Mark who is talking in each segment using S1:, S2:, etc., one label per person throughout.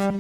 S1: My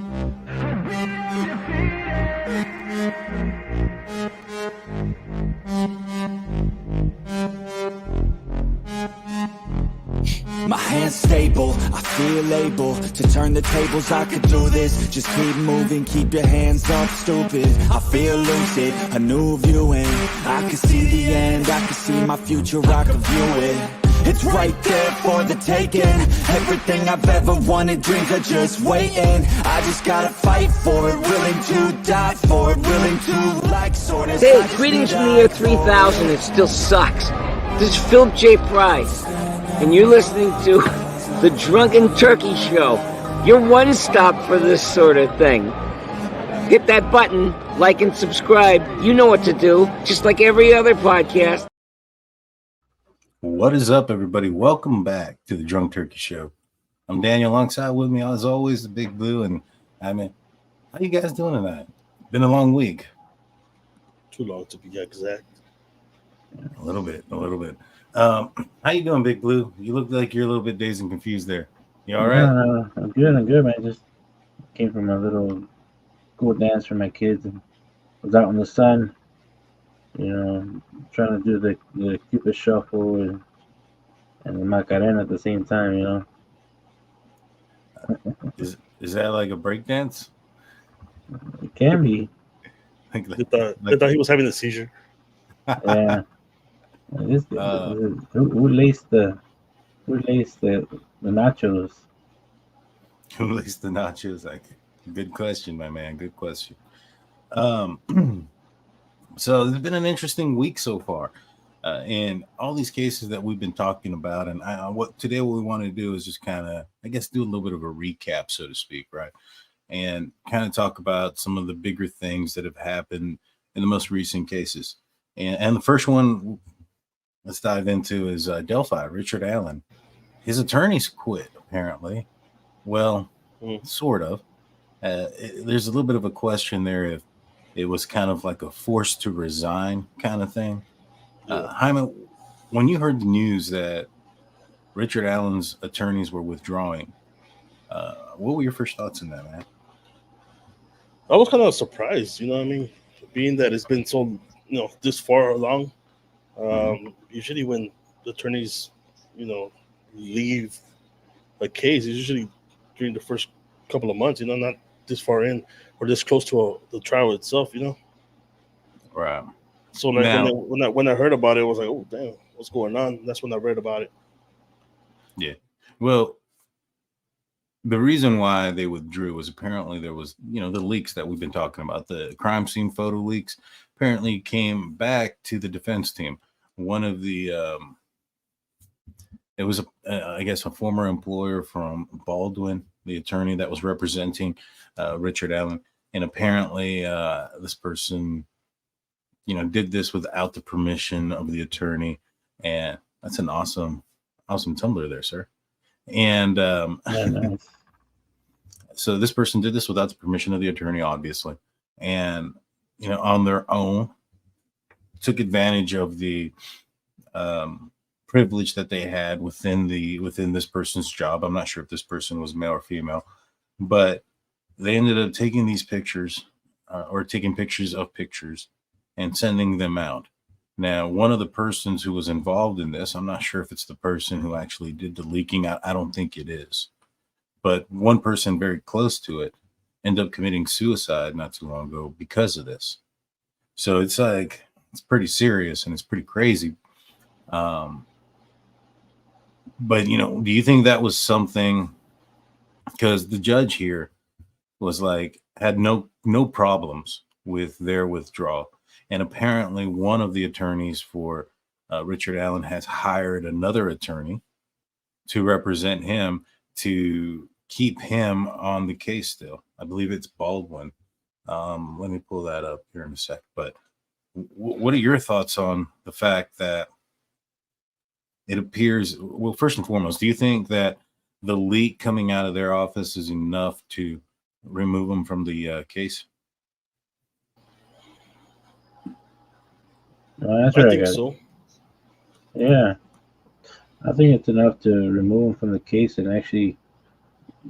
S1: hand's stable, I feel able to turn the tables, I could do this. Just keep moving, keep your hands up, stupid. I feel lucid, a new viewing. I can see the end, I can see my future, I can view it. It's right there for the taking. Everything I've ever wanted, dreams are just waiting. I just gotta fight for it, willing to die for it, willing to like sort of.
S2: Hey, greetings from the year 3000, it still sucks. This is Philip J. Price, and you're listening to the Drunken Turkey Show, your one-stop for this sort of thing. Hit that button, like and subscribe. You know what to do, just like every other podcast.
S3: What is up, everybody? Welcome back to the Drunk Turkey Show. I'm Daniel, alongside with me, as always, the Big Blue. And I mean, how you guys doing tonight? Been a long week.
S4: Too long to be exact.
S3: A little bit. How you doing, Big Blue? You look like you're a little bit dazed and confused there. You all right?
S5: I'm good, man. Just came from a little school dance for my kids and was out in the sun, trying to do the Cupid shuffle and the Macarena at the same time,
S3: Is that like a break dance?
S5: It can be.
S4: They thought he was having a seizure.
S5: Yeah. Who laced the nachos?
S3: Who laced the nachos? Like, good question, my man. Good question. So it's been an interesting week so far, and all these cases that we've been talking about. And what we want to do is just kind of, I guess, do a little bit of a recap, so to speak, right? And kind of talk about some of the bigger things that have happened in the most recent cases. And the first one let's dive into is Delphi, Richard Allen. His attorneys quit, apparently. Well, sort of. There's a little bit of a question there if it was kind of like a forced to resign kind of thing. Hyman, when you heard the news that Richard Allen's attorneys were withdrawing, what were your first thoughts on that, man?
S4: I was kind of surprised, being that it's been so, this far along. Usually when the attorneys, leave a case, it's usually during the first couple of months, not this far in or this close to the trial itself,
S3: Right.
S4: So like when I heard about it, I was like, oh damn, what's going on? That's when I read about it.
S3: Yeah. Well, the reason why they withdrew was apparently there was, the leaks that we've been talking about, the crime scene photo leaks apparently came back to the defense team. One of the, it was, I guess, a former employer from Baldwin, the attorney that was representing Richard Allen. And apparently this person, did this without the permission of the attorney. And that's an awesome Tumblr there, sir. And
S5: Nice.
S3: So this person did this without the permission of the attorney, obviously. And, on their own, took advantage of the privilege that they had within this person's job. I'm not sure if this person was male or female, but they ended up taking these pictures or taking pictures of pictures and sending them out. Now, one of the persons who was involved in this, I'm not sure if it's the person who actually did the leaking. I don't think it is. But one person very close to it ended up committing suicide not too long ago because of this. So it's like, it's pretty serious and it's pretty crazy. But, do you think that was something, because the judge here was like, had no problems with their withdrawal. And apparently one of the attorneys for Richard Allen has hired another attorney to represent him to keep him on the case still. I believe it's Baldwin. Let me pull that up here in a sec. But what are your thoughts on the fact that it appears, well, first and foremost, do you think that the leak coming out of their office is enough to remove them from the case?
S5: No, that's
S4: I
S5: right.
S4: think so.
S5: Yeah. I think it's enough to remove him from the case and actually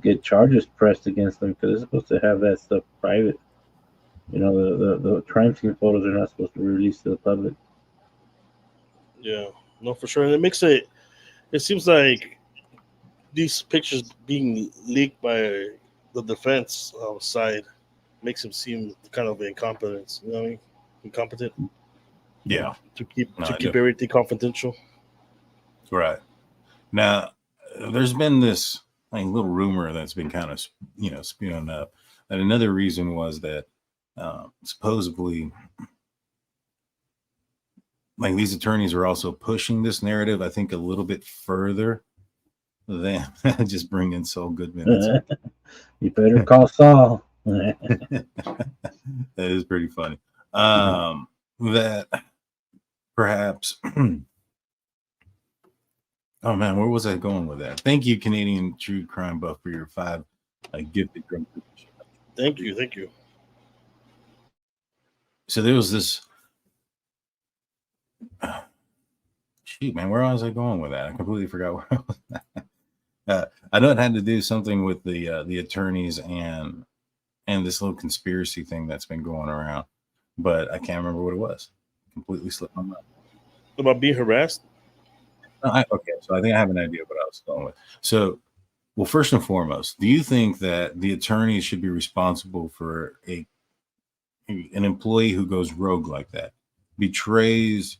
S5: get charges pressed against them because they're supposed to have that stuff private. You know, the crime scene photos are not supposed to be released to the public.
S4: Yeah, no, for sure. And it makes it. It seems like these pictures being leaked by the defense side makes him seem kind of incompetent. You know what I mean? Incompetent
S3: Yeah.
S4: to keep
S3: No, I do.
S4: everything confidential.
S3: Right. Now, there's been this little rumor that's been kind of, spewing up. And another reason was that supposedly, these attorneys are also pushing this narrative, I think, a little bit further than just bringing Saul Goodman.
S5: You better call Saul.
S3: That is pretty funny. That perhaps. Oh man, where was I going with that? Thank you, Canadian True Crime Buff, for your 5 gifted drunk.
S4: Thank you.
S3: So there was this. Shoot, man, where was I going with that? I completely forgot where I was. I know it had to do something with the attorneys and this little conspiracy thing that's been going around, but I can't remember what it was. Completely slipped my mind.
S4: About being harassed?
S3: Okay, so I think I have an idea what I was going with. So, well, first and foremost, do you think that the attorneys should be responsible for an employee who goes rogue like that, betrays,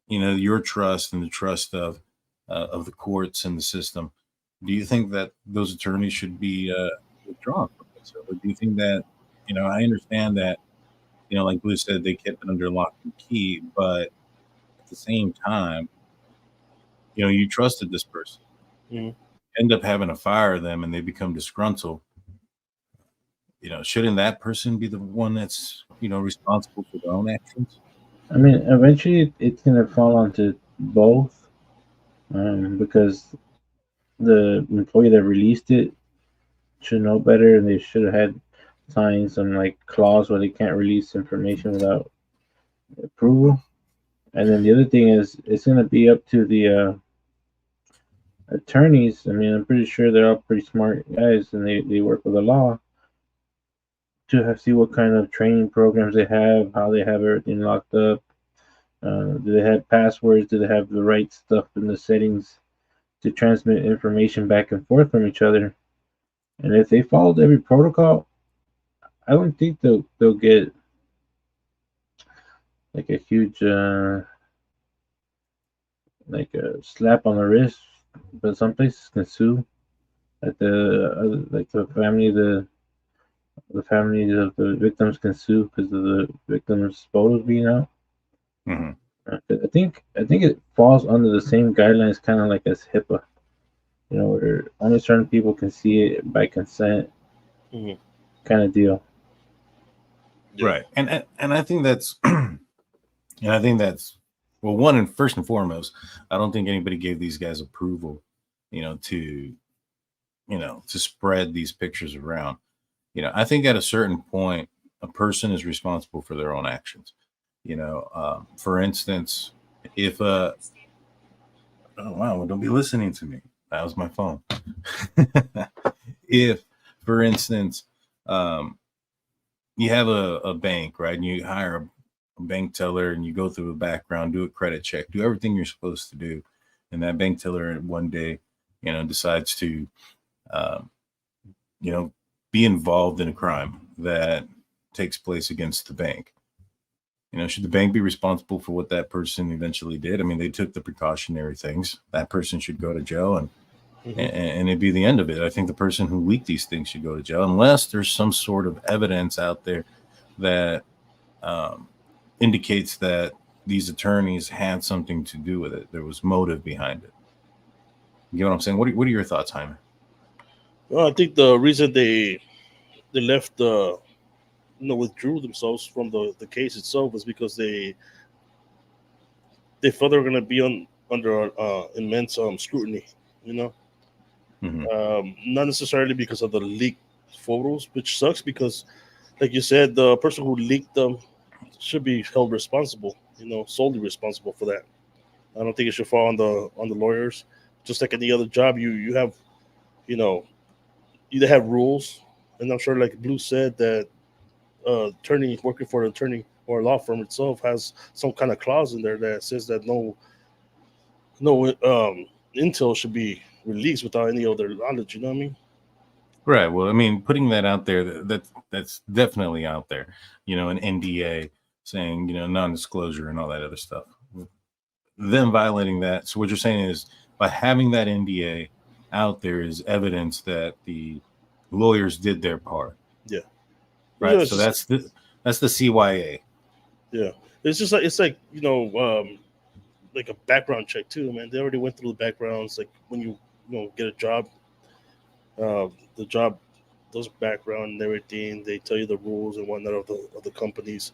S3: your trust and the trust of the courts and the system? Do you think that those attorneys should be withdrawn from this? Or do you think that, I understand that, like Blue said, they kept it under lock and key, but at the same time, you trusted this person.
S4: Mm-hmm.
S3: End up having to fire them and they become disgruntled. Shouldn't that person be the one that's, responsible for their own actions?
S5: I mean, eventually it's going to fall onto both because the employee that released it should know better, and they should have had signed some clause where they can't release information without approval. And then the other thing is it's going to be up to the attorneys. I mean, I'm pretty sure they're all pretty smart guys, and they work with the law to see what kind of training programs they have, how they have everything locked up. Do they have passwords? Do they have the right stuff in the settings to transmit information back and forth from each other? And if they followed every protocol, I wouldn't think they'll get a huge a slap on the wrist. But some places can sue, like the family of the victims can sue because of the victims' photos being out.
S3: Mm-hmm.
S5: I think it falls under the same guidelines, kind of like as HIPAA. Where only certain people can see it by consent, kind of deal.
S3: Right, and I think that's, well, first and foremost, I don't think anybody gave these guys approval, to spread these pictures around. I think at a certain point, a person is responsible for their own actions. For instance, if oh wow, well, don't be listening to me. That was my phone. If, for instance, you have a bank, right, and you hire a bank teller and you go through a background, do a credit check, do everything you're supposed to do, and that bank teller one day, decides to, be involved in a crime that takes place against the bank. Should the bank be responsible for what that person eventually did? I mean, they took the precautionary things. That person should go to jail, and it'd be the end of it. I think the person who leaked these things should go to jail, unless there's some sort of evidence out there that indicates that these attorneys had something to do with it. There was motive behind it. You know what I'm saying? What are your thoughts, Jaime?
S4: Well, I think the reason they left withdrew themselves from the case itself was because they felt they were going to be under immense scrutiny. Not necessarily because of the leaked photos, which sucks because, like you said, the person who leaked them should be held responsible. Solely responsible for that. I don't think it should fall on the lawyers. Just like any other job, you have, they have rules, and I'm sure, like Blue said, that attorney working for an attorney or a law firm itself has some kind of clause in there that says that no intel should be released without any other knowledge. You know what I mean?
S3: Right. Well, I mean, putting that out there, that's definitely out there. An NDA saying, non-disclosure and all that other stuff. Them violating that. So what you're saying is, by having that NDA out there is evidence that the lawyers did their part.
S4: Yeah.
S3: Right.
S4: Yeah,
S3: So that's the CYA.
S4: Yeah. It's like like a background check too, man. They already went through the backgrounds. Like when you get a job, the job does background and everything. They tell you the rules and whatnot of the companies,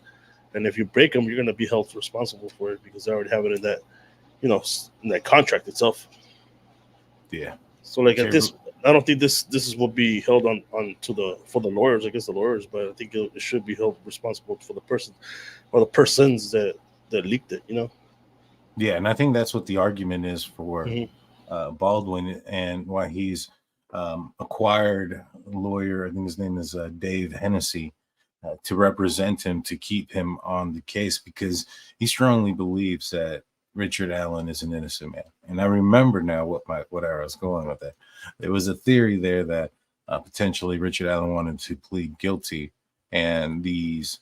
S4: and if you break them, you're gonna be held responsible for it because they already have it in that in that contract itself.
S3: Yeah.
S4: So like at this, I don't think this is what be held on for the lawyers, against the lawyers, but I think it should be held responsible for the person or the persons that leaked it.
S3: Yeah, and I think that's what the argument is for Baldwin, and why he's acquired a lawyer. I think his name is Dave Hennessy, to represent him, to keep him on the case, because he strongly believes that Richard Allen is an innocent man. And I remember now what I was going with that. There was a theory there that potentially Richard Allen wanted to plead guilty, and his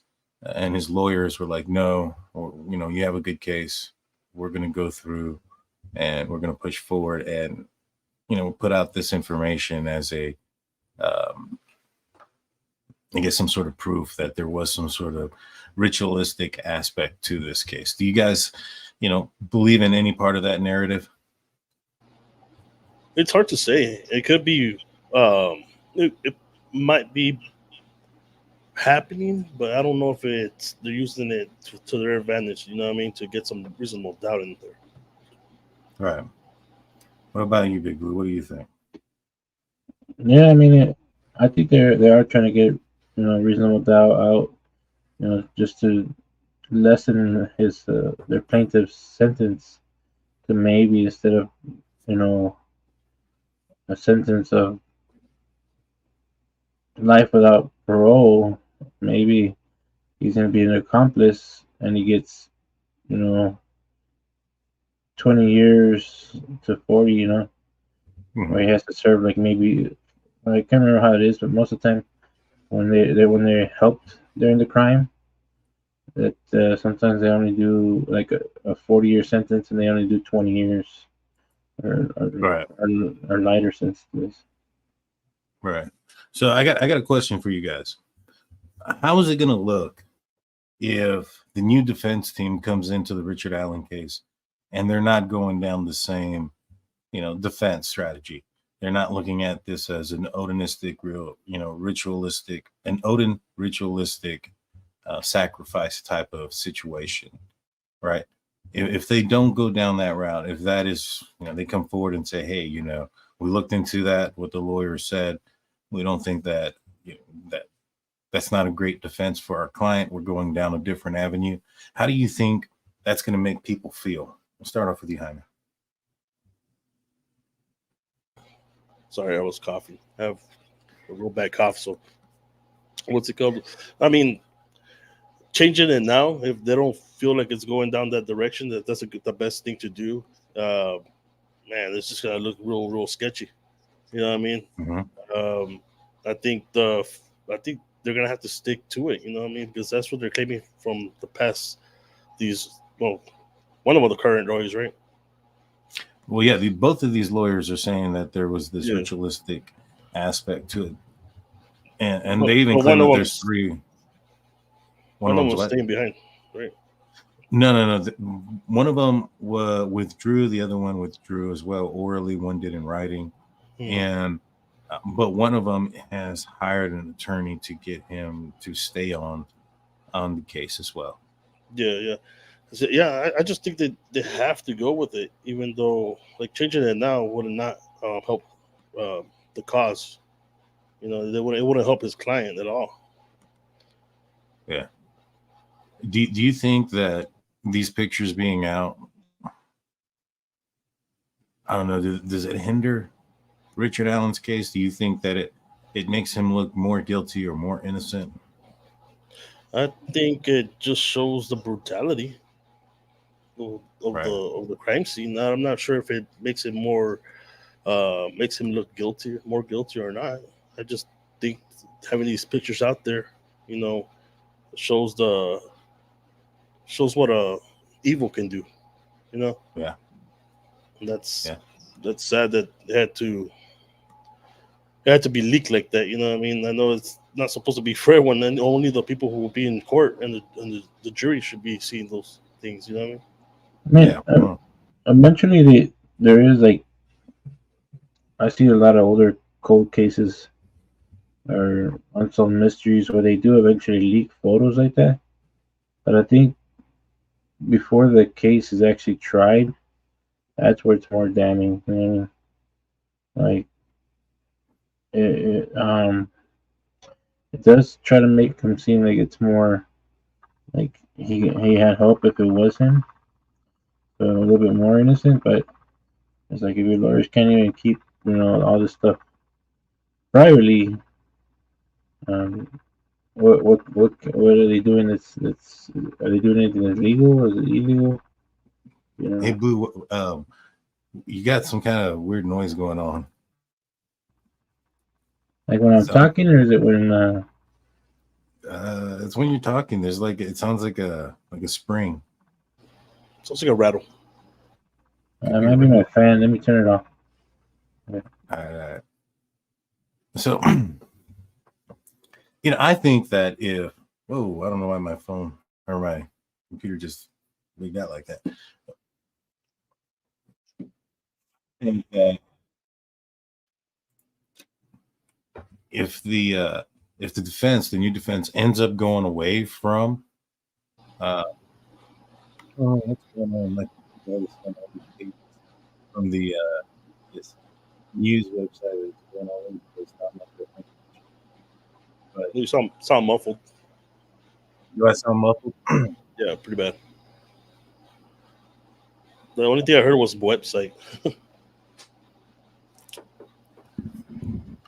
S3: lawyers were like, no, or, you have a good case. We're going to go through and we're going to push forward and, put out this information as I guess some sort of proof that there was some sort of ritualistic aspect to this case. Do you guys, believe in any part of that narrative?
S4: It's hard to say. It could be, it might be happening, but I don't know if they're using it to their advantage. You know what I mean? To get some reasonable doubt in there.
S3: Right. What about you, Big Blue? What do you think?
S5: Yeah, I mean, I think they are trying to get reasonable doubt out, just to lessen their plaintiff's sentence to maybe, instead of a sentence of life without parole, maybe he's going to be an accomplice and he gets 20 years to 40, where he has to serve, like, maybe, I can't remember how it is, but most of the time when they helped during the crime, that sometimes they only do like a 40-year sentence and they only do 20 years or lighter sentences.
S3: Right. So I got a question for you guys. How is it going to look if the new defense team comes into the Richard Allen case and they're not going down the same, defense strategy? They're not looking at this as an Odinistic, ritualistic, an Odin ritualistic sacrifice type of situation, right? If they don't go down that route, if that is, they come forward and say, hey, we looked into that, what the lawyer said, we don't think that, that's not a great defense for our client. We're going down a different avenue. How do you think that's going to make people feel? We'll start off with you, Jaime.
S4: Sorry, I was coughing. I have a real bad cough. So what's it called? I mean, changing it now, if they don't feel like it's going down that direction, that's the best thing to do. Man, it's just gonna look real sketchy. You know what I mean?
S3: Mm-hmm.
S4: I think they're gonna have to stick to it. You know what I mean? Because that's what they're claiming from the past. One of the current lawyers, right?
S3: Well, yeah, both of these lawyers are saying that there was this ritualistic aspect to it, and they even claim that there's three.
S4: One of them was staying behind, right?
S3: No. One of them withdrew. The other one withdrew as well orally. One did in writing, and but one of them has hired an attorney to get him to stay on the case as well.
S4: Yeah. I just think that they have to go with it, even though like changing it now would not help the cause. It wouldn't help his client at all.
S3: Yeah. Do you think that these pictures being out, I don't know, does it hinder Richard Allen's case? Do you think that it makes him look more guilty or more innocent?
S4: I think it just shows the brutality
S3: Right.
S4: of the crime scene. Now, I'm not sure if it makes it more makes him look guilty, more guilty or not. I just think having these pictures out there, you know, shows what a evil can do. You know,
S3: Yeah.
S4: and that's
S3: Yeah.
S4: that's sad that it had to be leaked like that. You know what I mean? I know it's not supposed to be for everyone, and only the people who will be in court and the jury should be seeing those things. You know what I mean?
S5: I mean,
S3: Yeah. Well,
S5: eventually there is like I see a lot of older cold cases or unsolved mysteries where they do eventually leak photos like that. But I think before the case is actually tried, that's where it's more damning. You know, like it does try to make him seem like it's more like he had hope if it was him, so a little bit more innocent. But it's like if your lawyers can't even keep all this stuff privately, um, what are they doing? That's are they doing anything that's legal or is it illegal? You
S3: hey,
S5: know,
S3: Blue, you got some kind of weird noise going on.
S5: like when I'm
S3: So,
S5: talking, or is it when
S3: it's when you're talking. There's like it sounds like a spring.
S4: Sounds like a rattle.
S3: Could be
S5: might be my fan? Let me turn it off.
S3: So, I think that if I don't know why my phone or my computer just leaked out like that. I think that if the new defense ends up going away from what's going on, like from the this news website is going all over the place. But
S4: You sound muffled.
S3: do I sound muffled?
S4: Yeah, pretty bad. The only thing I heard was website.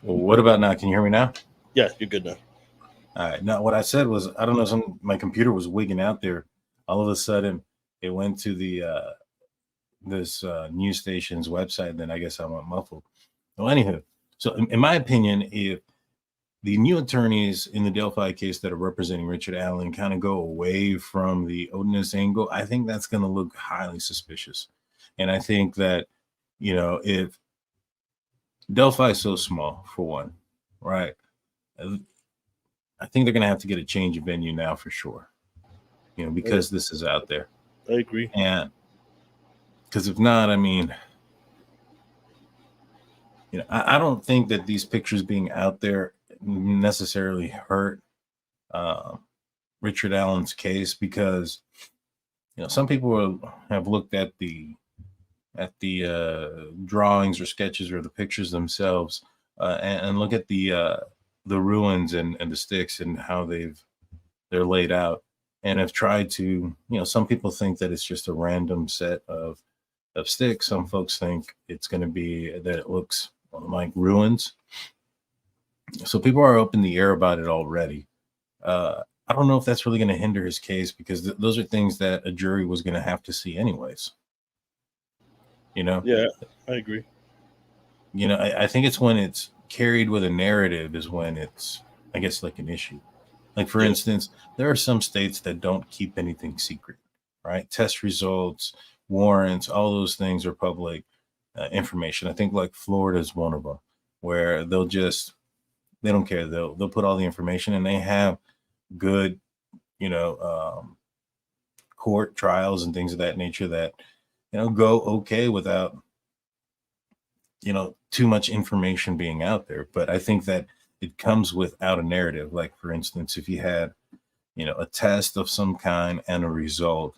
S3: Well, what about now? Can you hear me now?
S4: Yeah, you're good now.
S3: All right. Now, what I said was, I don't know, my computer was wigging out there. All of a sudden, it went to the this news station's website. Then I guess I went muffled. Well, anywho, so in my opinion, if the new attorneys in the Delphi case that are representing Richard Allen kind of go away from the Odinist angle, I think that's going to look highly suspicious. And I think that, if Delphi is so small, for one, right? I think they're going to have to get a change of venue now for sure, because this is out there.
S4: I agree.
S3: And because if not, I mean, I don't think that these pictures being out there necessarily hurt Richard Allen's case, because some people have looked at the drawings or sketches or the pictures themselves and look at the ruins and the sticks and how they're laid out, and have tried to, some people think that it's just a random set of sticks. Some folks think it's going to be that it looks like ruins. So people are up in the air about it already. I don't know if that's really going to hinder his case, because those are things that a jury was going to have to see anyways.
S4: Yeah, I agree.
S3: I think it's when it's carried with a narrative is when it's, I guess, like an issue. Like, for instance, there are some states that don't keep anything secret, right? Test results, warrants, all those things are public information. I think like Florida is one of them, where they don't care. They'll put all the information, and they have good, court trials and things of that nature that, go okay without, too much information being out there. But I think that it comes without a narrative. Like, for instance, if you had, a test of some kind and a result,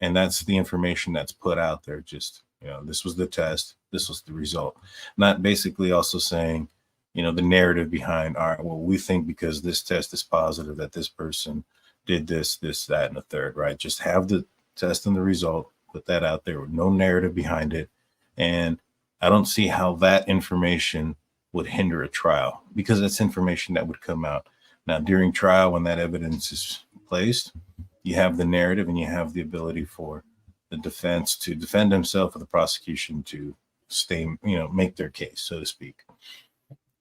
S3: and that's the information that's put out there, just, this was the test, this was the result, not basically also saying, the narrative behind, all right, well, we think because this test is positive that this person did this, that, and the third, right? Just have the test and the result, put that out there with no narrative behind it. And I don't see how that information would hinder a trial, because that's information that would come out. Now, during trial, when that evidence is placed, you have the narrative and you have the ability for the defense to defend himself or the prosecution to make their case, so to speak.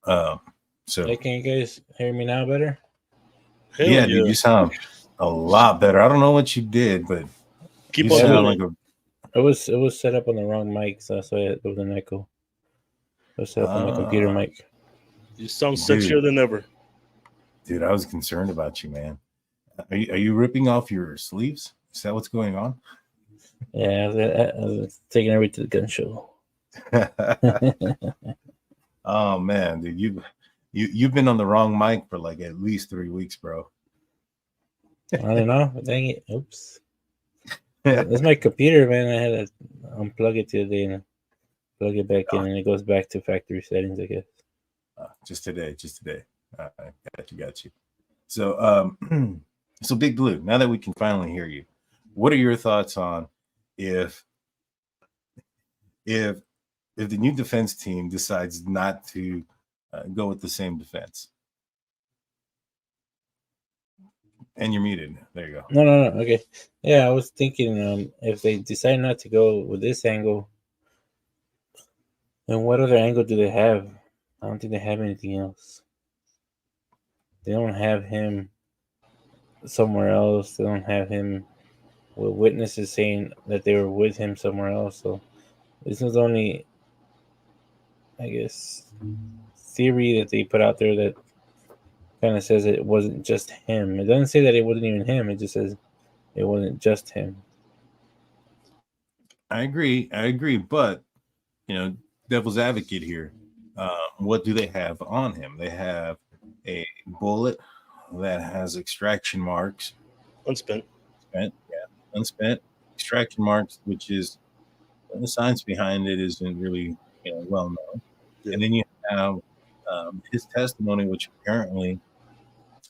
S5: Hey, can you guys hear me now better?
S4: Hell
S3: yeah, dude, you sound a lot better. I don't know what you did, but
S4: Keep
S3: you
S4: on
S3: sound
S4: doing
S3: like
S5: It was set up on the wrong mic, so that's why there was an echo. It was set up on my computer mic.
S4: You sound sexier than ever.
S3: Dude, I was concerned about you, man. Are you ripping off your sleeves? Is that what's going on?
S5: Yeah, I was taking everybody to the gun show.
S3: Oh man, dude, you've been on the wrong mic for like at least 3 weeks, bro.
S5: I don't know. Dang it. Oops. That's my computer, man. I had to unplug it the other day and plug it back in, and it goes back to factory settings, I guess.
S3: Just today. Got you. So, so Big Blue, now that we can finally hear you, what are your thoughts on if the new defense team decides not to go with the same defense? And you're muted. There you go.
S5: No. Okay. Yeah, I was thinking if they decide not to go with this angle, then what other angle do they have? I don't think they have anything else. They don't have him somewhere else. They don't have him with witnesses saying that they were with him somewhere else. So this is the only, I guess, theory that they put out there that kind of says it wasn't just him. It doesn't say that it wasn't even him. It just says it wasn't just him.
S3: I agree. But, devil's advocate here. What do they have on him? They have a bullet that has extraction marks.
S4: Unspent.
S3: Unspent extraction marks, which is the science behind it isn't really well known. Yeah. And then you have his testimony, which apparently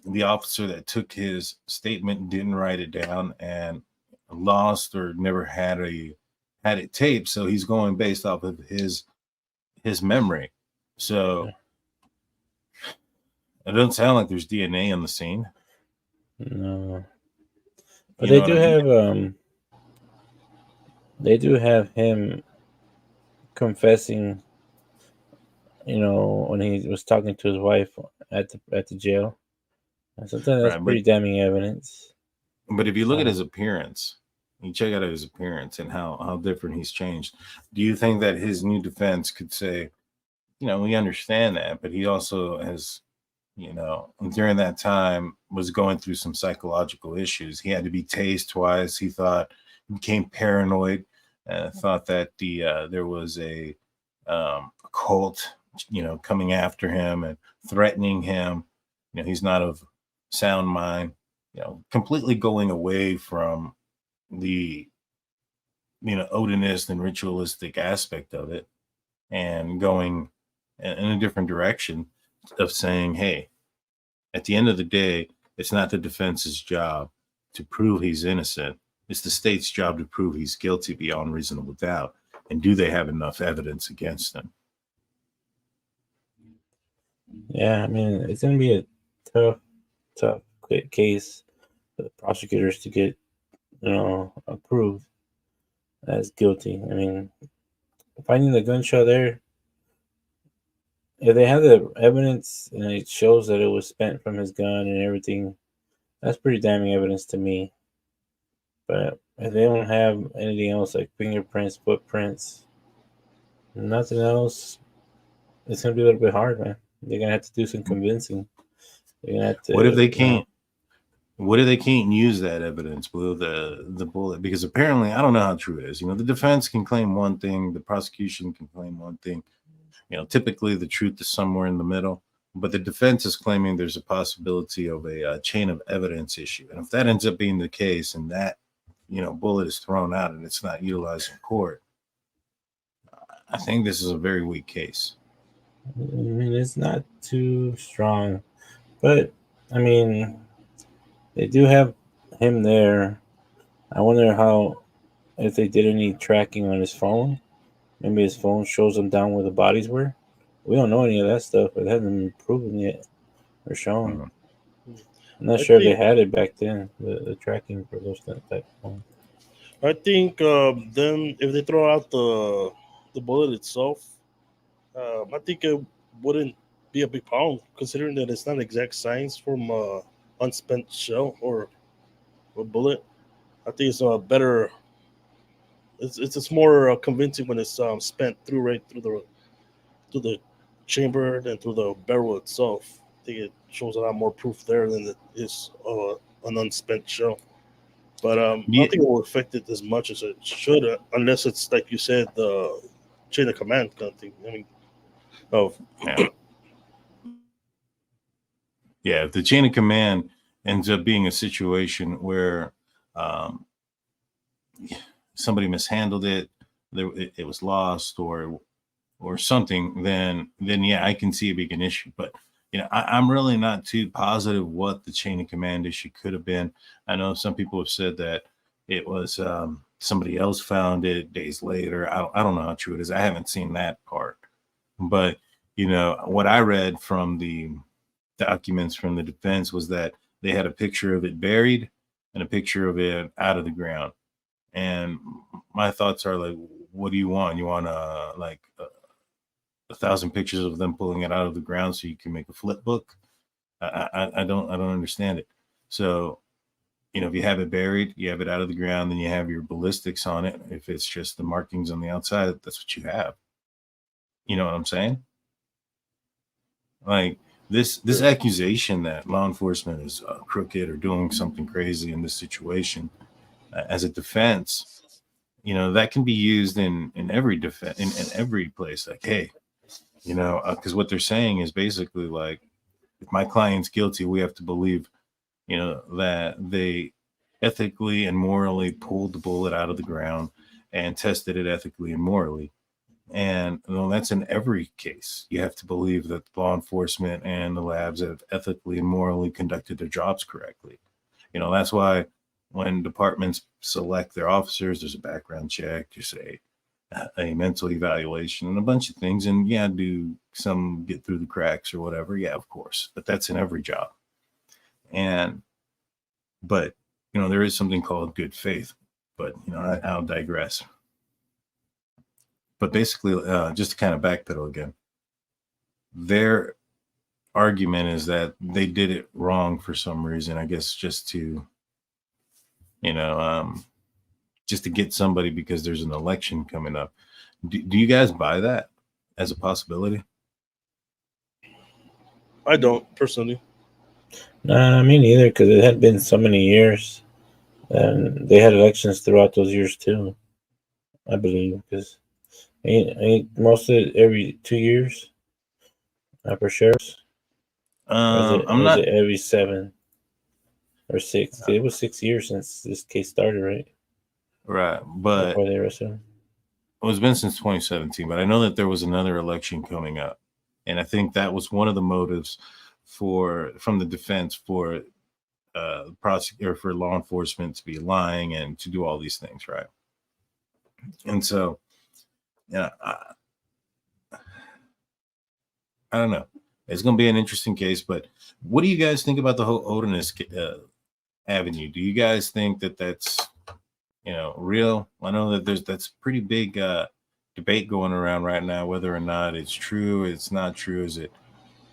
S3: the officer that took his statement didn't write it down and lost or never had it taped, so he's going based off of his memory. So it doesn't sound like there's DNA on the scene.
S5: No, but they do have him confessing. When he was talking to his wife at the jail. Something that's pretty damning evidence.
S3: But if you look at his appearance, you check out his appearance and how different he's changed. Do you think that his new defense could say, we understand that, but he also has, during that time was going through some psychological issues. He had to be tased twice. He became paranoid, thought that there was a cult, coming after him and threatening him. He's not of sound mind, completely going away from the Odinist and ritualistic aspect of it and going in a different direction of saying, hey, at the end of the day, it's not the defense's job to prove he's innocent. It's the state's job to prove he's guilty beyond reasonable doubt. And do they have enough evidence against him?
S5: Yeah, I mean, it's going to be a tough case for the prosecutors to get, approved as guilty. I mean, finding the gunshot there, if they have the evidence and it shows that it was spent from his gun and everything, that's pretty damning evidence to me. But if they don't have anything else like fingerprints, footprints, nothing else, it's going to be a little bit hard, man. They're going to have to do some convincing. They're going to have to,
S3: what if they can't? What if they can't use that evidence, Blue, the bullet? Because apparently, I don't know how true it is. The defense can claim one thing, the prosecution can claim one thing. Typically the truth is somewhere in the middle, but the defense is claiming there's a possibility of a chain of evidence issue. And if that ends up being the case and that, bullet is thrown out and it's not utilized in court, I think this is a very weak case.
S5: I mean, it's not too strong, but I mean, they do have him there. I wonder if they did any tracking on his phone. Maybe his phone shows them down where the bodies were, we don't know any of that stuff. It hasn't been proven yet or shown.
S3: Mhm.
S5: I'm not
S4: I
S5: sure if they
S4: think-
S5: had it back then. The tracking for those type of phones.
S4: I think then if they throw out the bullet itself, I think it wouldn't be a big problem considering that it's not exact science from unspent shell or a bullet. I think it's a better. It's more convincing when it's spent right through the chamber than through the barrel itself. I think it shows a lot more proof there than it is an unspent shell. But I
S3: Yeah.
S4: don't think it will affect it as much as it should, unless it's like you said, the chain of command kind of thing. I mean, of
S3: Yeah. Yeah, if the chain of command ends up being a situation where um, somebody mishandled it, it was lost or something, then yeah, I can see it being an issue. But I'm really not too positive what the chain of command issue could have been. I know some people have said that it was somebody else found it days later. I don't know how true it is. I haven't seen that part. But what I read from the documents from the defense was that they had a picture of it buried and a picture of it out of the ground. And my thoughts are like, what do you want? You want like 1,000 pictures of them pulling it out of the ground so you can make a flip book? I don't understand it. So if you have it buried, you have it out of the ground, then you have your ballistics on it. If it's just the markings on the outside, that's what you have. You know what I'm saying? Like this accusation that law enforcement is crooked or doing something crazy in this situation as a defense, that can be used in every defense in every place. Like, hey, because what they're saying is basically like, if my client's guilty, we have to believe, that they ethically and morally pulled the bullet out of the ground and tested it ethically and morally. And that's in every case. You have to believe that law enforcement and the labs have ethically and morally conducted their jobs correctly. That's why when departments select their officers, there's a background check, there's a mental evaluation and a bunch of things. And yeah, do some get through the cracks or whatever? Yeah, of course. But that's in every job. But there is something called good faith. But I'll digress. But basically, just to kind of backpedal again, their argument is that they did it wrong for some reason. I guess just to, just to get somebody because there's an election coming up. Do you guys buy that as a possibility?
S4: I don't personally.
S5: Nah, me neither, because it had been so many years. And they had elections throughout those years too, I believe, because ain't most of it every 2 years for sheriffs?
S3: I'm not.
S5: It every 7 or 6? It was 6 years since this case started, right?
S3: Right, but
S5: Before they arrested him.
S3: It's been since 2017. But I know that there was another election coming up, and I think that was one of the motives from the defense for prosecutor for law enforcement to be lying and to do all these things, right? And so, yeah, I don't know. It's going to be an interesting case, but what do you guys think about the whole Odinist avenue? Do you guys think that that's, real? I know that that's pretty big debate going around right now, whether or not it's true, it's not true. Is it,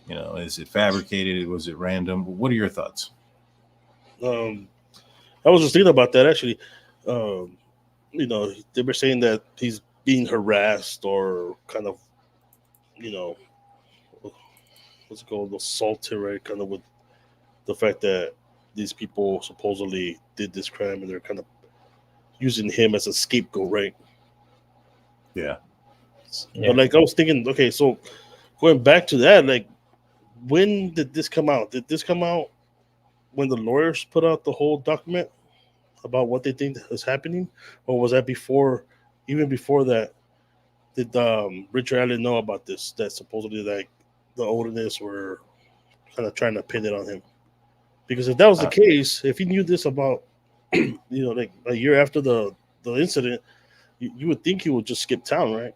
S3: is it fabricated? Was it random? What are your thoughts?
S4: I was just thinking about that actually. They were saying that he's being harassed or kind of, what's it called, assaulted, right? Kind of with the fact that these people supposedly did this crime and they're kind of using him as a scapegoat, right?
S3: Yeah.
S4: But like I was thinking, okay, so going back to that, like, when did this come out? Did this come out when the lawyers put out the whole document about what they think is happening, or was that before? Even before that, did Richard Allen know about this? That supposedly, like, the Odinists were kind of trying to pin it on him. Because if that was the case, if he knew this about, like a year after the incident, you would think he would just skip town, right?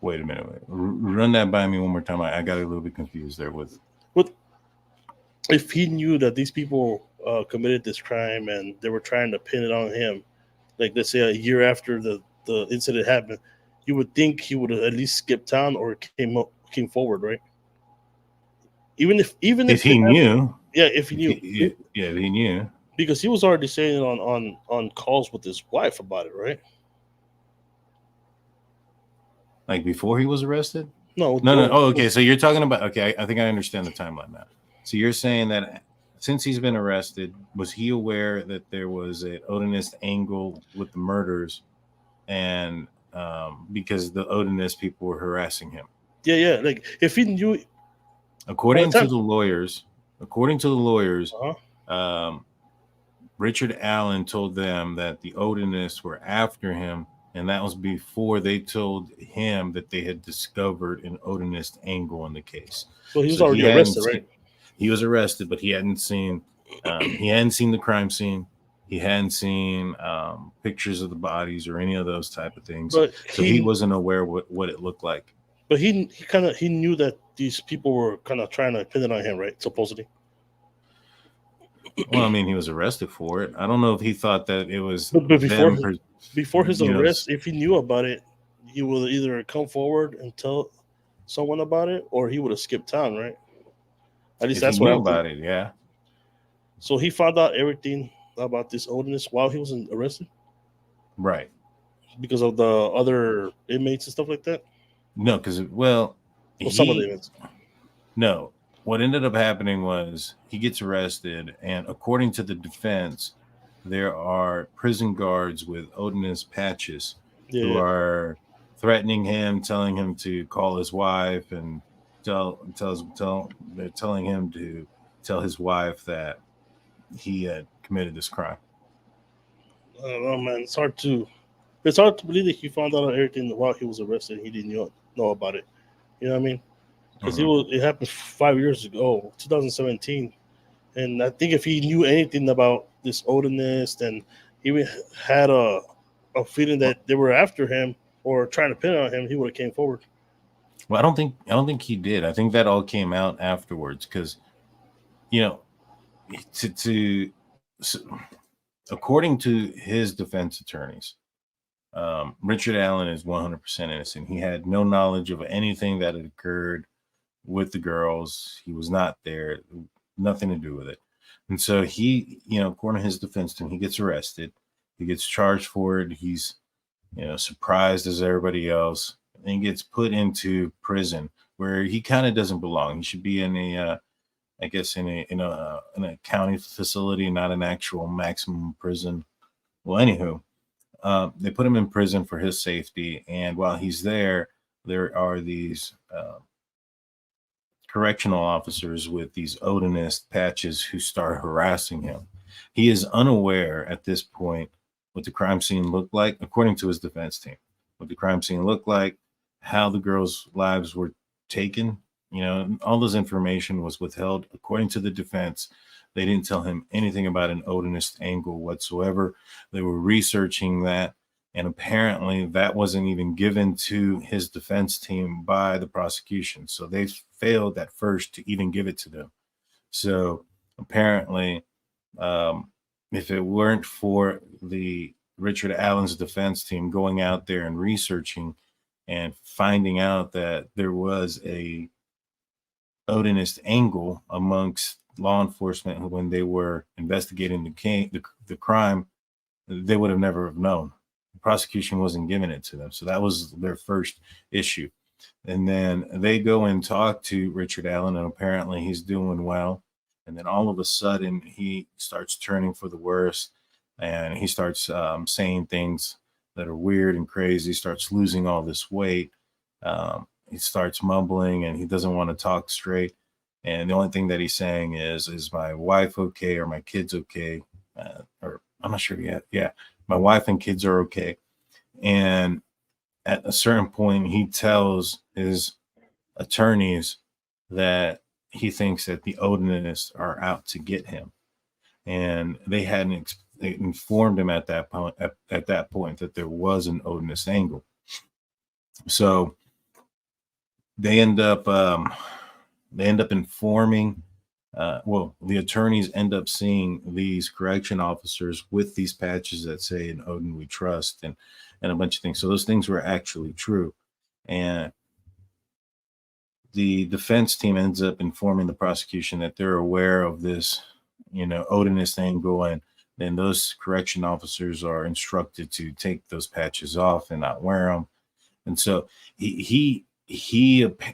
S3: Wait a minute. Run that by me one more time. I got a little bit confused there with.
S4: What if he knew that these people committed this crime and they were trying to pin it on him? Like, let's say a year after the incident happened, you would think he would have at least skipped town or came forward, right? Even if
S3: he knew.
S4: Yeah, if he knew.
S3: If he knew.
S4: Because he was already saying on calls with his wife about it, right?
S3: Like before he was arrested?
S4: No.
S3: Oh, okay. So you're talking about, okay, I think I understand the timeline now. So you're saying that since he's been arrested, was he aware that there was an Odinist angle with the murders, and because the Odinist people were harassing him?
S4: Yeah. Like if he knew.
S3: According to the lawyers,
S4: Uh-huh.
S3: Richard Allen told them that the Odinists were after him, and that was before they told him that they had discovered an Odinist angle in the case.
S4: So he was already arrested, right?
S3: He was arrested, but he hadn't seen the crime scene. He hadn't seen pictures of the bodies or any of those type of things.
S4: But
S3: so he wasn't aware what it looked like.
S4: But he knew that these people were kind of trying to pin it on him, right? Supposedly.
S3: Well, I mean, he was arrested for it. I don't know if he thought that it was.
S4: But before his arrest, if he knew about it, he would either come forward and tell someone about it, or he would have skipped town, right? At least that's what I knew about it.
S3: Yeah.
S4: So he found out everything about this Odinist while he was arrested,
S3: right?
S4: Because of the other inmates and stuff like that.
S3: No, because some of the inmates. No. What ended up happening was he gets arrested, and according to the defense, there are prison guards with Odinist patches who are threatening him, telling him to call his wife, and they're telling him to tell his wife that he had committed this crime.
S4: I don't know, man. It's hard to believe that he found out everything while he was arrested. He didn't know about it. You know what I mean? Because it happened 5 years ago, 2017, and I think if he knew anything about this Odinist and even had a feeling that they were after him or trying to pin it on him, he would have came forward.
S3: Well, I don't think he did. I think that all came out afterwards because, according to his defense attorneys, Richard Allen is 100% innocent. He had no knowledge of anything that had occurred with the girls. He was not there, nothing to do with it. And so he, according to his defense team, he gets arrested. He gets charged for it. He's, surprised as everybody else, and he gets put into prison where he kind of doesn't belong. He should be in a, in a county facility, not an actual maximum prison. Well, anywho, they put him in prison for his safety, and while he's there are these correctional officers with these Odinist patches who start harassing him. He is unaware at this point what the crime scene looked like, according to his defense team, what the crime scene looked like, how the girls' lives were taken. All this information was withheld. According to the defense, they didn't tell him anything about an Odinist angle whatsoever. They were researching that, and apparently that wasn't even given to his defense team by the prosecution. So they failed at first to even give it to them. So apparently, if it weren't for the Richard Allen's defense team going out there and researching and finding out that there was a Odinist angle amongst law enforcement when they were investigating the crime, they would have never have known. The prosecution wasn't giving it to them. So that was their first issue. And then they go and talk to Richard Allen, and apparently he's doing well. And then all of a sudden he starts turning for the worse, and he starts saying things that are weird and crazy, starts losing all this weight. He starts mumbling, and he doesn't want to talk straight. And the only thing that he's saying is my wife okay, or my kids okay? Or I'm not sure yet. Yeah, my wife and kids are okay. And at a certain point, he tells his attorneys that he thinks that the Odinists are out to get him. And they hadn't informed him at that point that there was an Odinist angle. So they end up informing. The attorneys end up seeing these correction officers with these patches that say "In Odin we trust" and a bunch of things. So those things were actually true, and the defense team ends up informing the prosecution that they're aware of this, Odinist angle, and then those correction officers are instructed to take those patches off and not wear them. And so he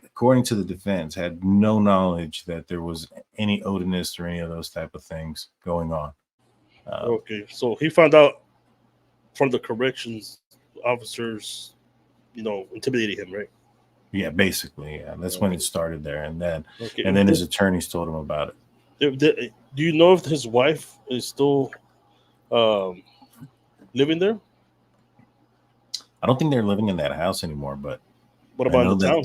S3: according to the defense, had no knowledge that there was any Odinist or any of those type of things going on.
S4: Okay, so he found out from the corrections officers, intimidating him, right?
S3: Yeah, basically, yeah. That's when it started there, and then
S4: Okay.
S3: and then his attorneys told him about it.
S4: Do you know if his wife is still living there?
S3: I don't think they're living in that house anymore, but
S4: What about in the town?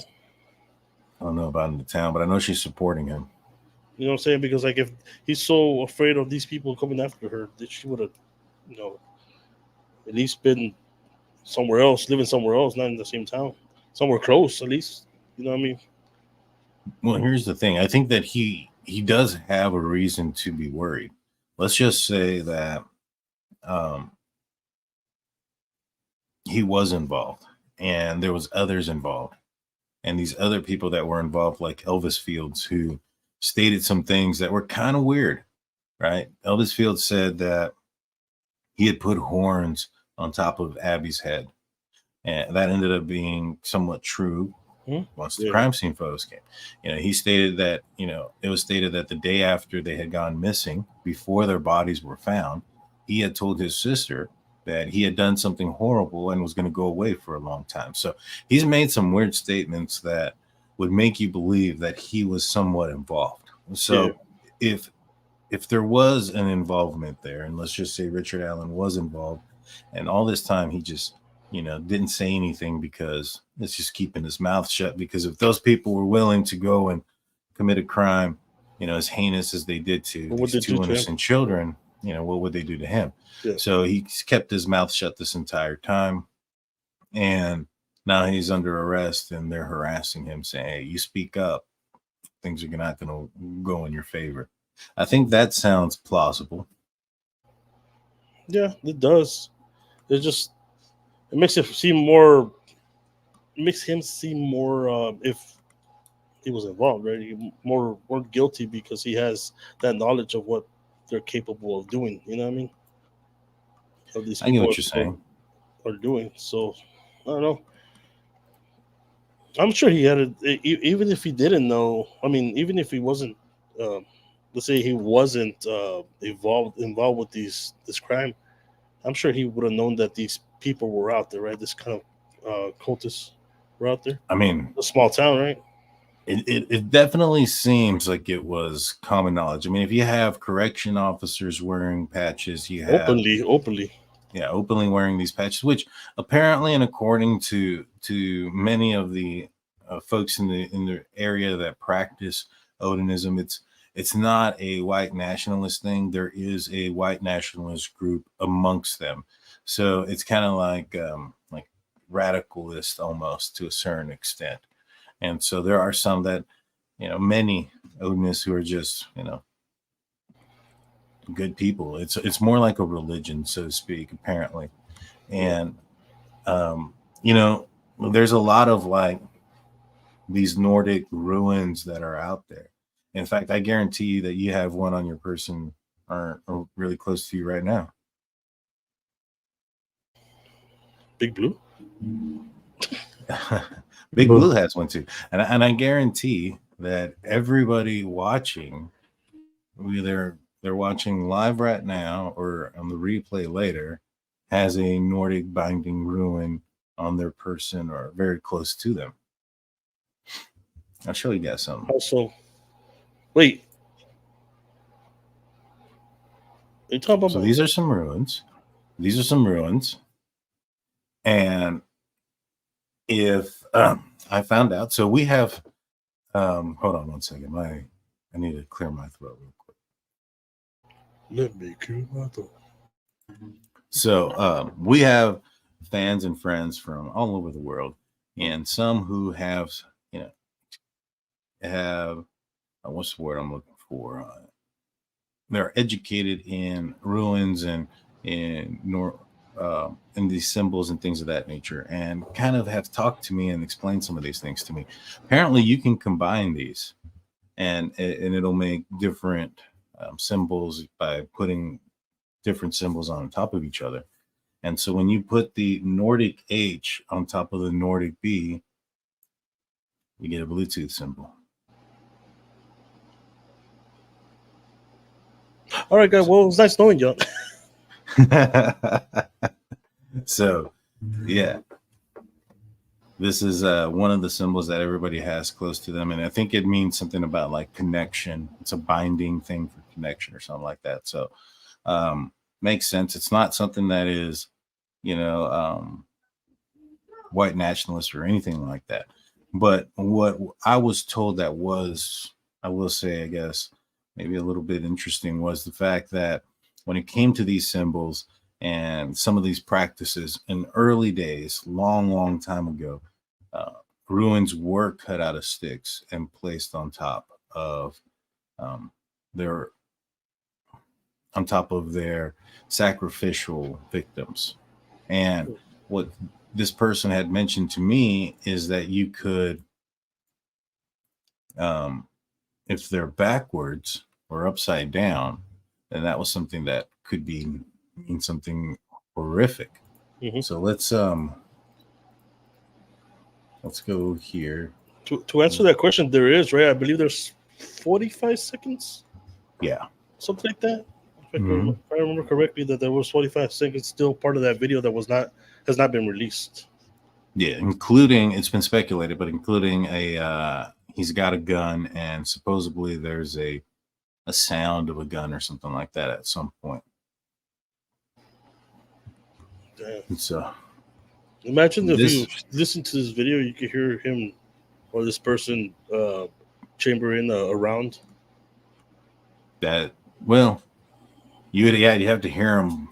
S3: I don't know about in the town, but I know she's supporting him.
S4: You know what I'm saying? Because like if he's so afraid of these people coming after her, that she would have, at least been somewhere else, living somewhere else, not in the same town, somewhere close at least. You know what I mean?
S3: Well, here's the thing. I think that he does have a reason to be worried. Let's just say that he was involved and there was others involved. And these other people that were involved, like Elvis Fields, who stated some things that were kind of weird, right? Elvis Fields said that he had put horns on top of Abby's head. And that ended up being somewhat true once the crime scene photos came. He stated that, it was stated that the day after they had gone missing, before their bodies were found, he had told his sister that he had done something horrible and was going to go away for a long time. So he's made some weird statements that would make you believe that he was somewhat involved. So if there was an involvement there, and let's just say Richard Allen was involved, and all this time he just, didn't say anything because it's just keeping his mouth shut, because if those people were willing to go and commit a crime, as heinous as they did to these two innocent children, what would they do to him? Yeah. So he's kept his mouth shut this entire time, and now he's under arrest, and they're harassing him, saying, "Hey, you speak up, things are not going to go in your favor." I think that sounds plausible.
S4: Yeah, it does. It makes it seem more. It makes him seem more if he was involved, right? More guilty because he has that knowledge of what they're capable of doing. You know what I mean?
S3: I get what you're saying.
S4: Are doing. So I don't know. I'm sure he had even if he didn't know. I mean, even if he wasn't, let's say he wasn't involved with this crime, I'm sure he would have known that these people were out there, right? This kind of cultists were out there.
S3: I mean,
S4: a small town, right?
S3: It definitely seems like it was common knowledge. I mean, if you have correction officers wearing patches, you have
S4: openly
S3: wearing these patches, which apparently, and according to many of the folks in the area that practice Odinism, it's not a white nationalist thing. There is a white nationalist group amongst them, so it's kind of like radicalist almost to a certain extent. And so there are some that, many Odinists who are just, good people. It's more like a religion, so to speak, apparently. And, there's a lot of like these Nordic ruins that are out there. In fact, I guarantee you that you have one on your person or really close to you right now.
S4: Big Blue?
S3: Big Blue has one too, and I guarantee that everybody watching, whether they're watching live right now or on the replay later, has a Nordic binding ruin on their person or very close to them. I'll show you guys something.
S4: Also, wait, are you talking about?
S3: So these are some ruins. And if I found out, so we have hold on one second, I need to clear my throat real quick.
S4: Let me clear my throat.
S3: So we have fans and friends from all over the world, and some who have have what's the word I'm looking for? They're educated in ruins and in these symbols and things of that nature, and kind of have talked to me and explained some of these things to me. Apparently, you can combine these, and it'll make different symbols by putting different symbols on top of each other. And so when you put the Nordic H on top of the Nordic B, you get a Bluetooth symbol.
S4: All right, guys. Well, it was nice knowing you.
S3: So, yeah, this is one of the symbols that everybody has close to them, and I think it means something about like connection. It's a binding thing for connection or something like that. So, makes sense. It's not something that is, white nationalist or anything like that. But what I was told that was, I will say, I guess, maybe a little bit interesting was the fact that when it came to these symbols and some of these practices in early days, long time ago, ruins were cut out of sticks and placed on top of their sacrificial victims. And what this person had mentioned to me is that you could, if they're backwards or upside down, then that was something that could mean something horrific.
S4: Mm-hmm.
S3: So let's go here.
S4: To answer that question, there is, right? I believe there's 45 seconds.
S3: Yeah.
S4: Something like that. If I remember correctly, that there was 45 seconds still part of that video that has not been released.
S3: Yeah, including, it's been speculated, but including he's got a gun, and supposedly there's a sound of a gun or something like that at some point.
S4: Damn.
S3: So
S4: imagine if you listen to this video, you could hear him or this person chambering a round.
S3: That, well, you'd have to hear him.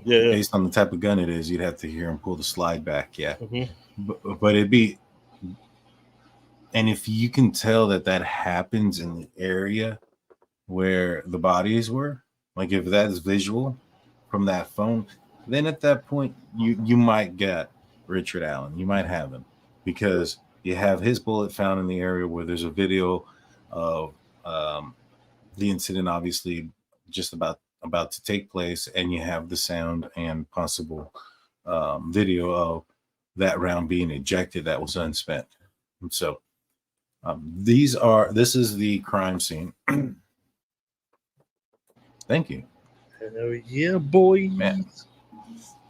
S4: Yeah.
S3: Based on the type of gun it is, you'd have to hear him pull the slide back. Yeah.
S4: Mm-hmm.
S3: But it'd be, and if you can tell that happens in the area where the bodies were, like if that's visual from that phone, then at that point you might get Richard Allen. You might have him, because you have his bullet found in the area where there's a video of the incident, obviously just about to take place, and you have the sound and possible video of that round being ejected that was unspent. And so this is the crime scene. Thank you.
S4: Hell yeah, boy.
S3: Man.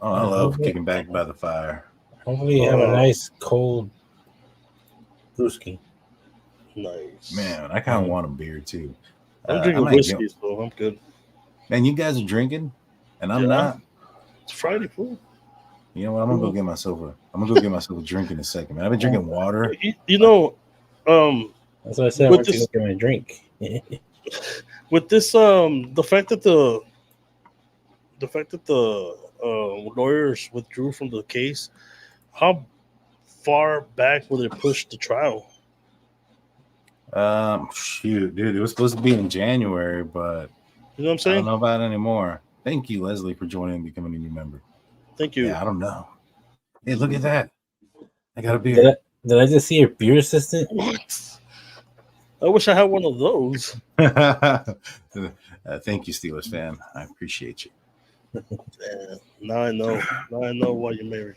S3: Oh, I love kicking back by the fire.
S5: Hopefully you have a nice cold brewski.
S4: Nice.
S3: Man, I kind of want a beer too.
S4: I'm drinking whiskey, so I'm good.
S3: Man, you guys are drinking, and I'm not.
S4: It's Friday, fool.
S3: You know what? I'm gonna go get myself a drink in a second, man. I've been drinking water.
S5: That's what I said. I'm going to get my drink.
S4: With this, the fact that the lawyers withdrew from the case, how far back will they push the trial?
S3: Shoot, dude, it was supposed to be in January, but
S4: you know what I'm saying?
S3: I don't know about it anymore. Thank you, Leslie, for joining and becoming a new member.
S4: Thank you.
S3: Yeah, I don't know. Hey, look at that. I got a beer.
S5: Did I just see your beer assistant?
S4: What? I wish I had one of those.
S3: Thank you, Steelers fan. I appreciate you.
S4: Now I know. Now I know why you're married.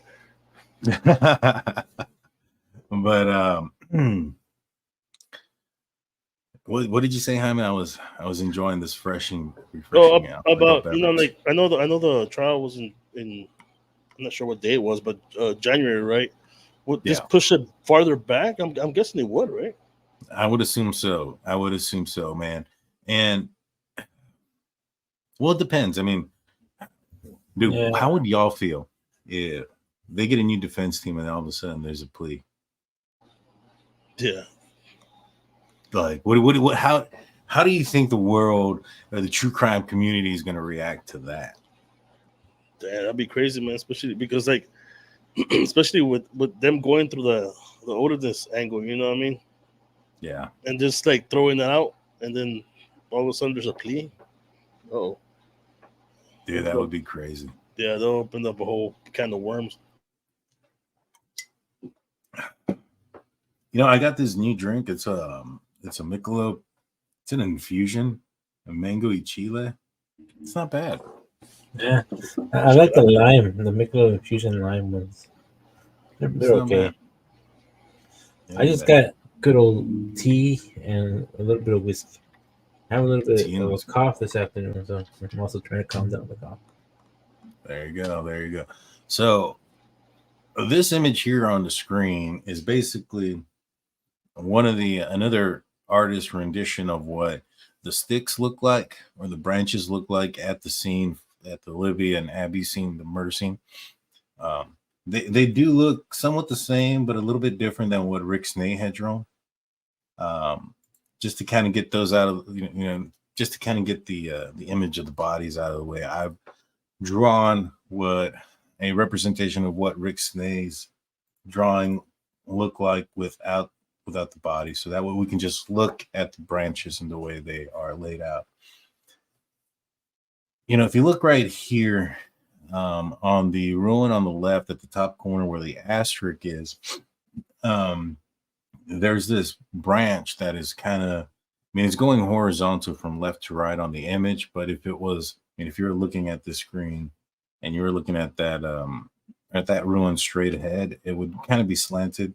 S3: But what did you say, Jaime? I was enjoying this refreshing.
S4: About like I know the trial was in I'm not sure what day it was, but January, right? Would this push it farther back? I'm guessing it would, right?
S3: I would assume so. Man. And well, it depends. I mean, dude, how would y'all feel if they get a new defense team and all of a sudden there's a plea?
S4: Yeah.
S3: Like, how do you think the world or the true crime community is going to react to that?
S4: Damn, that'd be crazy, man. Especially because, like, especially with them going through the Odinist angle, you know what I mean?
S3: Yeah.
S4: and just like throwing it out, and then all of a sudden there's a plea. Oh,
S3: Dude, that would be crazy.
S4: yeah, they'll open up a whole can of worms.
S3: You know, I got this new drink. It's a Michelob. It's an infusion, a mango y chile. It's not bad.
S5: Yeah, I like the lime, the Michelob infusion lime ones. They're
S3: not
S5: okay.
S3: bad. Yeah,
S5: I just got good old tea and a little bit of whiskey. I have a little bit
S3: Tea and
S5: of a
S3: whiskey.
S5: cough this afternoon, so I'm also trying to calm down the cough.
S3: There you go. There you go. So this image here on the screen is basically another artist rendition of what the sticks look like, or the branches look like at the scene, at the Libby and Abby scene, the murder scene. They do look somewhat the same, but a little bit different than what Rick Snay had drawn. Just to kind of get those out of, just to kind of get the image of the bodies out of the way. I've drawn a representation of what Rick Snay's drawing looked like without the body, so that way we can just look at the branches and the way they are laid out. If you look right here, on the ruin on the left at the top corner where the asterisk is, there's this branch that is kind of, it's going horizontal from left to right on the image, but if you're looking at the screen and you're looking at that ruin straight ahead, it would kind of be slanted.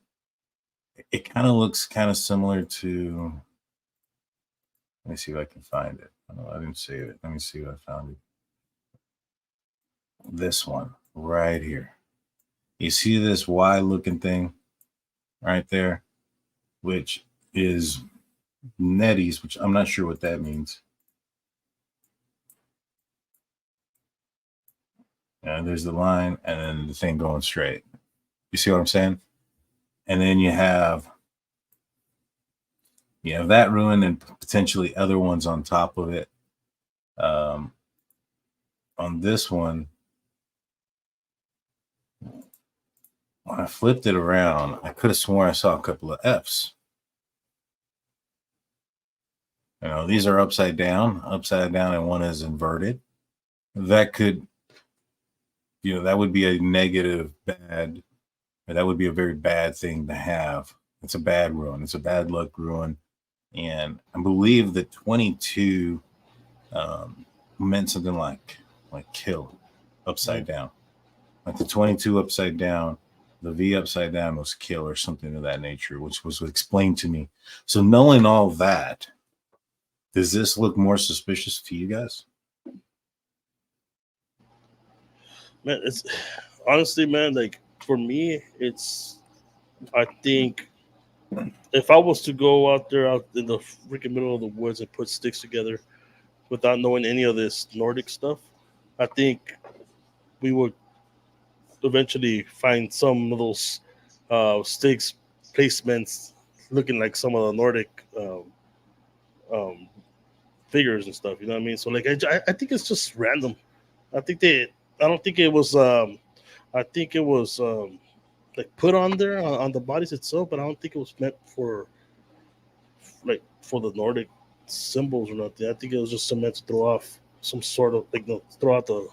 S3: It kind of looks kind of similar to, let me see if I can find it. Oh, I didn't save it. Let me see if I found it. This one right here. You see this Y looking thing right there, which is Nettie's, which I'm not sure what that means. And there's the line and then the thing going straight. You see what I'm saying? And then you have that ruin and potentially other ones on top of it. On this one, when I flipped it around, I could have sworn I saw a couple of F's. These are upside down, and one is inverted. That could, that would be a negative, bad, or that would be a very bad thing to have. It's a bad ruin. It's a bad luck ruin. And I believe that 22 meant something like kill, upside down. Like the 22 upside down, the V upside down was kill or something of that nature, which was explained to me. So knowing all that, does this look more suspicious to you guys?
S4: Man, it's honestly, man, like for me, I think if I was to go out in the freaking middle of the woods and put sticks together without knowing any of this Nordic stuff, I think we would eventually find some of those stakes placements looking like some of the Nordic figures and stuff. You know what I mean? So like, I think it's just random. I don't think it was. I think it was like put on there on the bodies itself, but I don't think it was meant for the Nordic symbols or nothing. I think it was just meant to throw off some sort of throw off the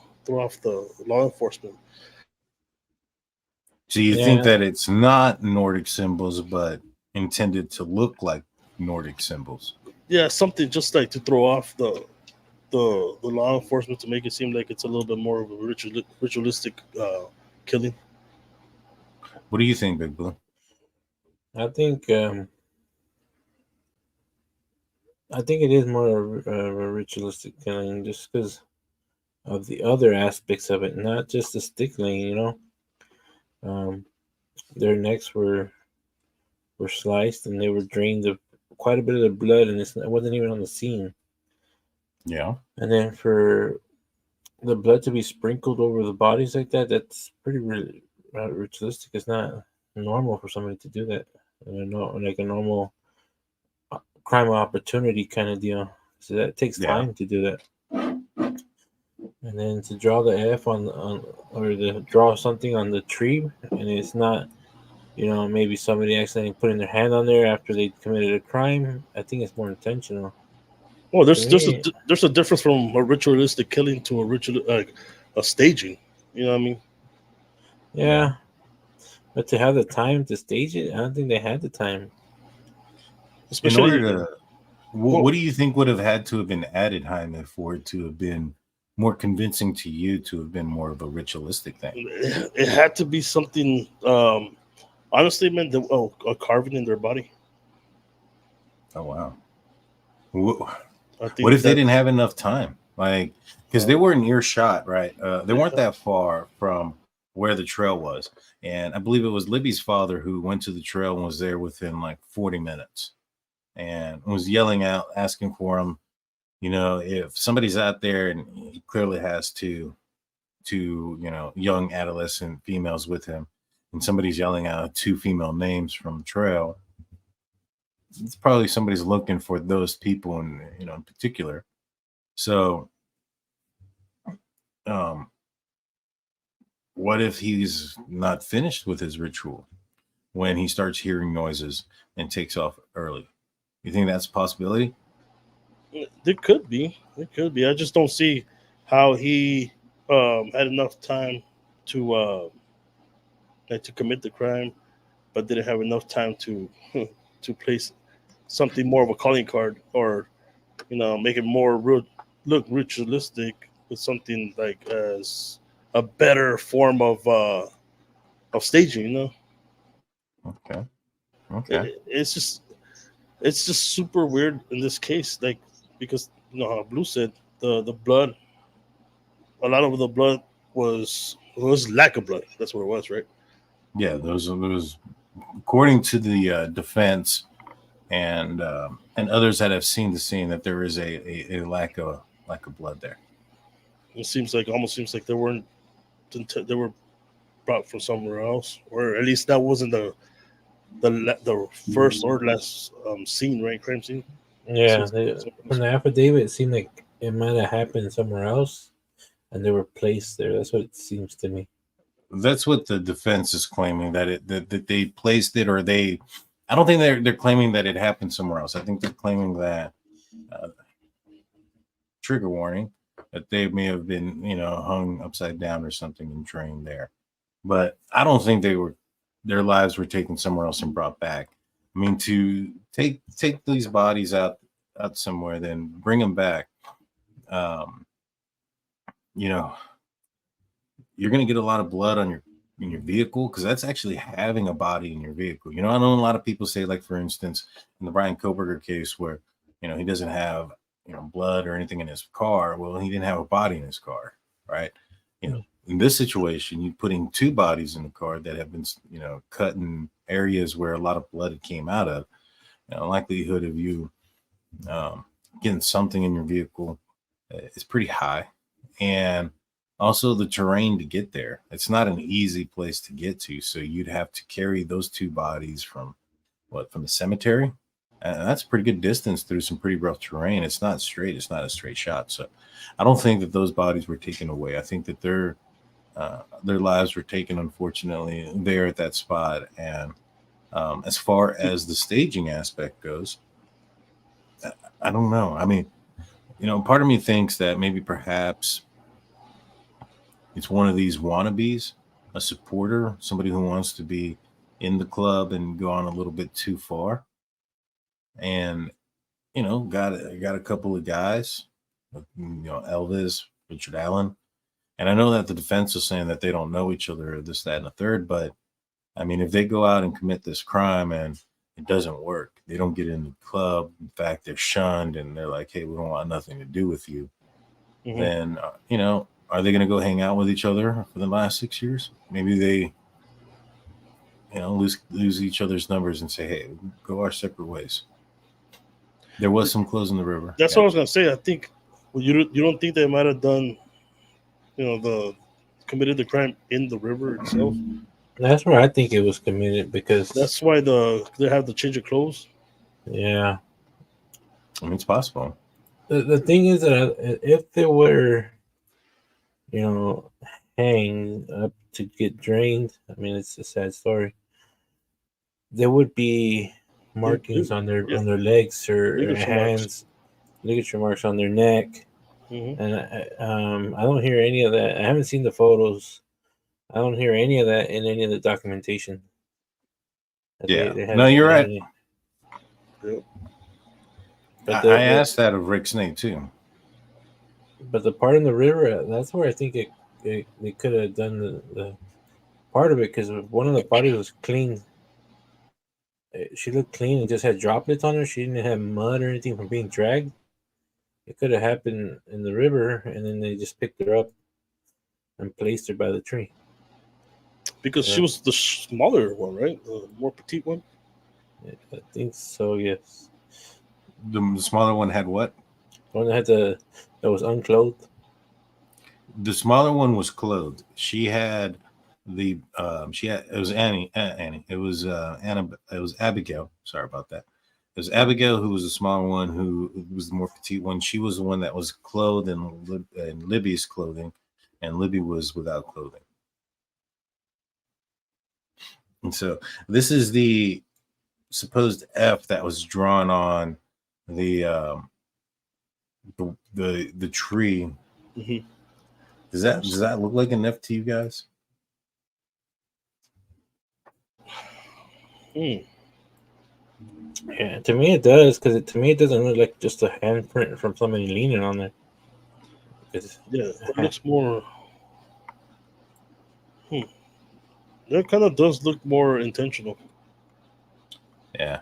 S4: law enforcement.
S3: So you think that it's not Nordic symbols, but intended to look like Nordic symbols?
S4: Yeah, something just like to throw off the law enforcement, to make it seem like it's a little bit more of a ritualistic killing.
S3: What do you think, Big Blue?
S5: I think it is more of a ritualistic killing, just because of the other aspects of it, not just the stick laying. Their necks were sliced and they were drained of quite a bit of their blood, and it wasn't even on the scene.
S3: Yeah.
S5: And then for the blood to be sprinkled over the bodies like that, that's pretty ritualistic. It's not normal for somebody to do that. Like a normal crime of opportunity kind of deal. So that takes time to do that. And then to draw the F on or to draw something on the tree, and it's not maybe somebody accidentally putting their hand on there after they committed a crime. I think it's more intentional.
S4: Well,
S5: To me,
S4: there's a difference from a ritualistic killing to a staging. You know what I mean?
S5: yeah. But to have the time to stage it, I don't think they had the time.
S3: In order
S4: Especially,
S3: to,
S4: well,
S3: what do you think would have had to have been added, Jaime, for it to have been more convincing to you to have been more of a ritualistic thing?
S4: it had to be something. Honestly, man, a carving in their body.
S3: Oh wow. What
S4: I
S3: what
S4: think
S3: if they
S4: that
S3: didn't have enough time? Like, because they were in earshot, right? They weren't that far from where the trail was, and I believe it was Libby's father who went to the trail and was there within like 40 minutes, and was yelling out, asking for him. If somebody's out there and he clearly has two young adolescent females with him, and somebody's yelling out two female names from the trail, it's probably somebody's looking for those people in particular. So um what if he's not finished with his ritual when he starts hearing noises and takes off early? You think that's a possibility?
S4: there could be. There could be. I just don't see how he had enough time to to commit the crime, but didn't have enough time to to place something more of a calling card, or make it more look ritualistic with something like as a better form of staging.
S3: Okay. Okay.
S4: It's just super weird in this case, like, because how Blue said, the blood, a lot of the blood was lack of blood. That's what it was, right?
S3: Yeah, those according to the defense and others that have seen the scene, that there is a lack of blood there.
S4: It seems like almost seems like they were brought from somewhere else, or at least that wasn't the first or last scene, right? Crime scene.
S5: Yeah,
S4: Seems like it's somewhere
S5: from
S4: else.
S5: the affidavit, it seemed like it might have happened somewhere else, and they were placed there. That's what it seems to me.
S3: That's what the defense is claiming, that they placed it, or they. I don't think they're claiming that it happened somewhere else. I think they're claiming that uh, trigger warning, that they may have been hung upside down or something and trained there. But I don't think their lives were taken somewhere else and brought back. I mean, to take these bodies out somewhere, then bring them back. Um, you know, you're going to get a lot of blood on your vehicle, because that's actually having a body in your vehicle. I know a lot of people say, like, for instance, in the Bryan Kohberger case, where he doesn't have blood or anything in his car. Well, he didn't have a body in his car, right? In this situation, you're putting two bodies in the car that have been cut in areas where a lot of blood came out of. Likelihood of you getting something in your vehicle is pretty high. And also the terrain to get there, it's not an easy place to get to. So you'd have to carry those two bodies from the cemetery, and that's a pretty good distance through some pretty rough terrain. It's not straight. It's not a straight shot. So I don't think that those bodies were taken away. I think that their lives were taken, unfortunately, there at that spot. And as far as the staging aspect goes, I don't know. I mean, part of me thinks that maybe perhaps it's one of these wannabes, a supporter, somebody who wants to be in the club and go on a little bit too far, and got a couple of guys, Elvis, Richard Allen. And I know that the defense is saying that they don't know each other, or this, that, and the third. But I mean, if they go out and commit this crime and it doesn't work, they don't get in the club, in fact, they're shunned, and they're like, hey, we don't want nothing to do with you.
S4: Mm-hmm.
S3: Then are they going to go hang out with each other for the last 6 years? Maybe they lose each other's numbers and say, hey, go our separate ways. There was some closing the river.
S4: That's what I was gonna say. I think, well, you don't think they might have done, the committed the crime in the river itself?
S5: That's where I think it was committed, because
S4: That's why they have the change of clothes.
S5: yeah.
S3: I mean, it's possible.
S5: The thing is that if they were, hanged up to get drained, I mean, it's a sad story. there would be markings on their legs or
S4: Ligature
S5: hands, ligature marks on their neck, and I don't hear any of that. I haven't seen the photos. I don't hear any of that in any of the documentation.
S3: Yeah,
S5: They
S3: no, you're right.
S5: But
S3: I asked that of Rick Snake too.
S5: But the part in the river, that's where I think they could have done the part of it, because one of the bodies was clean. She looked clean and just had droplets on her. She didn't have mud or anything from being dragged. It could have happened in the river, and then they just picked her up and placed her by the tree.
S4: Because she was the smaller one, right? The more petite one?
S5: Yeah, I think so, yes.
S3: The smaller one had what?
S5: The one that was unclothed.
S3: The smaller one was clothed. She had it was Annie. It was Anna. It was Abigail. Sorry about that. It was Abigail who was the smaller one, who was the more petite one. She was the one that was clothed in Libby's clothing, and Libby was without clothing. And so this is the supposed F that was drawn on the tree.
S4: Mm-hmm.
S3: Does that look like an F to you guys?
S5: Yeah, to me it does, because to me it doesn't look like just a handprint from somebody leaning on there.
S4: It looks more. That kind of does look more intentional.
S3: Yeah,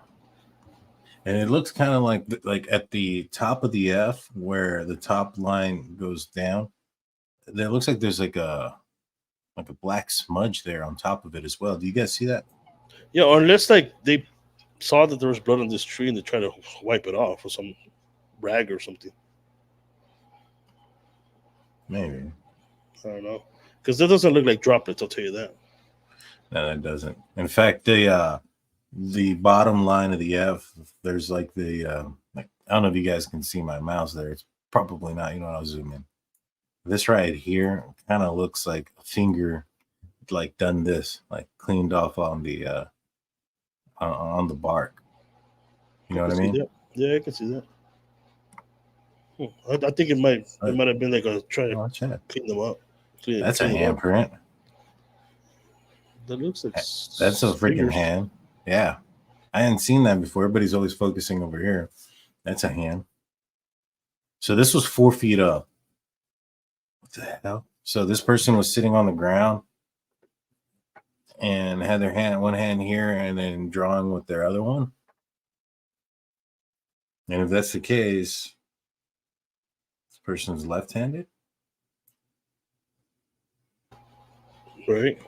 S3: and it looks kind of like at the top of the F, where the top line goes down. There looks like there's like a black smudge there on top of it as well. Do you guys see that?
S4: Yeah, unless like they saw that there was blood on this tree and they tried to wipe it off with some rag or something.
S3: Maybe.
S4: I don't know, because that doesn't look like droplets. I'll tell you that.
S3: No, that doesn't. In fact, the bottom line of the F, there's like I don't know if you guys can see my mouse there. It's probably not. You know, I'll zoom in. This right here kind of looks like a finger, like done this, like cleaned off on the bark. You know what I mean?
S4: That. Yeah, I can see that. I think it might have been like a try to clean them up.
S3: That's a handprint.
S4: That looks like
S3: that's a freaking hand. Yeah, I hadn't seen that before. Everybody's always focusing over here. That's a hand. So this was 4 feet up. What the hell? So this person was sitting on the ground and had their one hand here, and then drawing with their other one. And if that's the case, this person's left-handed.
S4: Right.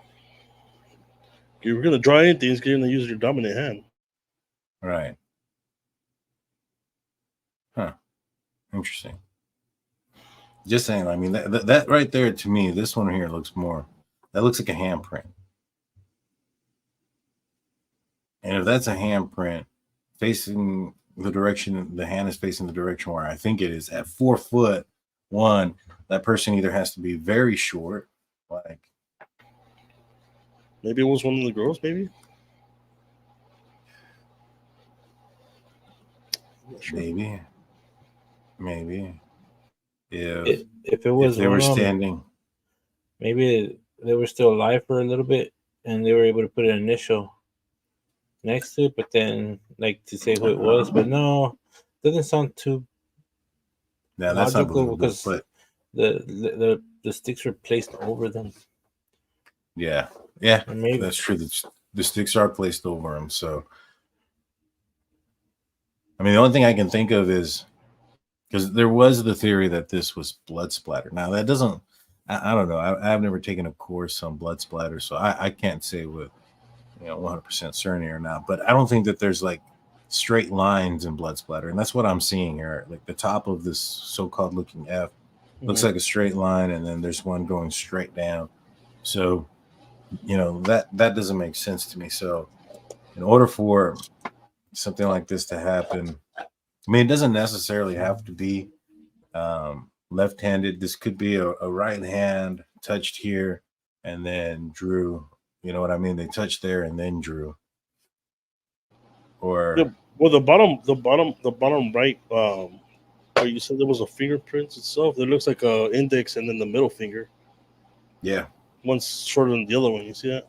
S4: If you're gonna draw anything, you're gonna use your dominant hand.
S3: Right. Huh. Interesting. Just saying. I mean, that right there, to me, this one here looks more. That looks like a handprint. And if that's a handprint facing the direction, the hand is facing the direction where I think it is at 4 foot, that person either has to be very short, like.
S4: Maybe it was one of the girls, maybe?
S3: Sure. Maybe.
S5: If it was,
S3: if they were standing.
S5: Maybe they were still alive for a little bit, and they were able to put an initial next to it, but then like to say who it was. But no, doesn't sound too.
S3: Yeah, that's
S5: logical, because the sticks were placed over them.
S3: Yeah,
S5: maybe
S3: that's true. The sticks are placed over them. So, I mean, the only thing I can think of is because there was the theory that this was blood splatter. Now, that doesn't, I don't know. I've never taken a course on blood splatter, so I can't say with 100% certainty or not. But I don't think that there's like straight lines in blood splatter, and that's what I'm seeing here. Like the top of this so-called looking F looks like a straight line, and then there's one going straight down. So, that doesn't make sense to me. So in order for something like this to happen, I mean, it doesn't necessarily have to be left-handed. This could be a right hand touched here and then drew. You know what I mean? They touched there and then drew. or
S4: well, the bottom right, where you said there was a fingerprint itself. It looks like a index and then the middle finger.
S3: yeah,
S4: One's shorter than the other one. You see that?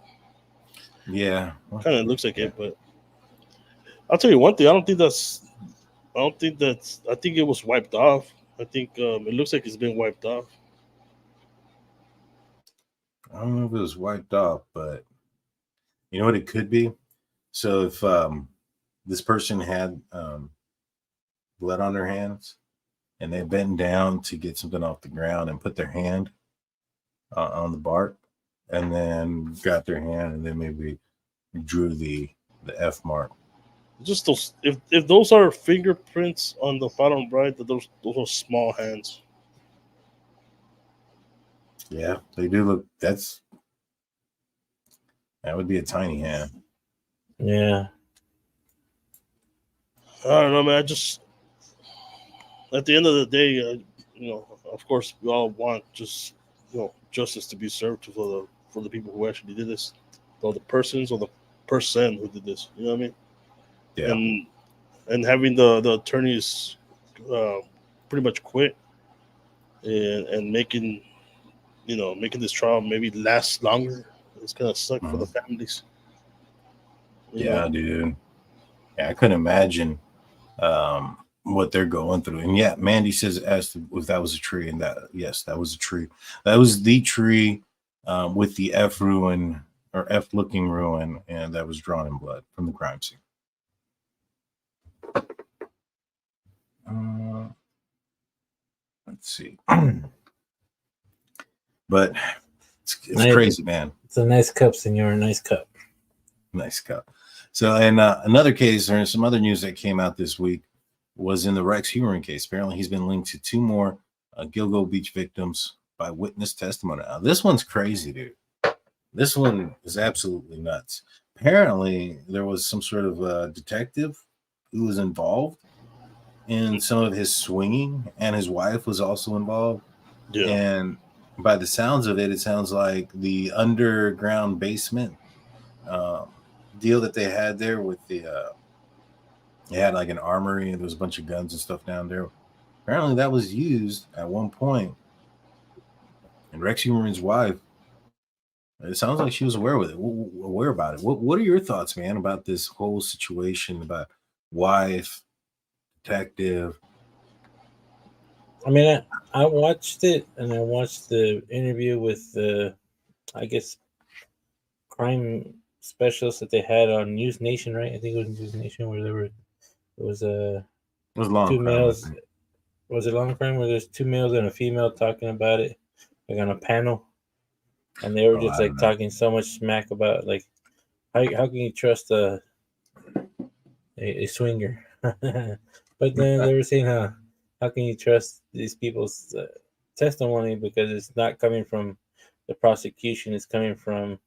S3: yeah,
S4: Kind of looks like
S3: yeah.
S4: it, but I'll tell you one thing. I think I think it was wiped off. I think it looks like it's been wiped off.
S3: I don't know if it was wiped off, but you know what it could be. So if this person had blood on their hands and they bent down to get something off the ground and put their hand on the bark, and then got their hand and then maybe drew the F mark.
S4: Just those. If those are fingerprints on the bottom right, those are small hands.
S3: Yeah, they do look. That would be a tiny hand.
S5: Yeah.
S4: I don't know, man. I just at the end of the day, of course, we all want just justice to be served for the people who actually did this, or the persons or the person who did this. You know what I mean?
S3: Yeah.
S4: And having the attorneys pretty much quit and making this trial maybe last longer. It's gonna suck for the families.
S3: Yeah, dude. Yeah, I couldn't imagine what they're going through. And yeah, Mandy says asked if that was a tree, and that yes, that was a tree. That was the tree with the F ruin or F looking ruin, and that was drawn in blood from the crime scene. Let's see. But it's crazy, man.
S5: It's a nice cup, senor. Nice cup.
S3: Nice cup. So, and another case, or some other news that came out this week was in the Rex Heuermann case. Apparently, he's been linked to 2 more Gilgo Beach victims by witness testimony. Now, this one's crazy, dude. This one is absolutely nuts. Apparently, there was some sort of detective who was involved in some of his swinging, and his wife was also involved.
S4: Yeah.
S3: And by the sounds of it, it sounds like the underground basement deal that they had there with the they had like an armory and there was a bunch of guns and stuff down there. Apparently that was used at one point, and Rex Heuermann's wife, it sounds like she was aware about it. What are your thoughts, man, about this whole situation, about wife, detective?
S5: I mean, I watched it, and I watched the interview with the, I guess, crime specialist that they had on News Nation, right? I think it was News Nation, where it was
S3: Long
S5: 2
S3: crime,
S5: males. Was it long crime where there's 2 males and a female talking about it, like on a panel, and they were just like talking so much smack about like how can you trust a swinger? But then they were saying how can you trust these people's testimony because it's not coming from the prosecution, it's coming from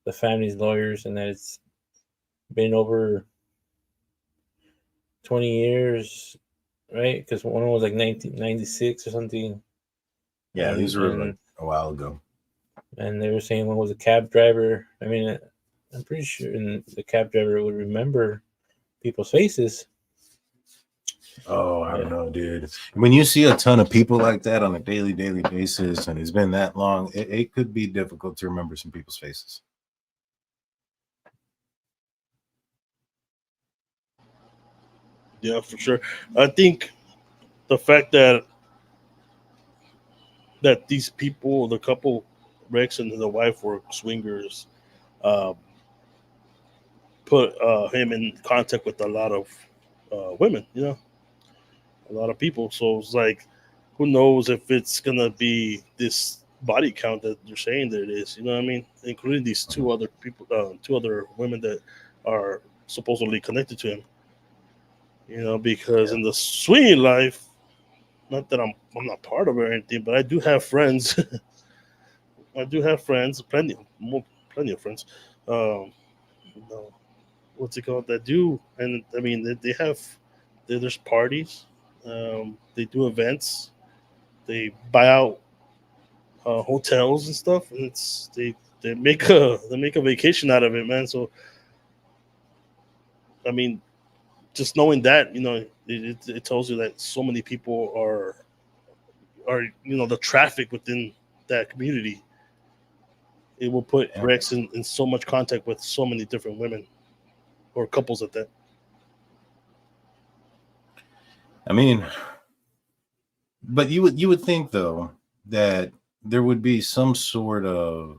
S5: the family's lawyers, and that it's been over 20 years, right? Because one was like 1996 or something.
S3: Yeah, these were like a while ago.
S5: And they were saying one was a cab driver. I mean, I'm pretty sure the cab driver would remember people's faces.
S3: Oh, I don't know, dude. When you see a ton of people like that on a daily basis, and it's been that long, it could be difficult to remember some people's faces.
S4: Yeah, for sure. I think the fact that these people, the couple, Rex and the wife, were swingers, put him in contact with a lot of women, a lot of people. So it's like, who knows if it's gonna be this body count that you're saying that it is, you know what I mean? Including these 2 other people, 2 other women that are supposedly connected to him. Because in the swinging life, not that I'm not part of it or anything, but I do have friends. Plenty of friends. What's it called? That do, and I mean, there's parties. They do events. They buy out hotels and stuff, and they make a vacation out of it, man. So, I mean, just knowing that, it tells you that so many people are the traffic within that community. It will put Rex in so much contact with so many different women or couples at that.
S3: I mean, but you would think though that there would be some sort of,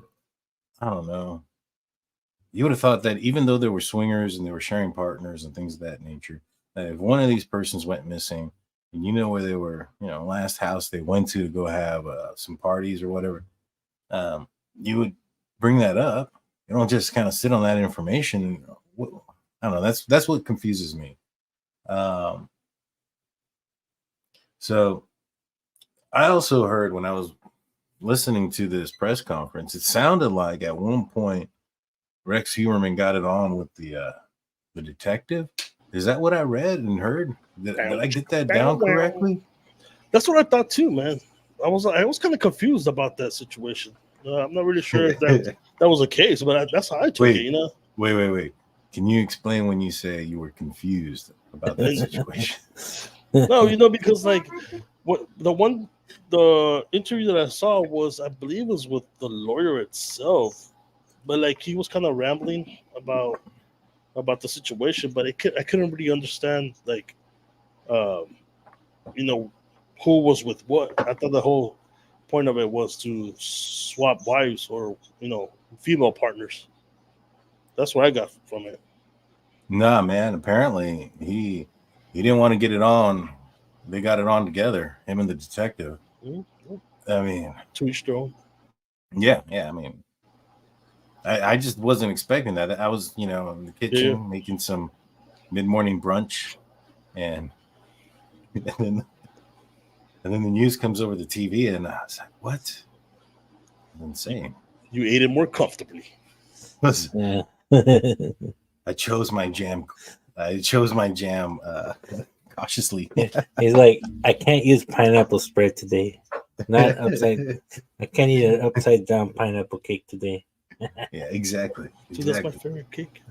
S3: I don't know. You would have thought that even though there were swingers and they were sharing partners and things of that nature, that if one of these persons went missing and you know where they were, last house they went to go have some parties or whatever, you would bring that up. You don't just kind of sit on that information. I don't know. That's what confuses me. So I also heard when I was listening to this press conference, it sounded like at one point Rex Heuermann got it on with the detective. Is that what I read and heard? Did I get that down correctly?
S4: That's what I thought too, man. I was kind of confused about that situation. I'm not really sure if that was the case, but that's how I took it.
S3: Wait. Can you explain when you say you were confused about that situation?
S4: No, because like the interview that I saw was, I believe, was with the lawyer itself, but like he was kind of rambling about the situation, but I couldn't really understand like, who was with what. I thought the whole point of it was to swap wives or female partners. That's what I got from it.
S3: Nah, man. Apparently he didn't want to get it on. They got it on together, him and the detective.
S4: Mm-hmm.
S3: I mean,
S4: to each their own.
S3: Yeah. I mean, I just wasn't expecting that. I was, in the kitchen making some mid-morning brunch, and then the news comes over the TV, and I was like, "What? It's insane."
S4: You ate it more comfortably.
S5: Yeah.
S3: I chose my jam cautiously.
S5: He's like, I can't use pineapple spread today. Not upside. I can't eat an upside down pineapple cake today.
S3: Yeah, exactly.
S4: See, that's my favorite cake.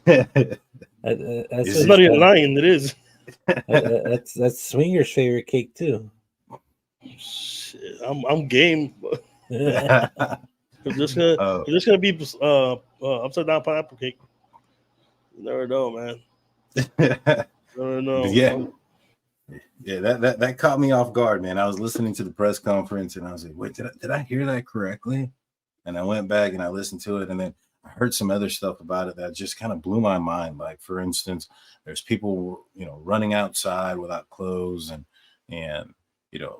S5: That's
S4: not even lying. It is.
S5: That's Swinger's favorite cake too.
S4: Shit, I'm game. If there's gonna be upside down pineapple cake, you never know, man. Never know.
S3: Yeah, that caught me off guard, man. I was listening to the press conference and I was like, wait, did I hear that correctly? And I went back and I listened to it, and then I heard some other stuff about it that just kind of blew my mind. Like, for instance, there's people, running outside without clothes, and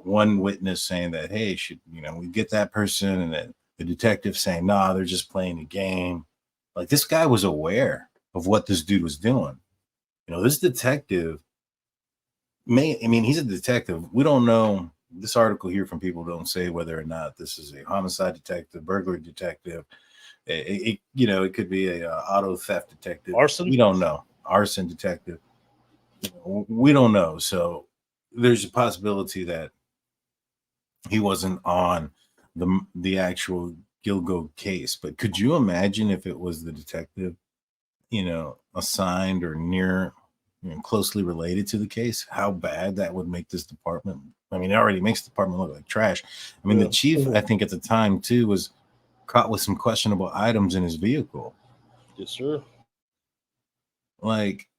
S3: one witness saying that, hey, should we get that person, and then the detective saying, nah, they're just playing a game. Like, this guy was aware of what this dude was doing. This detective he's a detective. We don't know. This article here from people don't say whether or not this is a homicide detective, burglary detective. It could be a auto theft detective.
S4: Arson?
S3: We don't know. Arson detective. We don't know. So there's a possibility that he wasn't on the actual Gilgo case. But could you imagine if it was the detective, assigned or near, closely related to the case, how bad that would make this department? I mean, it already makes the department look like trash. I mean, the chief, I think at the time too, was caught with some questionable items in his vehicle.
S4: Yes, sir.
S3: Like,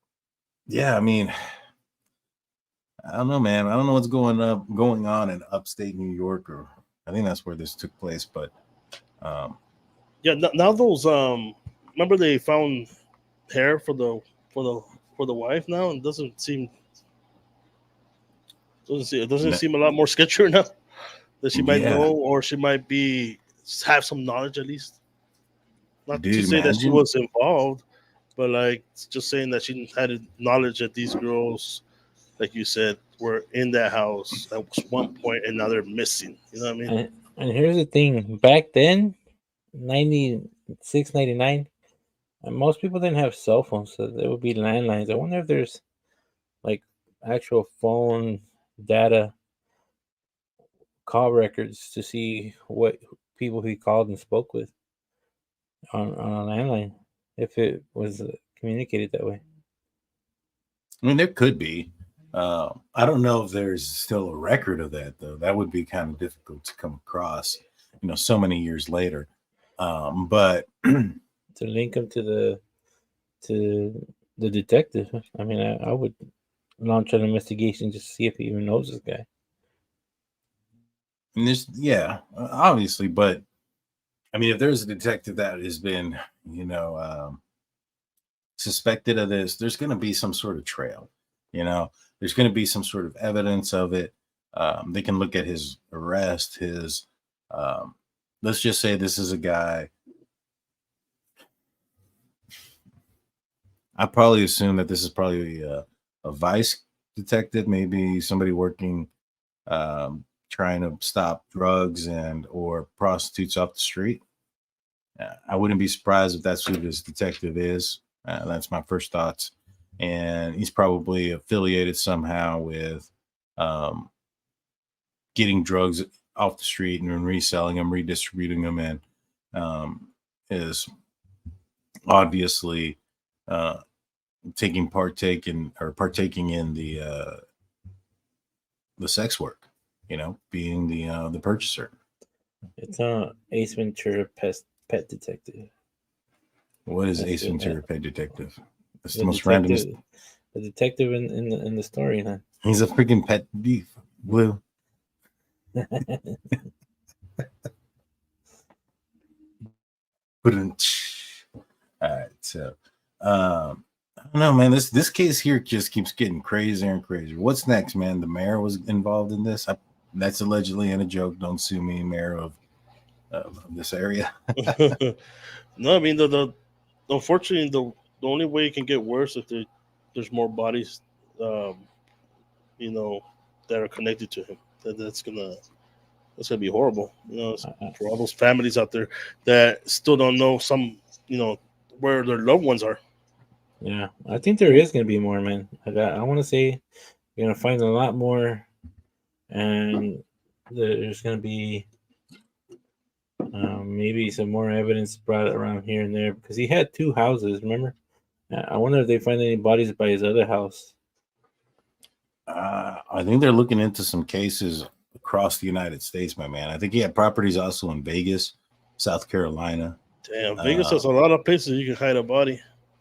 S3: yeah, I mean, I don't know, man. I don't know what's going on in upstate New York, or I think that's where this took place. But
S4: now those remember they found hair for the wife now, and doesn't seem a lot more sketchier now. That she might know, or she might have some knowledge at least. Not to say that she was involved, but like just saying that she had knowledge that these girls, like you said, were in that house at one point and now they're missing. You know what I mean?
S5: And here's the thing: back then, 96, 99, most people didn't have cell phones, so there would be landlines. I wonder if there's like actual phone data call records to see what people he called and spoke with on a landline, if it was communicated that way.
S3: I mean, there could be. I don't know if there's still a record of that though. That would be kind of difficult to come across, so many years later. But
S5: To link him to the detective. I mean, I would launch an investigation just to see if he even knows this guy.
S3: and there's, yeah, obviously, but I mean, if there's a detective that has been, suspected of this, there's going to be some sort of trail. There's going to be some sort of evidence of it. They can look at his arrest, his, let's just say this is a guy. I probably assume that this is probably a vice detective, maybe somebody working, trying to stop drugs and or prostitutes off the street. I wouldn't be surprised if that's who this detective is. That's my first thoughts. And he's probably affiliated somehow with getting drugs off the street and then reselling them, redistributing them, and is obviously partaking in the sex work. Being the purchaser.
S5: It's Ace Ventura pet detective.
S3: What is Ace Ventura Pet Detective? It's the most
S5: detective,
S3: random.
S5: The detective in the story, huh?
S3: He's a freaking pet beef, Blue. All right, so I don't know, man. This case here just keeps getting crazier and crazier. What's next, man? The mayor was involved in this. That's allegedly in a joke. Don't sue me, mayor of this area.
S4: No, I mean the unfortunately the only way it can get worse if there's more bodies, that are connected to him. That's gonna be horrible. For all those families out there that still don't know where their loved ones are.
S5: Yeah, I think there is going to be more, man. I want to say you're going to find a lot more, and there's going to be maybe some more evidence brought around here and there because he had 2 houses. Remember? I wonder if they find any bodies by his other house.
S3: I think they're looking into some cases across the United States, my man. I think he had properties also in Vegas, South Carolina.
S4: Damn, Vegas has a lot of places you can hide a body.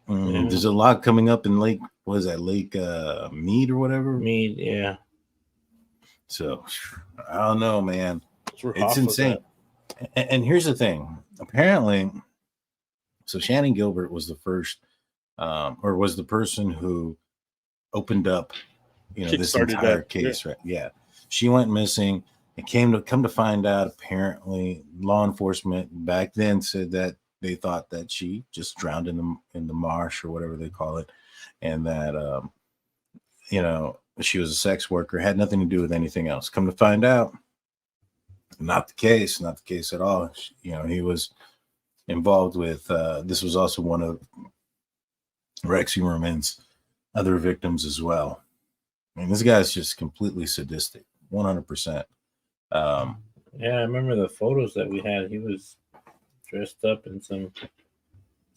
S3: There's a lot coming up in Lake. What is that? Lake Mead or whatever.
S5: Mead, yeah.
S3: So I don't know, man. It's insane. And here's the thing. Apparently, so Shannon Gilbert was the first, or was the person who opened up, this entire case, right? Yeah. She went missing. It come to find out, apparently, law enforcement back then said that they thought that she just drowned in the marsh or whatever they call it, and that she was a sex worker, had nothing to do with anything else. Come to find out, not the case at all. He was involved with. This was also one of Rex Heuermann's other victims as well. I mean, this guy's just completely sadistic, 100%.
S5: Yeah, I remember the photos that we had. He was dressed up in some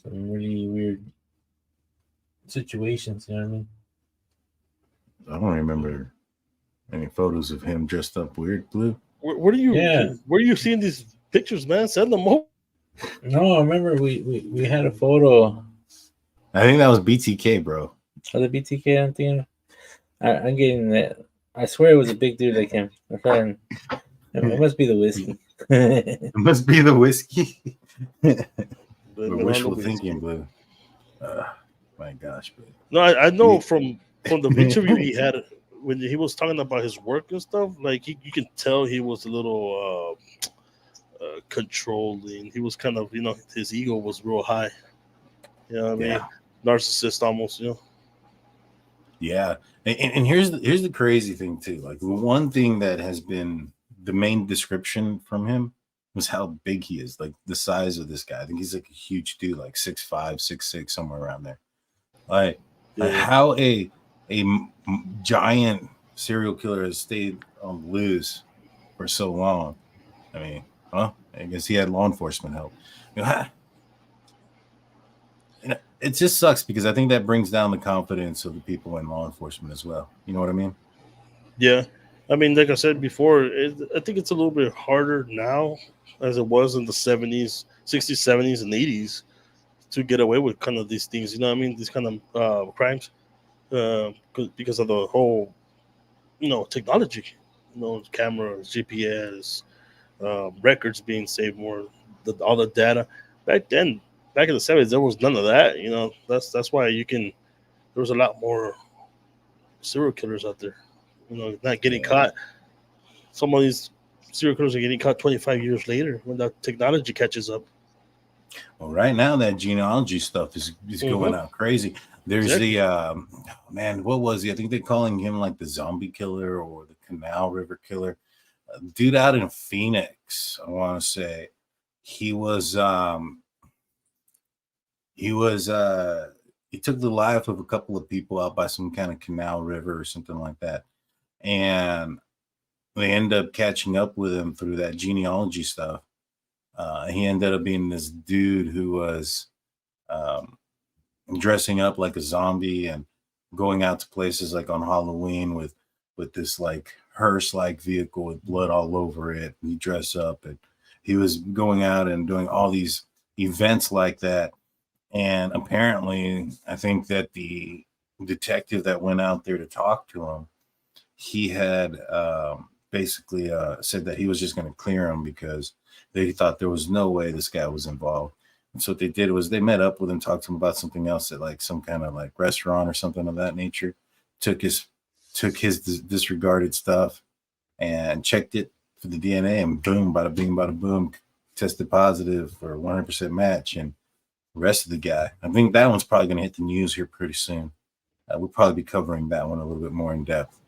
S5: really weird situations. You know what I mean?
S3: I don't remember any photos of him dressed up weird, Blue.
S4: Where are you seeing these pictures, man? Send them over.
S5: No, I remember we had a photo.
S3: I think that was BTK, bro.
S5: Oh, the BTK, I'm thinking. I'm getting that. I swear it was a big dude like him. It must be the whiskey.
S3: It must be the whiskey. Wishful thinking, Blue. My gosh, bro.
S4: No, I know from the interview he had when he was talking about his work and stuff. Like you can tell he was a little controlling. He was kind of, his ego was real high. You know what I mean? Yeah. Narcissist almost,
S3: Yeah, and here's the crazy thing too. Like, the one thing that has been the main description from him was how big he is, like the size of this guy. I think he's like a huge dude, like 6'5", 6'6", somewhere around there. Like how a giant serial killer has stayed on the loose for so long. I mean, I guess he had law enforcement help. it just sucks because I think that brings down the confidence of the people in law enforcement as well. You know what I mean?
S4: Yeah. I mean, like I said before, I think it's a little bit harder now as it was in the 70s, 60s, 70s, and 80s to get away with kind of these things. You know what I mean? These kind of crimes because of the whole, technology, cameras, GPS, records being saved more, all the data. Back then, back in the 70s, there was none of that. That's why there was a lot more serial killers out there. Not getting caught. Some of these serial killers are getting caught 25 years later when the technology catches up.
S3: Well, right now that genealogy stuff is going out crazy. There's the man, what was he? I think they're calling him like the zombie killer or the Canal River killer. Dude out in Phoenix, I want to say. He took the life of a couple of people out by some kind of canal river or something like that. And they end up catching up with him through that genealogy stuff. He ended up being this dude who was dressing up like a zombie and going out to places like on Halloween with this like hearse like vehicle with blood all over it. He dressed up and he was going out and doing all these events like that. And apparently, I think that the detective that went out there to talk to him, he had basically said that he was just going to clear him because they thought there was no way this guy was involved. And so what they did was they met up with him, talked to him about something else at like some kind of like restaurant or something of that nature, took his disregarded stuff and checked it for the DNA, and boom, bada bing, bada boom, tested positive for 100% match and arrested the guy. I think that one's probably going to hit the news here pretty soon. We'll probably be covering that one a little bit more in depth.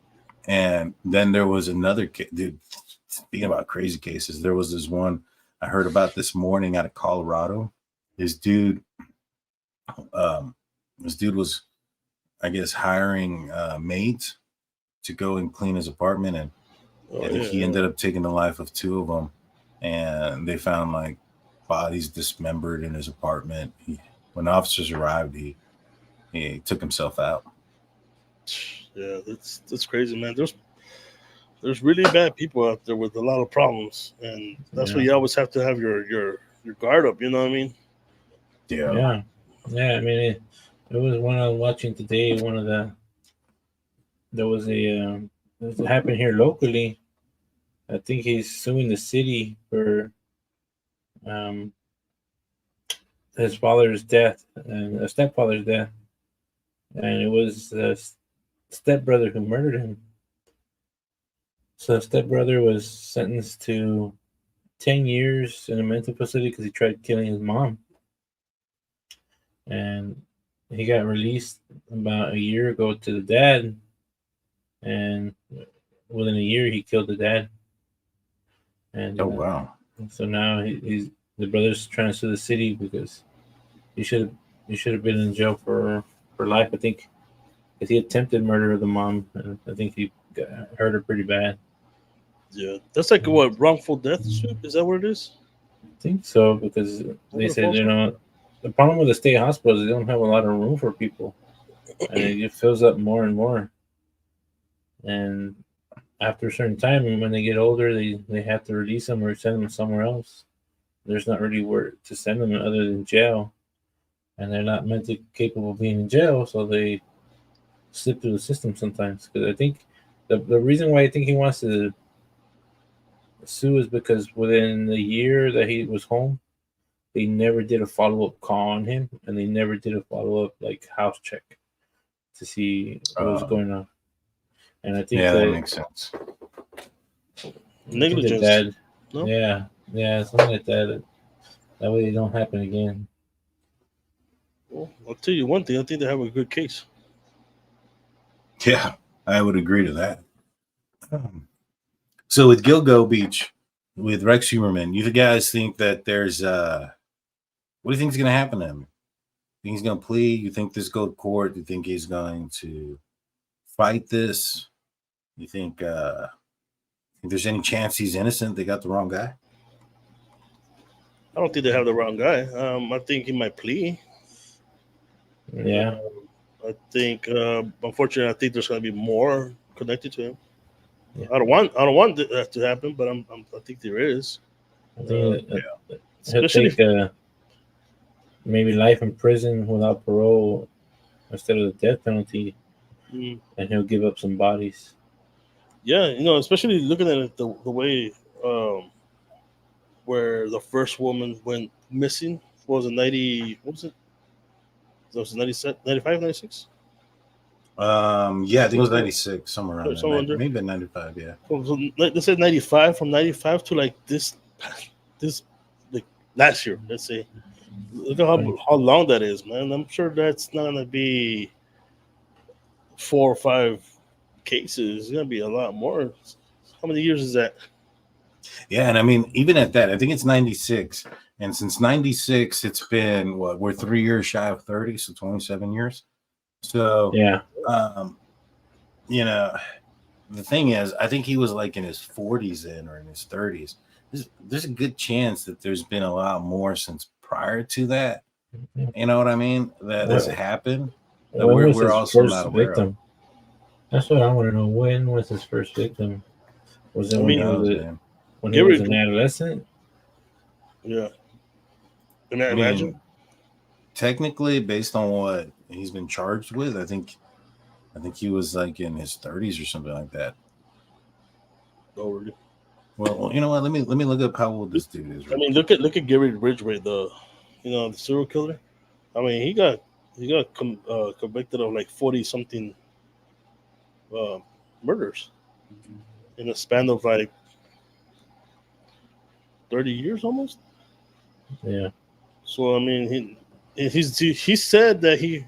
S3: And then there was another dude. Speaking about crazy cases, there was this one I heard about this morning out of Colorado. This dude was, I guess, hiring maids to go and clean his apartment, and he ended up taking the life of two of them. And they found like bodies dismembered in his apartment. When officers arrived, he took himself out.
S4: Yeah, that's crazy, man. There's really bad people out there with a lot of problems, and that's why you always have to have your guard up. You know what I mean?
S5: Yeah. I mean, it was one I was watching today. There was it happened here locally. I think he's suing the city for his father's death and a stepfather's death, and it was the stepbrother who murdered him. So the stepbrother was sentenced to 10 years in a mental facility because he tried killing his mom, and he got released about a year ago to the dad, and within a year he killed the dad. And
S3: oh wow!
S5: So now he's the brother's trying to sue the city because he should have been in jail for life. I think because he attempted murder of the mom, and I think he hurt her pretty bad.
S4: Yeah, that's like what, wrongful death suit? Is that what it is?
S5: I think so, because they said the problem with the state hospitals is they don't have a lot of room for people, and it fills up more and more. And after a certain time, when they get older, they have to release them or send them somewhere else. There's not really where to send them other than jail, and they're not mentally capable of being in jail, so they slip through the system sometimes. Because I think the reason why I think he wants to sue is because within the year that he was home, they never did a follow-up call on him, and they never did a follow-up like house check to see what was going on. And I think
S3: that makes sense.
S4: Negligence.
S5: No? Yeah, something like that. That way it don't happen again.
S4: Well, I'll tell you one thing. I think they have a good case.
S3: Yeah, I would agree to that. So with Gilgo Beach, with Rex Heuermann, you guys think that there's what do you think is going to happen to him? Think he's going to plead? You think this go to court? Do you think he's going to fight this? You think there's any chance he's innocent? They got the wrong guy?
S4: I don't think they have the wrong guy. I think he might plead.
S5: Yeah.
S4: I think, unfortunately, I think there's going to be more connected to him.
S5: Yeah.
S4: I don't want that to happen, but I think there is.
S5: I think he'll
S4: Especially
S5: take maybe life in prison without parole instead of the death penalty,
S4: mm,
S5: and he'll give up some bodies.
S4: yeah, especially looking at it the way where the first woman went missing. What was it, 90? What was it? That was 97, 95, 96?
S3: Yeah, I think it was 96, somewhere around
S4: Somewhere
S3: there.
S4: under.
S3: Maybe 95, yeah.
S4: They said 95, from 95 to like this like last year, let's say. Look at how long that is, man. I'm sure that's not gonna be 4 or 5 cases. It's gonna be a lot more. How many years is that?
S3: Yeah, and I mean, even at that, I think it's 96. And since 96, it's been what, we're 3 years shy of 30, so 27 years. So
S5: Yeah.
S3: The thing is, I think he was like in his 40s then, or in his 30s. There's a good chance that there's been a lot more since prior to that. You know what I mean? That has happened. That
S5: When was
S3: we're
S5: his
S3: also
S5: first
S3: not aware
S5: victim?
S3: of.
S5: That's what I want to know. When was his first victim? Was it when he was an adolescent?
S4: Yeah. Can I
S3: I
S4: imagine?
S3: mean, technically, based on what he's been charged with, I think he was like in his 30s or something like that.
S4: Oh, really?
S3: Well, you know what? Let me look up how old this dude is.
S4: I mean, look at Gary Ridgway, the serial killer. I mean, he got convicted of like 40 something murders in a span of like 30 years almost.
S5: Yeah.
S4: So I mean, he said that he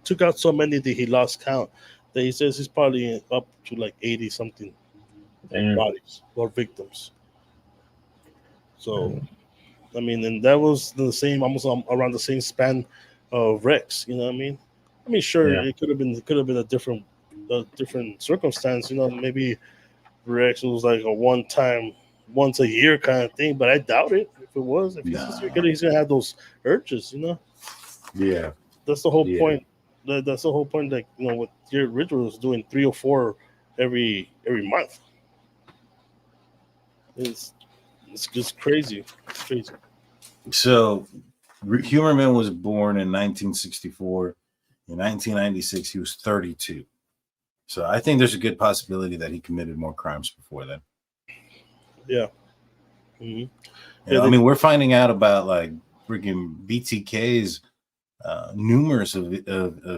S4: took out so many that he lost count. That he says he's probably up to like 80 something bodies or victims. So, I mean, and that was the same, almost around the same span of Rex. You know what I mean? I mean, sure,
S5: Yeah.
S4: it could have been a different circumstance. Maybe Rex was like a one-time, once a year kind of thing. But I doubt it. If it was, if he's a serial killer, he's gonna have those urges.
S3: Yeah.
S4: That's the whole point. That's the whole point. Like what your ritual is doing 3 or 4 every month. It's just crazy. It's crazy.
S3: So, Heuermann was born in 1964. In 1996, he was 32. So I think there's a good possibility that he committed more crimes before then.
S4: Yeah. Mm-hmm.
S3: I mean, we're finding out about like freaking BTK's numerous of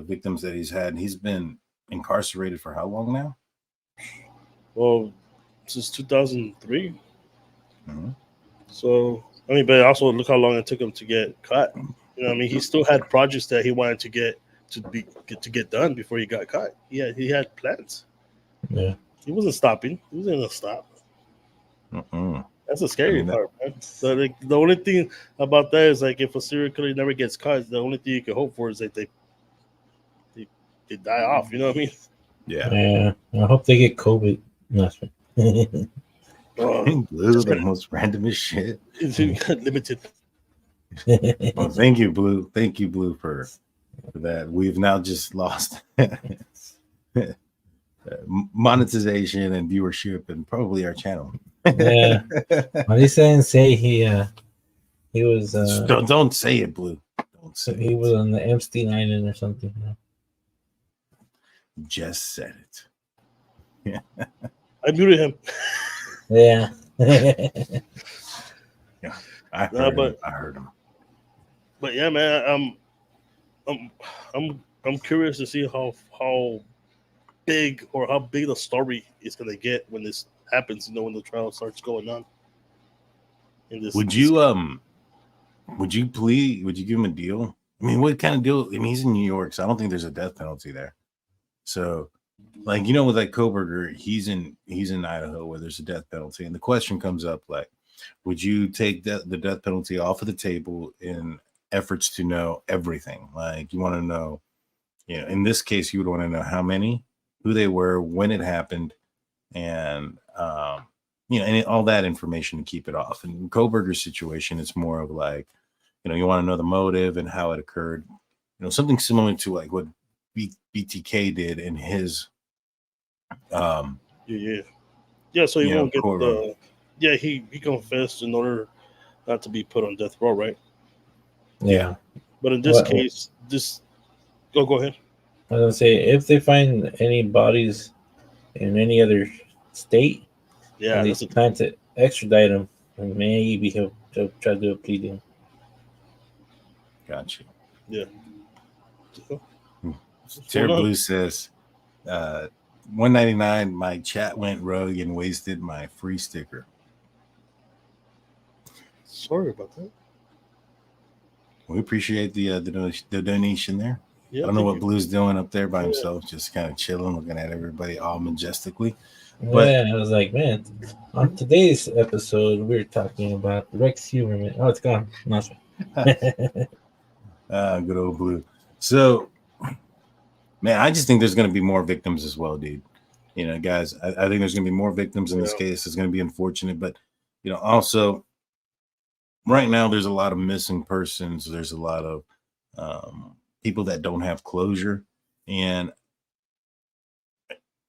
S3: victims that he's had. He's been incarcerated for how long now?
S4: Well, since 2003.
S3: Mm-hmm.
S4: So I mean, but also look how long it took him to get caught. I mean, he still had projects that he wanted to get done before he got caught. He had plans.
S5: Yeah.
S4: He wasn't stopping. He wasn't gonna stop.
S3: Mm-mm.
S4: That's the scary part, man. So the only thing about that is like if a serial killer never gets caught, the only thing you can hope for is that they die off. You know what I mean?
S3: Yeah.
S5: Yeah. I hope they get COVID. That's right.
S3: Blue, the most randomest shit.
S4: Limited.
S3: Well, thank you, Blue. Thank you, Blue, for that. We've now just lost monetization and viewership and probably our channel.
S5: Yeah. Well, he didn't say he was.
S3: Don't say it, Blue. Don't say
S5: he was on the Epstein Island or something.
S3: Just said it. Yeah.
S4: I muted him.
S5: Yeah.
S3: Yeah. I heard him.
S4: But yeah, man, I'm curious to see how big or how big the story is gonna get when this happens. When the trial starts going on. Would you
S3: plea? Would you give him a deal? I mean, what kind of deal? I mean, he's in New York, so I don't think there's a death penalty there. So, like, with like Kohberger, he's in Idaho where there's a death penalty, and the question comes up like, would you take the death penalty off of the table in efforts to know everything? Like, you want to know, in this case, you would want to know how many, who they were, when it happened, and and all that information to keep it off. And in Kohberger's situation, it's more of like, you want to know the motive and how it occurred, something similar to like what BTK did in his
S4: Yeah. So he won't get
S3: courtroom.
S4: he confessed in order not to be put on death row, right?
S5: Yeah.
S4: But in this case, go ahead.
S5: I was gonna say, if they find any bodies in any other state, and they plan to extradite him, and maybe he'll try to do a plea deal.
S3: Gotcha.
S4: Yeah.
S3: Terry Blue says, 199. My chat went rogue and wasted my free sticker.
S4: Sorry about that.
S3: We appreciate the donation there.
S4: Yeah,
S3: I don't know what Blue's doing up there by himself, just kind of chilling, looking at everybody all majestically. But
S5: I was like, man, on today's episode, we're talking about Rex Heuermann. Oh, it's gone. No,
S3: good old Blue. So, man, I just think there's going to be more victims as well, dude. Guys, I think there's going to be more victims in this case. It's going to be unfortunate, but also right now there's a lot of missing persons. There's a lot of people that don't have closure, and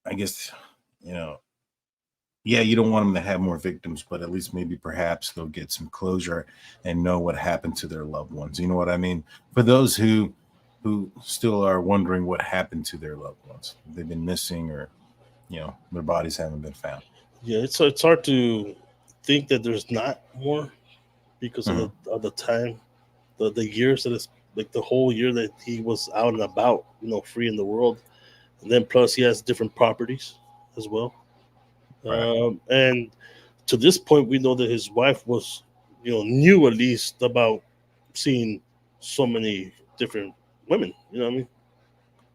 S3: I guess you don't want them to have more victims, but at least maybe perhaps they'll get some closure and know what happened to their loved ones. You know what I mean? For those who still are wondering what happened to their loved ones, they've been missing, or their bodies haven't been found.
S4: Yeah, it's hard to think that there's not more because of the time, the years that it's like the whole year that he was out and about, free in the world, and then plus he has different properties as well. Right. And to this point, we know that his wife was, knew at least about seeing so many different women. You know what I mean?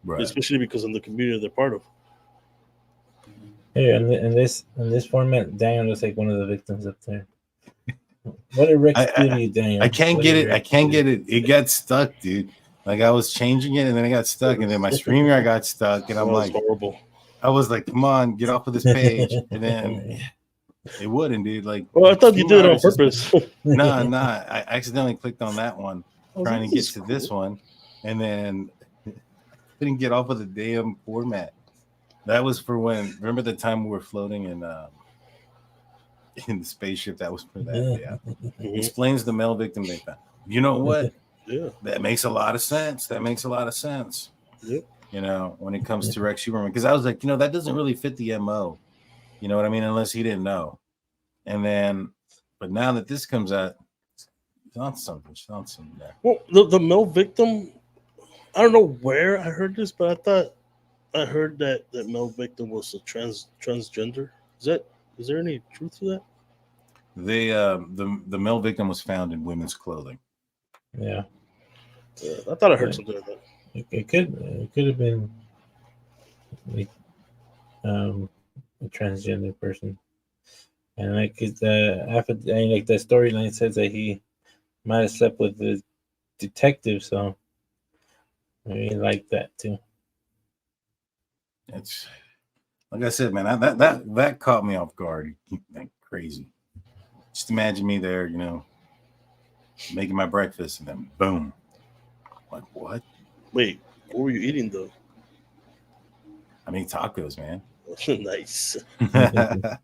S4: Right. Especially because of the community they're part of.
S5: Hey, in this format, Daniel looks like one of the victims up there. What did Rex do to you, Daniel?
S3: I can't get it. It got stuck, dude. Like I was changing it, and then it got stuck, and then my StreamYard got stuck, and I'm like,
S4: horrible.
S3: I was like, come on, get off of this page, and then it wouldn't, dude. Like,
S4: well, I thought you did it on purpose.
S3: Nah. I accidentally clicked on that one, trying to get to this one, and then couldn't get off of the damn format. That was for when. Remember the time we were floating in the spaceship? That was for that. Yeah. Explains the male victim they found. You know what?
S4: Yeah.
S3: That makes a lot of sense.
S4: Yep.
S3: When it comes to Rex Heuermann, because I was like, that doesn't really fit the MO. You know what I mean? Unless he didn't know. And then, but now that this comes out, it's on something there.
S4: Well, the male victim, I don't know where I heard this, but I thought I heard that male victim was a transgender. Is there any truth to that?
S3: The male victim was found in women's clothing.
S5: Yeah.
S4: I thought I heard something like that.
S5: It could have been like a transgender person, and like the storyline says that he might have slept with the detective, so maybe like that too.
S3: It's like I said, man. That caught me off guard. Like crazy. Just imagine me there, making my breakfast, and then boom. Like what?
S4: Wait, what were you eating though?
S3: I made tacos, man.
S4: Nice.
S3: I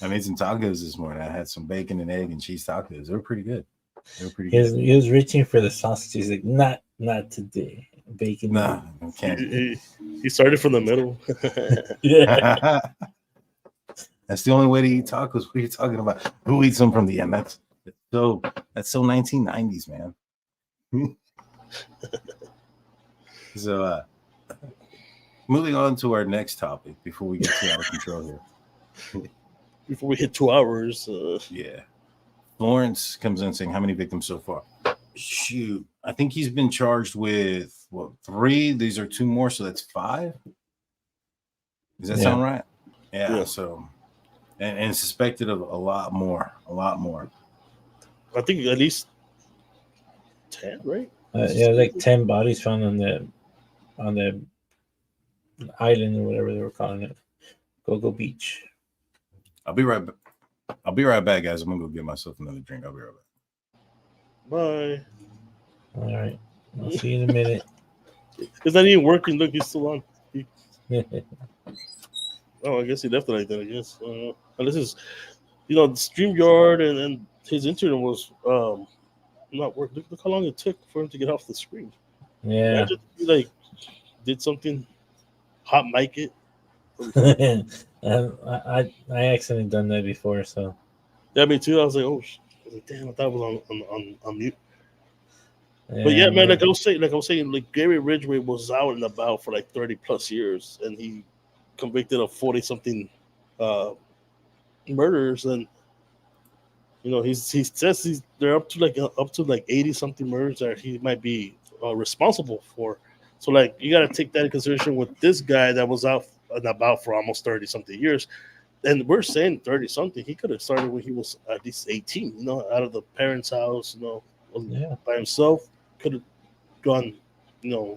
S3: made some tacos this morning. I had some bacon and egg and cheese tacos. They were pretty good.
S5: He was reaching for the sausage. He's like, not today. Bacon.
S3: Nah, I can't.
S4: He started from the middle.
S5: Yeah.
S3: That's the only way to eat tacos. What are you talking about? Who eats them from the end? That's so 1990s, man. So, moving on to our next topic before we get too out of control here.
S4: Before we hit 2 hours.
S3: Yeah. Florence comes in saying, how many victims so far? Shoot. I think he's been charged with, 3? These are 2 more, so that's 5? Does that sound right? Yeah. So, and suspected of a lot more.
S4: I think at least 10, right?
S5: Like 10 bodies found on the island or whatever they were calling it, Gilgo Beach.
S3: I'll be right back, guys. I'm gonna go get myself another drink. I'll be right back.
S4: Bye.
S5: All right, I'll see you in a minute.
S4: It's not even working. Look, he's still on. Oh, I guess he left it like that. I guess. And this is, the StreamYard and his internet was not working. Look how long it took for him to get off the screen.
S5: Yeah.
S4: Imagine if he did something, hot mic it.
S5: I accidentally done that before, so.
S4: Yeah, me too. I was like, oh, damn, I thought it was on mute.
S5: Yeah,
S4: But yeah, man, like I was saying, like Gary Ridgway was out and about for like 30 plus years, and he convicted of 40 something murders, and he says they're up to like 80 something murders that he might be responsible for. So like you got to take that in consideration with this guy that was out and about for almost 30 something years. And we're saying 30 something. He could have started when he was at least 18, out of the parents' house, by himself. Could have gone,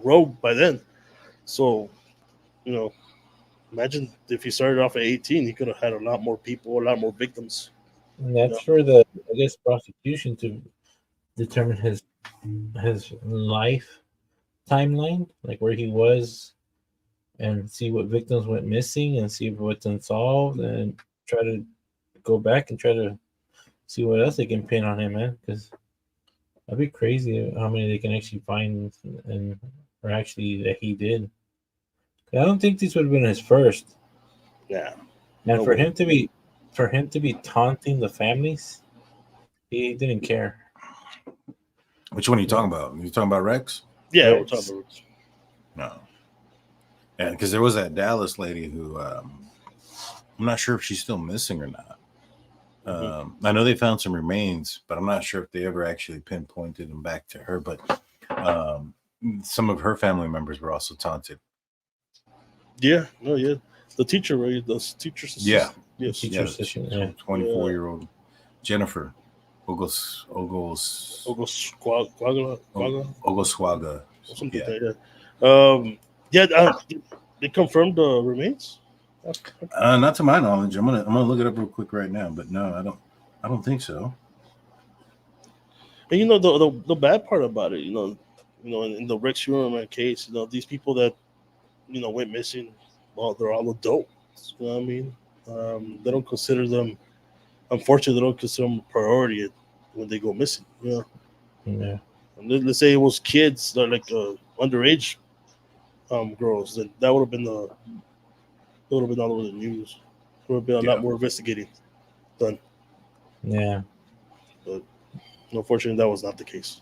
S4: rogue by then. So, imagine if he started off at 18, he could have had a lot more people, a lot more victims.
S5: And that's for the, I guess, prosecution to determine his life timeline, like where he was, and see what victims went missing and see what's unsolved, and try to go back and try to see what else they can pin on him, man. Because that'd be crazy how many they can actually find or actually that he did. I don't think this would have been his first.
S4: Yeah.
S5: And for him to be taunting the families, he didn't care.
S3: Which one are you talking about? Are you talking about Rex?
S4: Yeah,
S5: Rex.
S4: we're talking about Rex.
S3: No. Yeah, because there was that Dallas lady who I'm not sure if she's still missing or not. I know they found some remains, but I'm not sure if they ever actually pinpointed them back to her. But some of her family members were also taunted.
S4: Yeah, the teacher, right? The teacher's assistant.
S3: Yeah,
S4: yes,
S5: teacher assistant.
S3: 24-year-old Jennifer
S4: Ogoswaga.
S3: Ogoswaga.
S4: Something like that. They confirmed the remains.
S3: Not to my knowledge. I'm gonna look it up real quick right now, but no, I don't think so.
S4: And the bad part about it, in the Rex Heuermann case, these people that went missing, well, they're all adults. You know what I mean? They don't consider them. Unfortunately, they don't consider them a priority when they go missing.
S5: Yeah.
S4: And let's say it was kids that like underage girls, then that would have been all over the news. There would have been a lot more investigating done.
S5: Yeah.
S4: But unfortunately, that was not the case.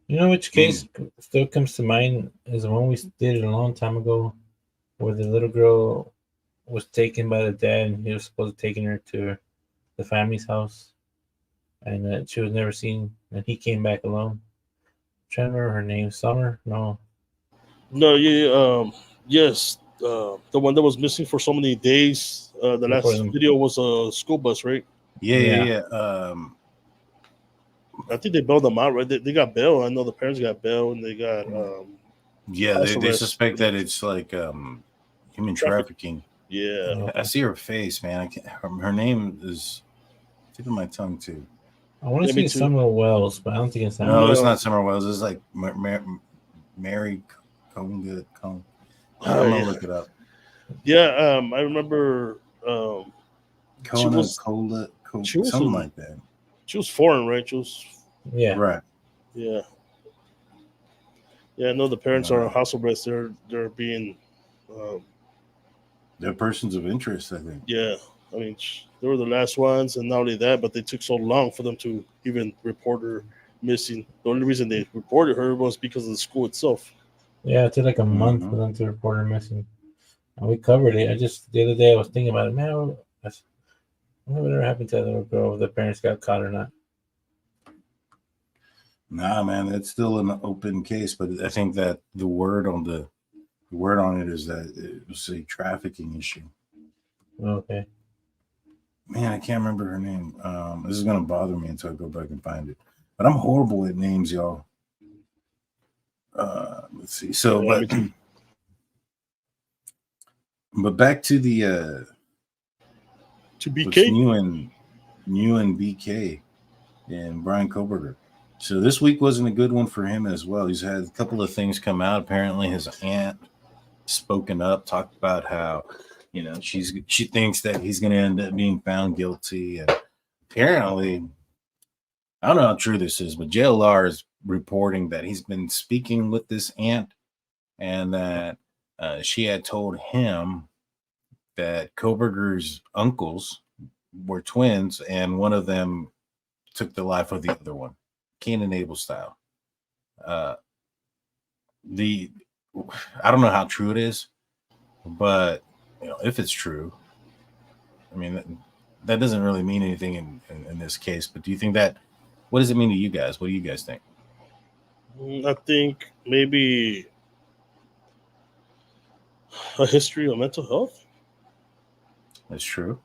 S5: You know which case still comes to mind is the one we did a long time ago, where the little girl was taken by the dad, and he was supposed to taking her to the family's house, and that she was never seen, and he came back alone. I'm trying to remember her name. Summer? No.
S4: No, yes. The one that was missing for so many days. The last video was a school bus, right?
S3: Yeah.
S4: I think they bailed them out, right? They got bail. I know the parents got bail, and they got
S3: they suspect that it's like human trafficking.
S4: Yeah,
S3: I see her face, man. I can't. Her name is tip of my tongue too.
S5: I want to say Summer Wells, but I don't think it's that.
S3: No, it's not Summer Wells. It's like Mary Conga. I'm gonna look it up.
S4: Yeah, I remember.
S3: Something like that.
S4: She was foreign, right? She was.
S5: Yeah.
S3: Right.
S4: Yeah. Yeah, I know the parents are on house arrest. They're being.
S3: They're persons of interest, I think.
S4: Yeah, I mean, they were the last ones, and not only that, but they took so long for them to even report her missing. The only reason they reported her was because of the school itself.
S5: Yeah, it took like a month for them to report her missing. And we covered it. The other day I was thinking about it. Man, whatever happened to that little girl, if the parents got caught or not.
S3: Nah, man, it's still an open case, but I think that the word on it is that it was a trafficking issue.
S5: Okay.
S3: Man, I can't remember her name. This is gonna bother me until I go back and find it. But I'm horrible at names, y'all. Let's see. So, but back to the
S4: to BK,
S3: new and BK and Bryan Kohberger. So this week wasn't a good one for him as well. He's had a couple of things come out. Apparently, his aunt spoken up, talked about how, she thinks that he's going to end up being found guilty. And apparently, I don't know how true this is, but JLR is reporting that he's been speaking with this aunt and that she had told him that Kohberger's uncles were twins and one of them took the life of the other one. Cain and Abel style. I don't know how true it is, but if it's true, I mean that doesn't really mean anything in this case. But do you think that? What does it mean to you guys? What do you guys think?
S4: I think maybe a history of mental health.
S3: That's true.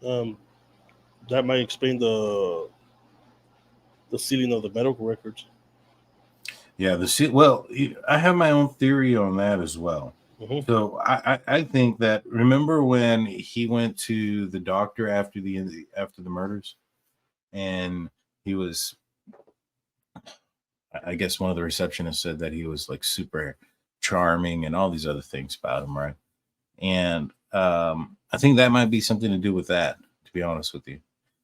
S4: That might explain the sealing of the medical records.
S3: Yeah, I have my own theory on that as well.
S4: Mm-hmm.
S3: So I think that, remember when he went to the doctor after the murders, and he was, I guess one of the receptionists said that he was like super charming and all these other things about him, right? And I think that might be something to do with that, to be honest with you.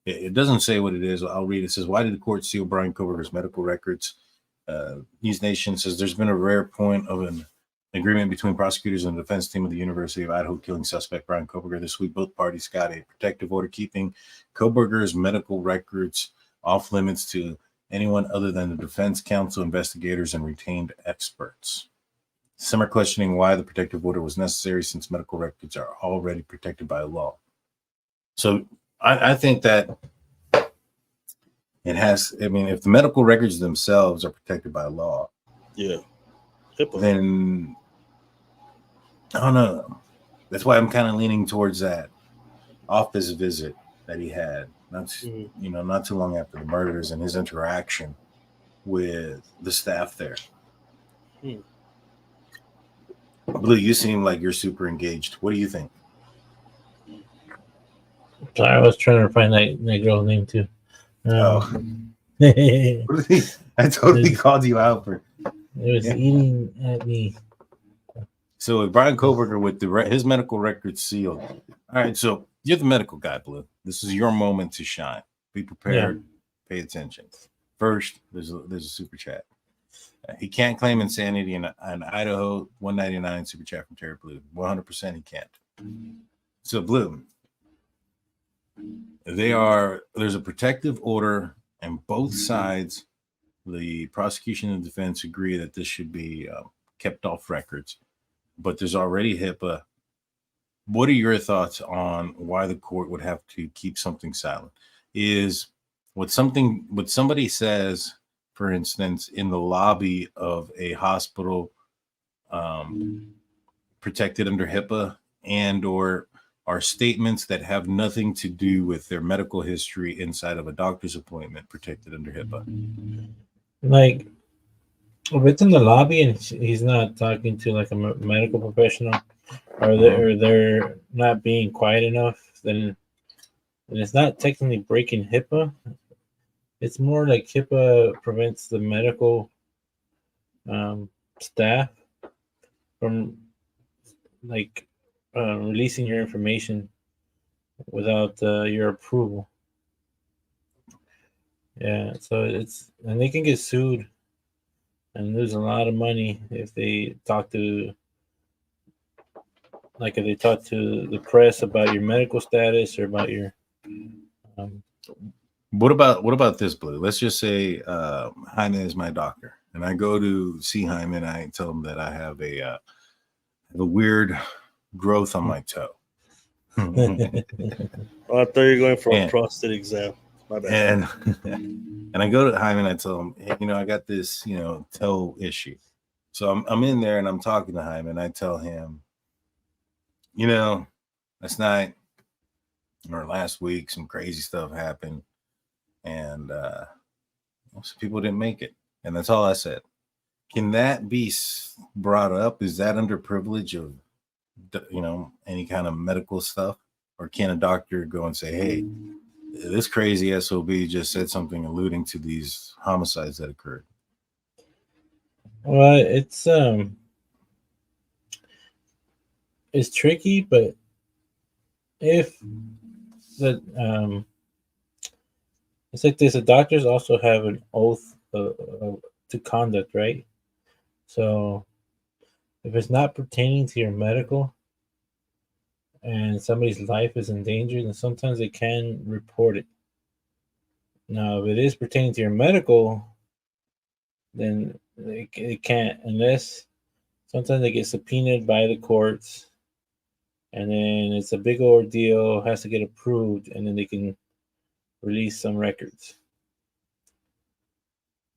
S3: It doesn't say what it is. I'll read it. It says, why did the court seal Bryan Kohberger's medical records? News Nation says there's been a rare point of an agreement between prosecutors and the defense team of the University of Idaho killing suspect Bryan Kohberger. This week, both parties got a protective order keeping Kohberger's medical records off limits to anyone other than the defense counsel, investigators, and retained experts. Some are questioning why the protective order was necessary since medical records are already protected by law. So I think that it has, if the medical records themselves are protected by law,
S4: yeah, HIPAA.
S3: Then I don't know. That's why I'm kind of leaning towards that office visit that he had, not too long after the murders, and his interaction with the staff there. Blue, you seem like you're super engaged. What do you think?
S5: Sorry, I was trying to find that girl's name too.
S3: I totally called you out for.
S5: It was eating at me.
S3: So with Bryan Kohberger with his medical records sealed. All right, so you're the medical guy, Blue. This is your moment to shine. Be prepared. Yeah. Pay attention. First, there's a super chat. He can't claim insanity in Idaho. 199 super chat from Terry Blue. 100% he can't. So Blue, there's a protective order, and both sides, the prosecution and defense, agree that this should be kept off records. But there's already HIPAA. What are your thoughts on why the court would have to keep something silent? Is what somebody says, for instance, in the lobby of a hospital, protected under HIPAA, and or are statements that have nothing to do with their medical history inside of a doctor's appointment protected under HIPAA?
S5: Like, if it's in the lobby and he's not talking to like a medical professional, or they're not being quiet enough, then it's not technically breaking HIPAA. It's more like HIPAA prevents the medical staff from releasing your information without your approval. Yeah, so and they can get sued and lose a lot of money if they talk to the press about your medical status or about your.
S3: What about this, Blue? Let's just say Jaime is my doctor, and I go to see Jaime, and I tell him that I have a weird growth on my toe.
S4: I thought you were going for a prostate exam. My bad.
S3: And I go to Jaime and I tell him, hey, I got this, toe issue. So I'm in there and I'm talking to Jaime and I tell him, last night or last week, some crazy stuff happened, and some people didn't make it. And that's all I said. Can that be brought up? Is that under privilege of, any kind of medical stuff? Or can a doctor go and say, hey, this crazy SOB just said something alluding to these homicides that occurred.
S5: Well, it's tricky, but if the it's like this, the doctors also have an oath to conduct, right? So if it's not pertaining to your medical and somebody's life is in danger, then sometimes they can report it. Now, if it is pertaining to your medical, then they can't, unless sometimes they get subpoenaed by the courts, and then it's a big ordeal, has to get approved, and then they can release some records.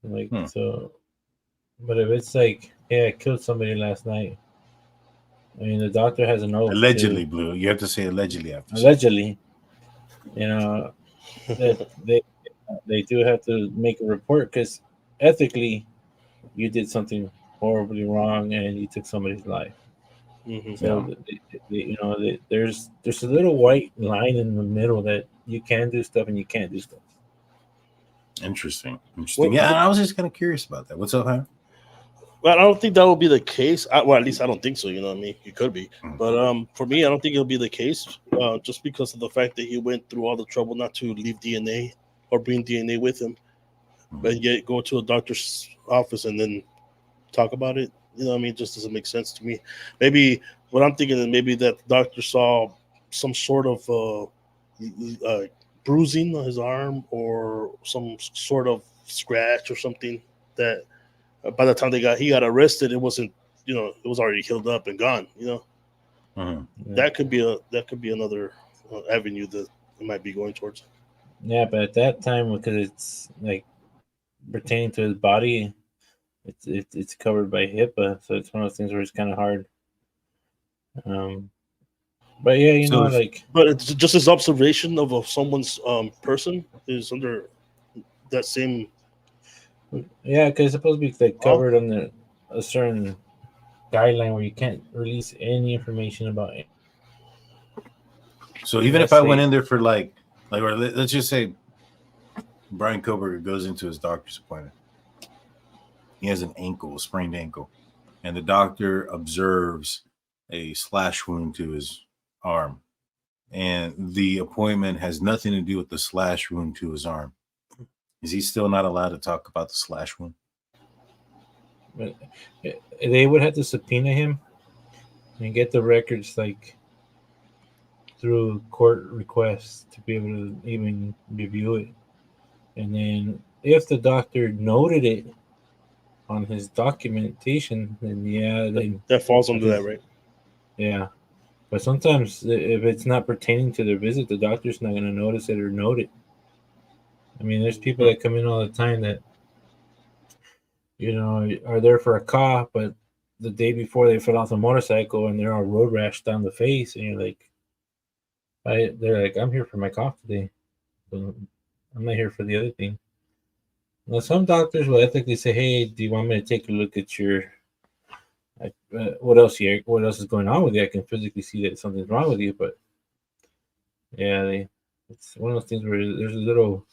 S5: Like so, but if it's like, yeah, I killed somebody last night. I mean, the doctor has an oath.
S3: Allegedly, Blue. You have to say allegedly after.
S5: Allegedly, you know, that they do have to make a report because ethically, you did something horribly wrong and you took somebody's life.
S4: Mm-hmm.
S5: So there's a little white line in the middle that you can do stuff and you can't do stuff.
S3: Interesting. Yeah, I was just kind of curious about that. What's up, huh?
S4: Well, I don't think that will be the case. Well, at least I don't think so. You know what I mean? It could be, but for me, I don't think it'll be the case. Just because of the fact that he went through all the trouble not to leave DNA or bring DNA with him, but yet go to a doctor's office and then talk about it. You know what I mean? It just doesn't make sense to me. Maybe what I'm thinking is maybe that the doctor saw some sort of bruising on his arm or some sort of scratch or something that by the time he got arrested, it wasn't, it was already healed up and gone. That could be another avenue that it might be going towards.
S5: Yeah, but at that time, because it's like pertaining to his body, it's covered by HIPAA, so it's one of those things where it's kind of hard. But yeah,
S4: but it's just his observation of someone's person is under that same.
S5: Yeah, because it's supposed to be like covered under a certain guideline where you can't release any information about it.
S3: So even if I went in there for or let's just say Bryan Kohberger goes into his doctor's appointment. He has a sprained ankle, and the doctor observes a slash wound to his arm, and the appointment has nothing to do with the slash wound to his arm. Is he still not allowed to talk about the slash wound?
S5: But they would have to subpoena him and get the records through court requests to be able to even review it. And then if the doctor noted it on his documentation, then
S4: that falls under that, right?
S5: Yeah. But sometimes if it's not pertaining to their visit, the doctor's not going to notice it or note it. I mean, there's people that come in all the time that, are there for a cough, but the day before they fell off a motorcycle and they're all road rash down the face, and you're like, they're like, I'm here for my cough today. I'm not here for the other thing. Now, some doctors will ethically say, hey, do you want me to take a look at your, what else is going on with you? I can physically see that something's wrong with you, but yeah, it's one of those things where there's a little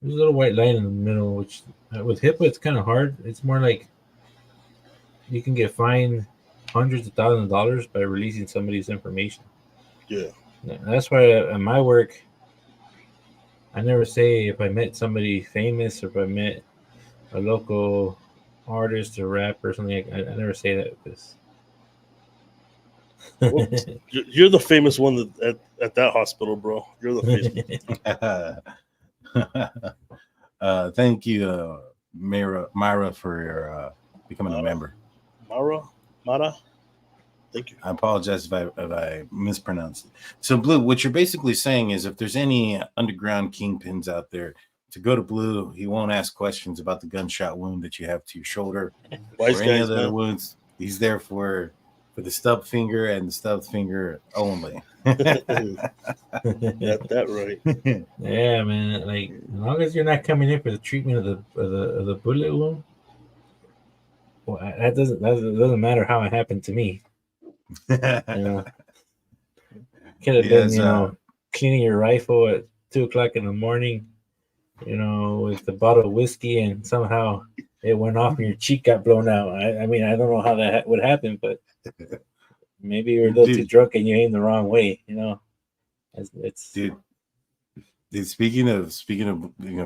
S5: white line in the middle, which with HIPAA, it's kind of hard. It's more like you can get fined hundreds of thousands of dollars by releasing somebody's information.
S4: Yeah.
S5: That's why at my work, I never say if I met somebody famous or if I met a local artist or rapper or something. I never say that because
S4: you're the famous one at that hospital, bro. You're the famous.
S3: Thank you, Myra, for your becoming a member.
S4: Mara. Thank you.
S3: I apologize if I mispronounced it. So, Blue, what you're basically saying is if there's any underground kingpins out there, to go to Blue, he won't ask questions about the gunshot wound that you have to your shoulder or any other wounds. He's there for the stub finger and the stub finger only.
S4: Got that right.
S5: Yeah, man. Like, as long as you're not coming in for the treatment of the bullet wound, well, that doesn't matter how it happened to me. Could have been, cleaning your rifle at 2 o'clock in the morning, with a bottle of whiskey, and somehow it went off and your cheek got blown out. I mean, I don't know how that would happen, but maybe you're a little too drunk and you aimed the wrong way. It's
S3: dude. Speaking of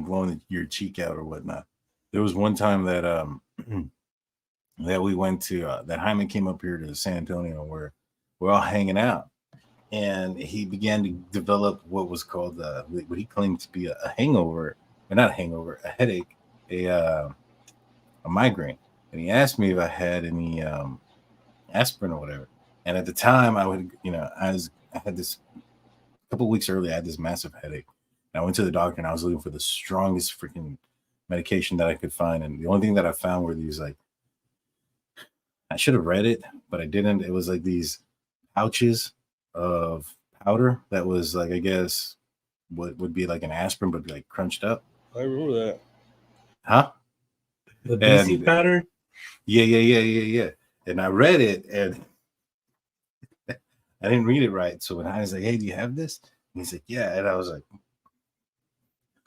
S3: blowing your cheek out or whatnot, there was one time that that we went to that Hyman came up here to San Antonio where we're all hanging out, and he began to develop what was called what he claimed to be a hangover, or not a hangover, a headache, a migraine, and he asked me if I had any aspirin or whatever. And at the time, I had this a couple of weeks earlier, I had this massive headache. And I went to the doctor and I was looking for the strongest freaking medication that I could find. And the only thing that I found were these, like, I should have read it, but I didn't. It was like these pouches of powder that was like, I guess, what would be like an aspirin, but like crunched up.
S4: I remember that.
S3: Huh?
S5: The BC powder?
S3: Yeah. And I read it and I didn't read it right. So when I was like, hey, do you have this? And he's like, yeah. And I was like,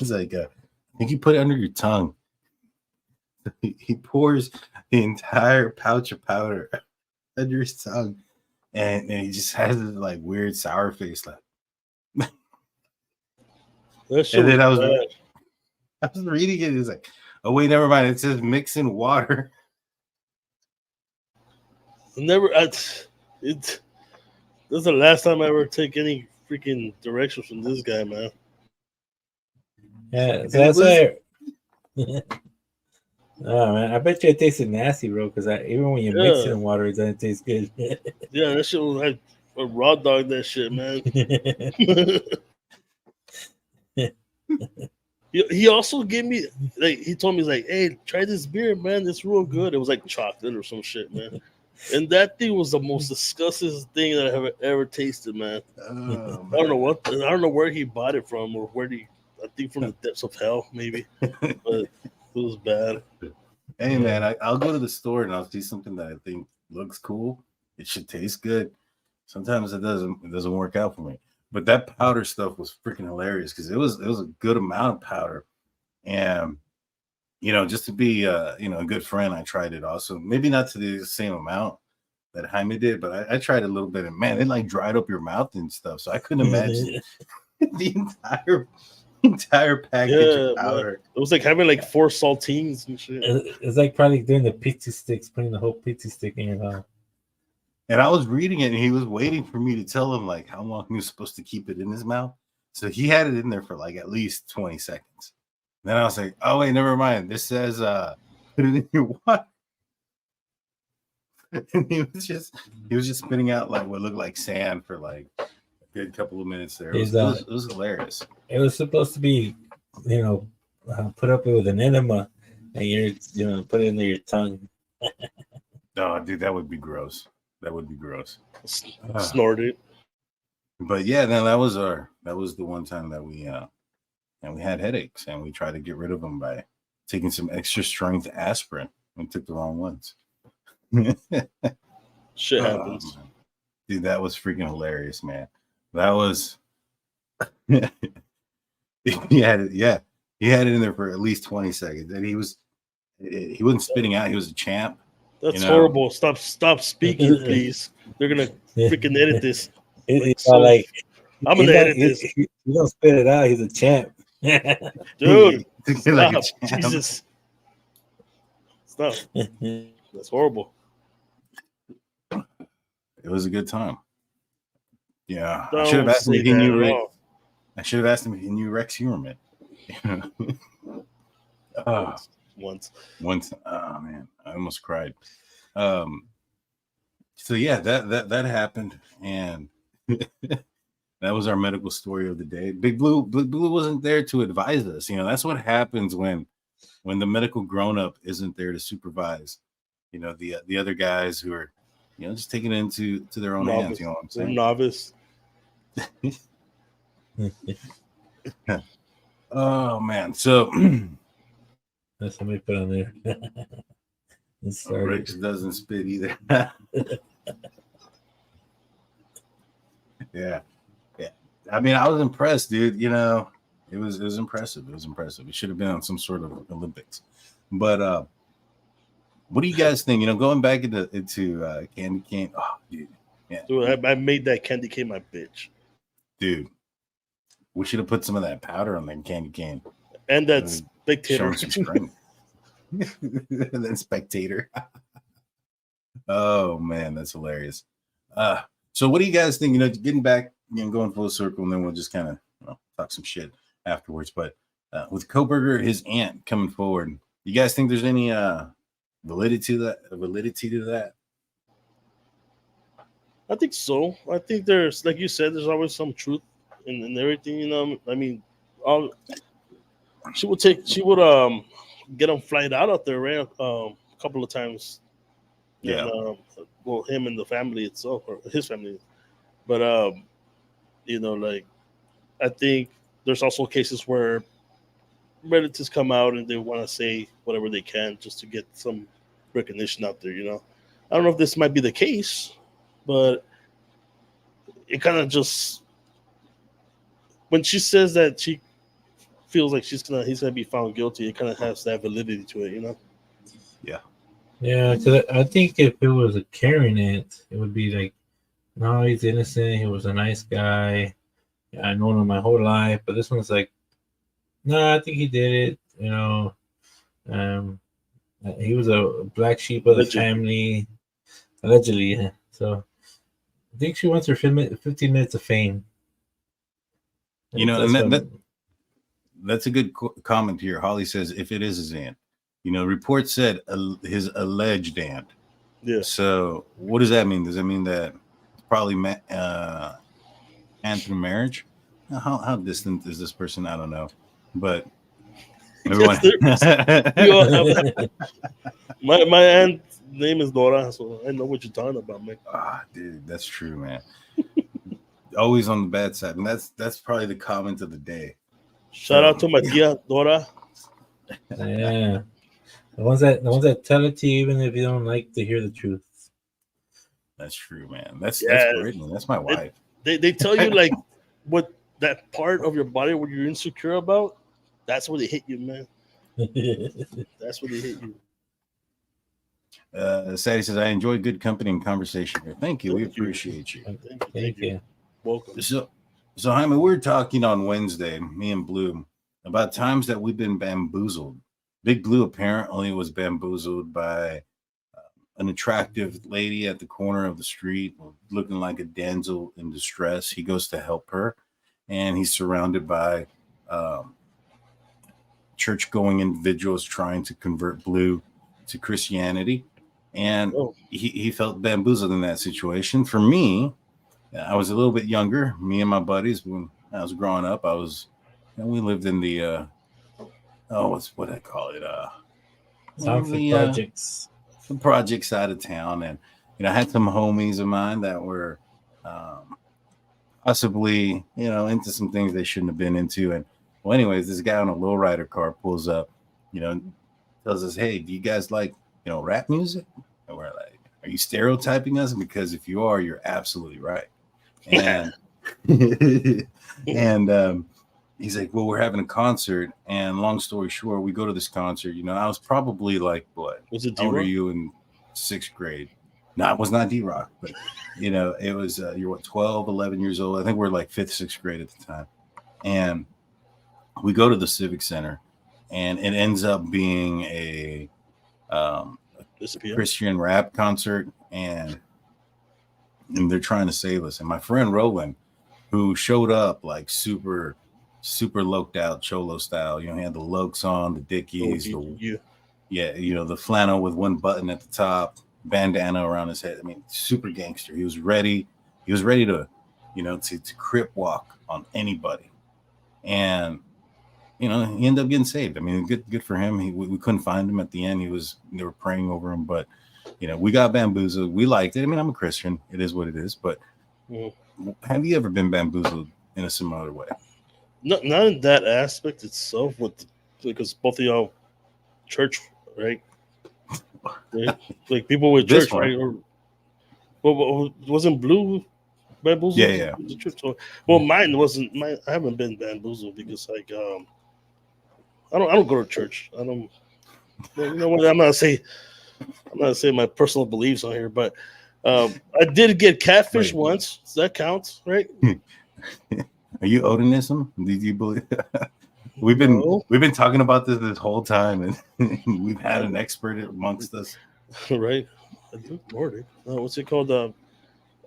S3: I think you put it under your tongue. He pours the entire pouch of powder under his tongue. And he just has this like weird sour face. Like, and then I was reading it. It's like, oh, wait, never mind. It says mix in water.
S4: That's the last time I ever take any freaking directions from this guy, man.
S5: Yeah, so that's why. Oh man, I bet you it tasted nasty, bro. Because even when you mix it in water, it doesn't taste good.
S4: Yeah, that shit was like a raw dog. That shit, man. He also gave me he told me, he's like, hey, try this beer, man. It's real good. It was like chocolate or some shit, man. And that thing was the most disgusting thing that I have ever tasted, man. Oh, I don't know where he bought it from, or I think from the depths of hell, maybe. But it was bad.
S3: Hey, man, I'll go to the store and I'll see something that I think looks cool. It should taste good. Sometimes it doesn't work out for me. But that powder stuff was freaking hilarious because it was a good amount of powder. And just to be a good friend, I tried it also. Maybe not to the same amount that Jaime did, but I tried a little bit, and man, it like dried up your mouth and stuff. So I couldn't imagine the entire package of powder.
S4: Man. It was like having like 4 saltines and shit.
S5: It's like probably doing the pizza sticks, putting the whole pizza stick in your mouth.
S3: And I was reading it, and he was waiting for me to tell him like how long he was supposed to keep it in his mouth. So he had it in there for like at least 20 seconds. Then I was like, oh, wait, never mind. This says put it in your water. And he was just spitting out like what looked like sand for like a good couple of minutes there. It was hilarious.
S5: It was supposed to be, put up with an enema, and you're put it into your tongue.
S3: Oh, dude, that would be gross. That would be gross.
S4: Snort it.
S3: But yeah, then that was the one time that we had headaches, and we tried to get rid of them by taking some extra strength aspirin. We took the wrong ones.
S4: Shit happens.
S3: Dude, that was freaking hilarious, man. That was he had it in there for at least 20 seconds, and he wasn't spitting out. He was a champ.
S4: That's horrible. Stop speaking, please. They're gonna freaking edit this. I'm gonna edit this.
S5: You don't spit it out. He's a champ.
S4: Dude, stop.
S3: Like
S4: Jesus. Stop. That's horrible.
S3: It was a good time. Yeah.
S4: Don't
S3: I should have asked him if he knew
S4: Rex.
S3: I should have asked him if he knew Rex Heuermann.
S4: Once.
S3: Oh man, I almost cried. So yeah, that happened, and that was our medical story of the day. Big Blue wasn't there to advise us. That's what happens when the medical grown-up isn't there to supervise. The other guys who are just taking it into their own hands. You know what I'm saying?
S4: Novice.
S3: Oh man, so
S5: that's somebody put on there.
S3: Rex doesn't spit either. Yeah. I mean, I was impressed, dude. It was impressive. It was impressive. It should have been on some sort of Olympics. But what do you guys think? Going back into candy cane. Oh, dude, yeah,
S4: Dude, I made that candy cane my bitch.
S3: dude. We should have put some of that powder on that candy cane.
S4: And that spectator.
S3: Showing some strength. That spectator. Oh man, that's hilarious. So what do you guys think? Getting back, going full circle, and then we'll just kind of talk some shit afterwards. But with Kohberger, his aunt coming forward, you guys think there's any validity to that?
S4: I think so. I think there's, like you said, there's always some truth in everything. I mean, she would get him flight out there, right? A couple of times.
S3: Yeah.
S4: And, well, him and the family itself, or his family. But like, I think there's also cases where relatives come out and they want to say whatever they can just to get some recognition out there. I don't know if this might be the case, but it kind of just, when she says that she feels like he's gonna be found guilty, it kind of has that validity to it.
S3: Yeah.
S5: Yeah, because I think if it was a Karen aunt, it would be like, no, he's innocent. He was a nice guy. I known him my whole life. But this one's like, no, I think he did it. He was a black sheep of the family, allegedly. Yeah. So I think she wants her 15 minutes of fame.
S3: That's a good comment here. Holly says, if it is his aunt. Report said his alleged aunt.
S4: Yeah.
S3: So what does that mean? Does that mean that it's probably aunt through marriage? How distant is this person? I don't know. But everyone.
S4: My aunt's name is Dora, so I know what you're talking about, man.
S3: Dude, that's true, man. Always on the bad side, and that's probably the comment of the day.
S4: Shout out to my tia Dora.
S5: Yeah. The ones that tell it to you even if you don't like to hear the truth.
S3: That's true, man. That's great, man. That's my wife.
S4: They tell you like what that part of your body where you're insecure about. That's where they hit you, man. That's where they hit you.
S3: Sadie says, I enjoy good company and conversation here. Thank you. We appreciate you.
S4: Thank you. Welcome.
S3: So Jaime, we were talking on Wednesday, me and Blue, about times that we've been bamboozled. Big Blue apparently was bamboozled by an attractive lady at the corner of the street, looking like a damsel in distress. He goes to help her, and he's surrounded by church-going individuals trying to convert Blue to Christianity. And he felt bamboozled in that situation. For me, I was a little bit younger. Me and my buddies, when I was growing up, we lived in the what I call it,
S5: projects,
S3: the project side of town, and I had some homies of mine that were possibly into some things they shouldn't have been into. And well, anyways, this guy on a lowrider car pulls up, tells us, "Hey, do you guys like rap music?" And we're like, "Are you stereotyping us? Because if you are, you're absolutely right." And and he's like, "Well, we're having a concert." And long story short, we go to this concert. I was probably like, what?
S4: Was it
S3: how old are you in 6th grade? No, it was not D-Rock, but it was you're what, 12, 11 years old. I think we're like 5th, 6th grade at the time. And we go to the Civic Center, and it ends up being a Christian rap concert, and they're trying to save us. And my friend Roland, who showed up like super loked out cholo style, he had the lokes on, the dickies, the flannel with one button at the top, bandana around his head. I mean, super gangster. He was ready to to crip walk on anybody. And he ended up getting saved. I mean, good for him. We couldn't find him at the end. They were praying over him, but we got bamboozled. We liked it. I mean, I'm a Christian. It is what it is. But have you ever been bamboozled in a similar way?
S4: Not in that aspect itself, because both of y'all church, right? Like people with church, right? Or wasn't Blue Bamboozled.
S3: Yeah.
S4: The trip tour. Well, mine wasn't. I haven't been bamboozled because like I don't go to church. I don't. Well, you know what? I'm not saying my personal beliefs on here, but I did get catfish once. So that counts, right?
S3: Are you Odinism? Did you believe? We've been talking about this whole time, and we've had an expert amongst us.
S4: Right? Lord, what's it called?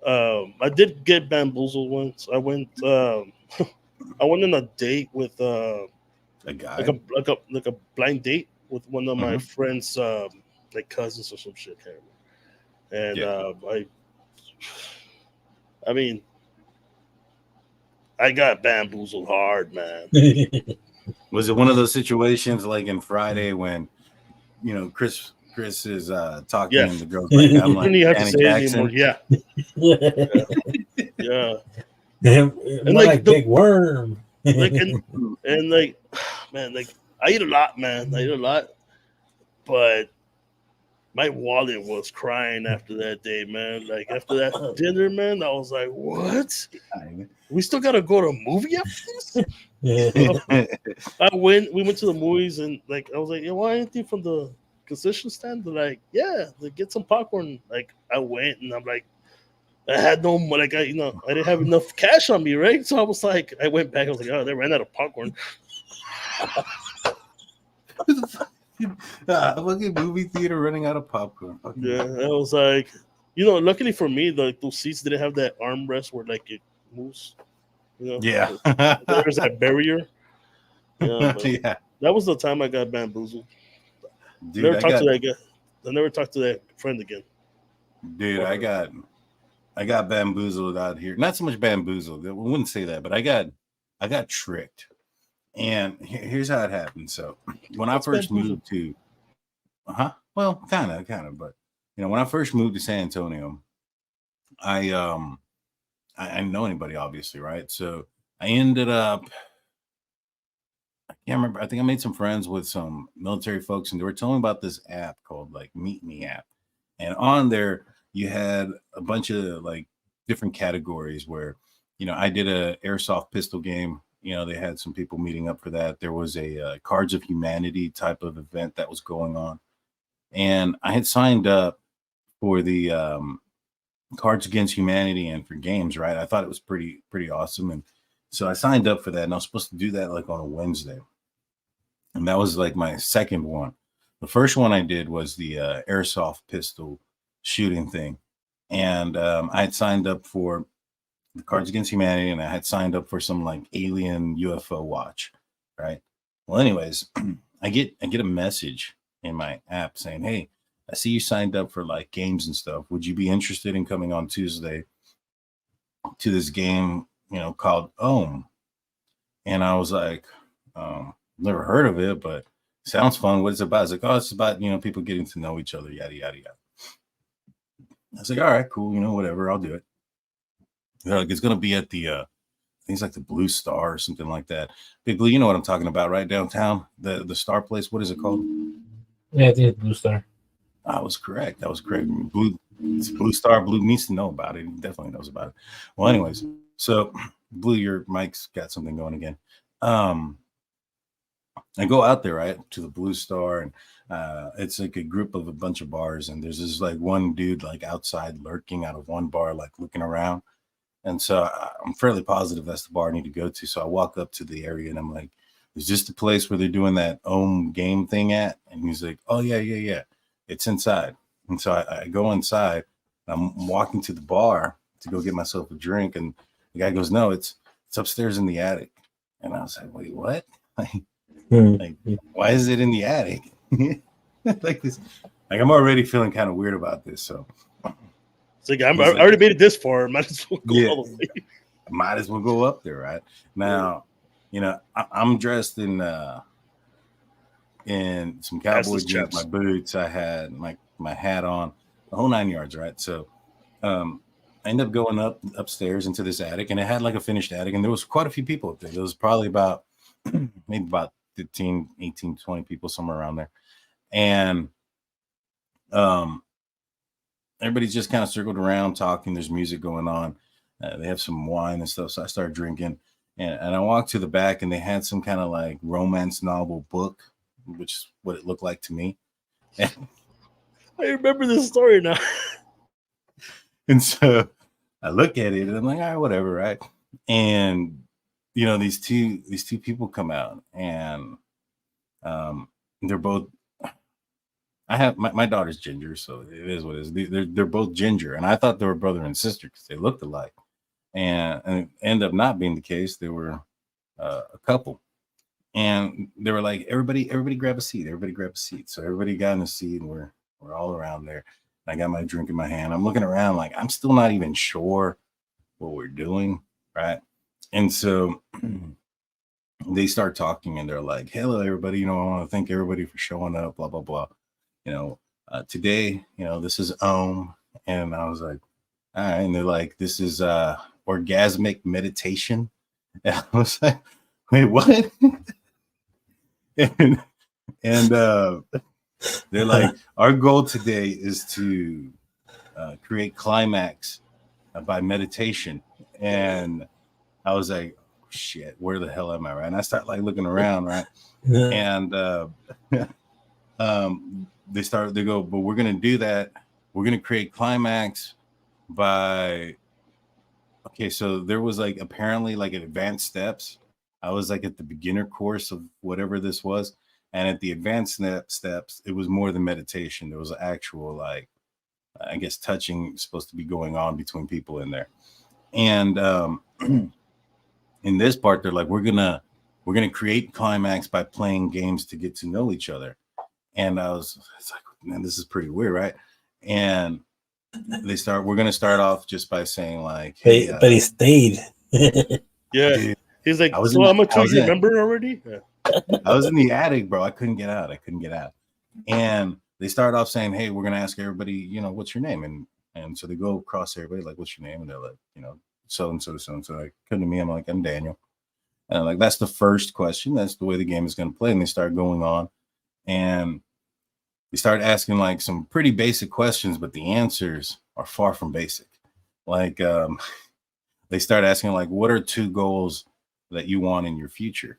S4: I did get bamboozled once. I went on a date with
S3: A guy,
S4: like a blind date with one of my friends, like cousins or some shit. Can't remember. And I mean, I got bamboozled hard, man.
S3: Was it one of those situations like in Friday when, you know, Chris is talking and the girl's like, I'm like,
S4: you have to say
S3: Jackson.
S4: anymore. Yeah. Yeah.
S6: And like big worm.
S4: Like and like, man, like I eat a lot, man. I eat a lot, but my wallet was crying after that day, man. Like after that dinner, man, I was like, what? We still gotta go to a movie after this? We went to the movies and like I was like, why anything from the concession stand? They're like, like, get some popcorn. Like I went and I'm like, I had no money, like I didn't have enough cash on me, right? So I was like, I went back, I was like, oh, they ran out of popcorn.
S3: Fucking movie theater running out of popcorn.
S4: Yeah, I was like, luckily for me, like those seats didn't have that armrest where like it moves.
S3: Yeah,
S4: there's that barrier.
S3: Yeah,
S4: that was the time I got bamboozled.
S3: Dude,
S4: Never talked to that guy. I never talked to that friend again.
S3: Dude, I got bamboozled out here. Not so much bamboozled. I wouldn't say that, but I got tricked. And here's how it happened. So when I first moved to, well, kind of, but when I first moved to San Antonio, I didn't know anybody, obviously, right? So I ended up, I can't remember. I think I made some friends with some military folks, and they were telling me about this app called like Meet Me app, and on there you had a bunch of like different categories where, I did a airsoft pistol game. They had some people meeting up for that. There was a Cards of Humanity type of event that was going on. And I had signed up for the Cards Against Humanity and for games, right? I thought it was pretty awesome. And so I signed up for that. And I was supposed to do that like on a Wednesday. And that was like my second one. The first one I did was the airsoft pistol shooting thing. And I had signed up for the Cards Against Humanity, and I had signed up for some like alien UFO watch, right? Well, anyways, I get a message in my app saying, hey, I see you signed up for like games and stuff. Would you be interested in coming on Tuesday to this game, called Ohm? And I was like, never heard of it, but sounds fun. What is it about? It's like, oh, it's about, people getting to know each other, yada, yada, yada. I was like, all right, cool, whatever, I'll do it. They're like, it's going to be at the, things like the Blue Star or something like that. Big Blue, you know what I'm talking about, right? Downtown, the Star place. What is it called?
S6: Yeah, I think it's Blue Star.
S3: I was correct. It's Blue Star. Blue needs to know about it. He definitely knows about it. Well, anyways, so Blue, your mic's got something going again. I go out there, right, to the Blue Star, and it's like a group of a bunch of bars, and there's this like one dude like outside lurking out of one bar, like looking around. And so I'm fairly positive that's the bar I need to go to. So I walk up to the area and I'm like, is this the place where they're doing that Ohm game thing at? And he's like, oh, yeah. It's inside. And so I go inside. I'm walking to the bar to go get myself a drink. And the guy goes, no, it's upstairs in the attic. And I was like, wait, what? Like, why is it in the attic? Like this. Like, I'm already feeling kind of weird about this. So
S4: it's like, I already made it this far. Might as well go all the way.
S3: Might as well go up there, right? Now, I'm dressed in some cowboy jeans, my boots. I had my hat on, the whole 9 yards, right? So I ended up going upstairs into this attic, and it had like a finished attic, and there was quite a few people up there. There was probably about maybe about 15, 18, 20 people, somewhere around there. And everybody's just kind of circled around talking. There's music going on. They have some wine and stuff. So I started drinking, and I walked to the back, and they had some kind of like romance novel book, which is what it looked like to me. And,
S4: I remember this story now.
S3: and so I look at it, and I'm like, all right, whatever, right? And these two people come out, and they're both. I have my daughter's ginger, so it is what it is. They're both ginger, and I thought they were brother and sister because they looked alike, and it ended up not being the case. They were a couple, and they were like, everybody grab a seat, everybody grab a seat. So everybody got in a seat, and we're all around there. I got my drink in my hand. I'm looking around like I'm still not even sure what we're doing, right? And so they start talking, and they're like, hello, everybody. I want to thank everybody for showing up, blah, blah, blah. Today, this is and I was like, all right. And they're like, this is orgasmic meditation. And I was like, wait, what? and they're like, our goal today is to create climax by meditation. And I was like, shit, where the hell am I? Right. And I start like looking around, right? And they go, but we're going to do that. We're going to create climax by, okay. So there was like, apparently like advanced steps. I was like at the beginner course of whatever this was. And at the advanced steps, it was more than meditation. There was actual, like, I guess touching supposed to be going on between people in there. And in this part, they're like, we're gonna create climax by playing games to get to know each other. And it's like, man, this is pretty weird, right? And we're gonna start off just by saying like, hey,
S6: but he stayed.
S4: Yeah, dude, he's like, so I'm a 2-year member already. Yeah.
S3: I was in the attic, bro. I couldn't get out. And they start off saying, hey, we're gonna ask everybody, what's your name? And so they go across everybody, like, what's your name? And they're like, so and so. Like, come to me. I'm like, I'm Daniel. And I'm like, that's the first question. That's the way the game is gonna play. And they start going on, and they start asking like some pretty basic questions, but the answers are far from basic. Like, they start asking like, what are 2 goals that you want in your future?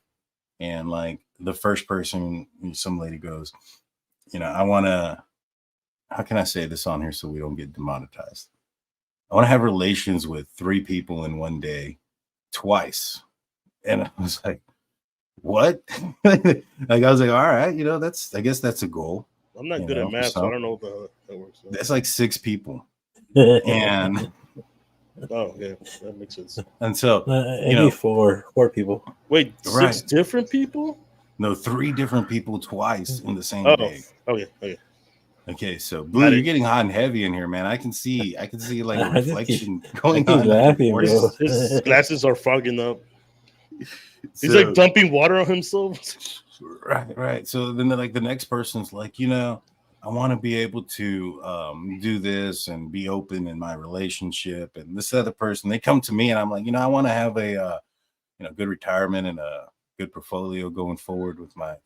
S3: And like the first person, some lady goes, I want to, how can I say this on here so we don't get demonetized? I want to have relations with 3 people in one day twice. And I was like, what? Like, I was like, all right, I guess that's a goal.
S4: I'm not good at math, so I don't know how that works.
S3: That's like 6 people. And
S4: oh yeah, that makes sense.
S3: And so
S6: four people.
S4: Wait, 6 different people?
S3: No, 3 different people twice in the same day. Okay, so Blue, you're getting hot and heavy in here, man. I can see like a reflection going on.
S6: Laughing, bro.
S4: His glasses are fogging up. He's like dumping water on himself.
S3: Right. So then the next person's like, I want to be able to do this and be open in my relationship. And this other person, they come to me and I'm like, I want to have a good retirement and a good portfolio going forward with my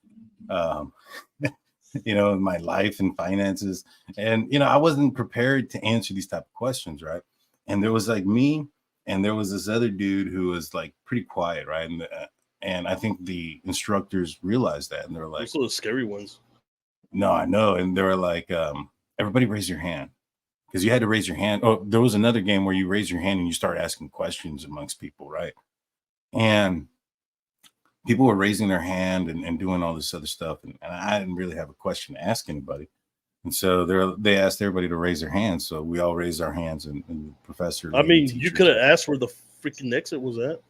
S3: my life and finances. And I wasn't prepared to answer these type of questions, right? And there was like me, and there was this other dude who was like pretty quiet, right? And I think the instructors realized that, and they were like,
S4: those are the scary ones.
S3: No, I know. And they were like, everybody raise your hand, because you had to raise your hand. Oh, there was another game where you raise your hand and you start asking questions amongst people, right? And people were raising their hand and doing all this other stuff, and I didn't really have a question to ask anybody. And so they asked everybody to raise their hands. So we all raised our hands, and the professor.
S4: I mean, you could have asked where the freaking exit was at.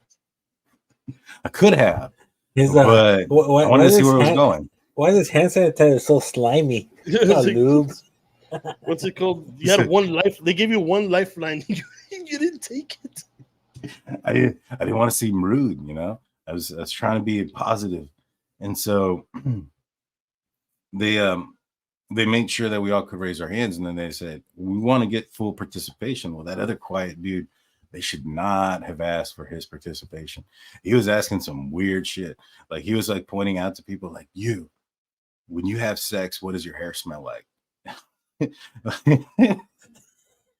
S3: I could have, but I wanted to see where it was going.
S6: Why is hand sanitizer so slimy? Lube.
S4: What's it called? You had one life. They gave you one lifeline. You didn't take it.
S3: I didn't want to seem rude, I was trying to be positive, and so they made sure that we all could raise our hands, and then they said, we want to get full participation. Well, that other quiet dude, they should not have asked for his participation. He was asking some weird shit. Like, he was like pointing out to people like, when you have sex, what does your hair smell like?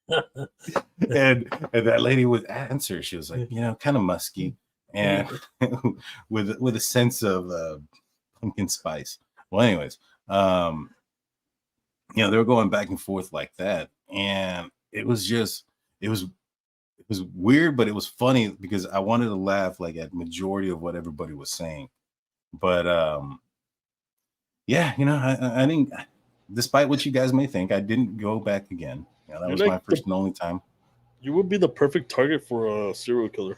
S3: and that lady would answer. She was like, kind of musky, and with a sense of pumpkin spice. Well, anyways, they were going back and forth like that, and it was weird, but it was funny because I wanted to laugh like at majority of what everybody was saying. But I didn't, despite what you guys may think, I didn't go back again. That was my first and only time.
S4: You would be the perfect target for a serial killer.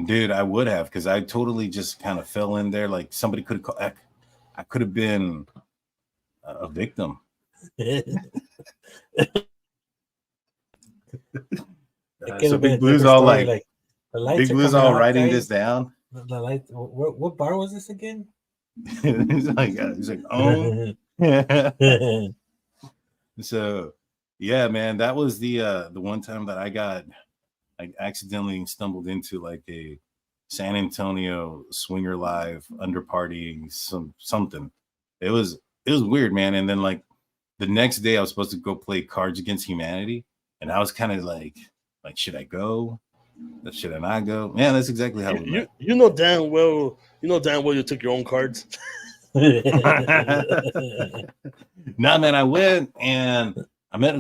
S3: Dude, I would have, because I totally just kind of fell in there. Like somebody could have, I could have been a victim. So Big Blue's all like Big Blue's all writing this down.
S6: The light. What bar was this again?
S3: he's like, oh. So, yeah, man, that was the one time that I accidentally stumbled into like a San Antonio swinger live under partying something. It was weird, man. And then like the next day I was supposed to go play Cards Against Humanity, and I was kind of like, should I go? Should I not go? Man, that's exactly how we met.
S4: You know damn well you took your own cards.
S3: Nah, man, I went and I met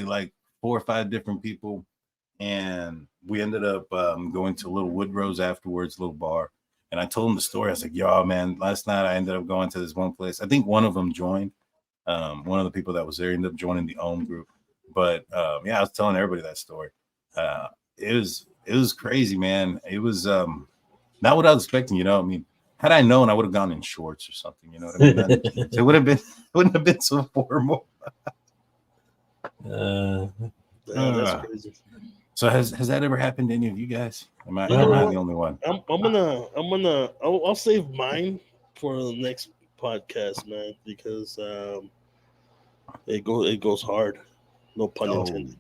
S3: like 4 or 5 different people, and we ended up going to a little Woodrow's afterwards, little bar. And I told them the story. I was like, yo, man, last night I ended up going to this one place. I think one of them joined. One of the people that was there ended up joining the OM group. But I was telling everybody that story. It was crazy, man. It was not what I was expecting, I mean, had I known, I would have gone in shorts or something, you know what I mean? It wouldn't have been so formal.
S4: That's crazy.
S3: So has that ever happened to any of you guys? Am I the only one?
S4: I'll save mine for the next podcast, man, because it goes hard. No pun intended.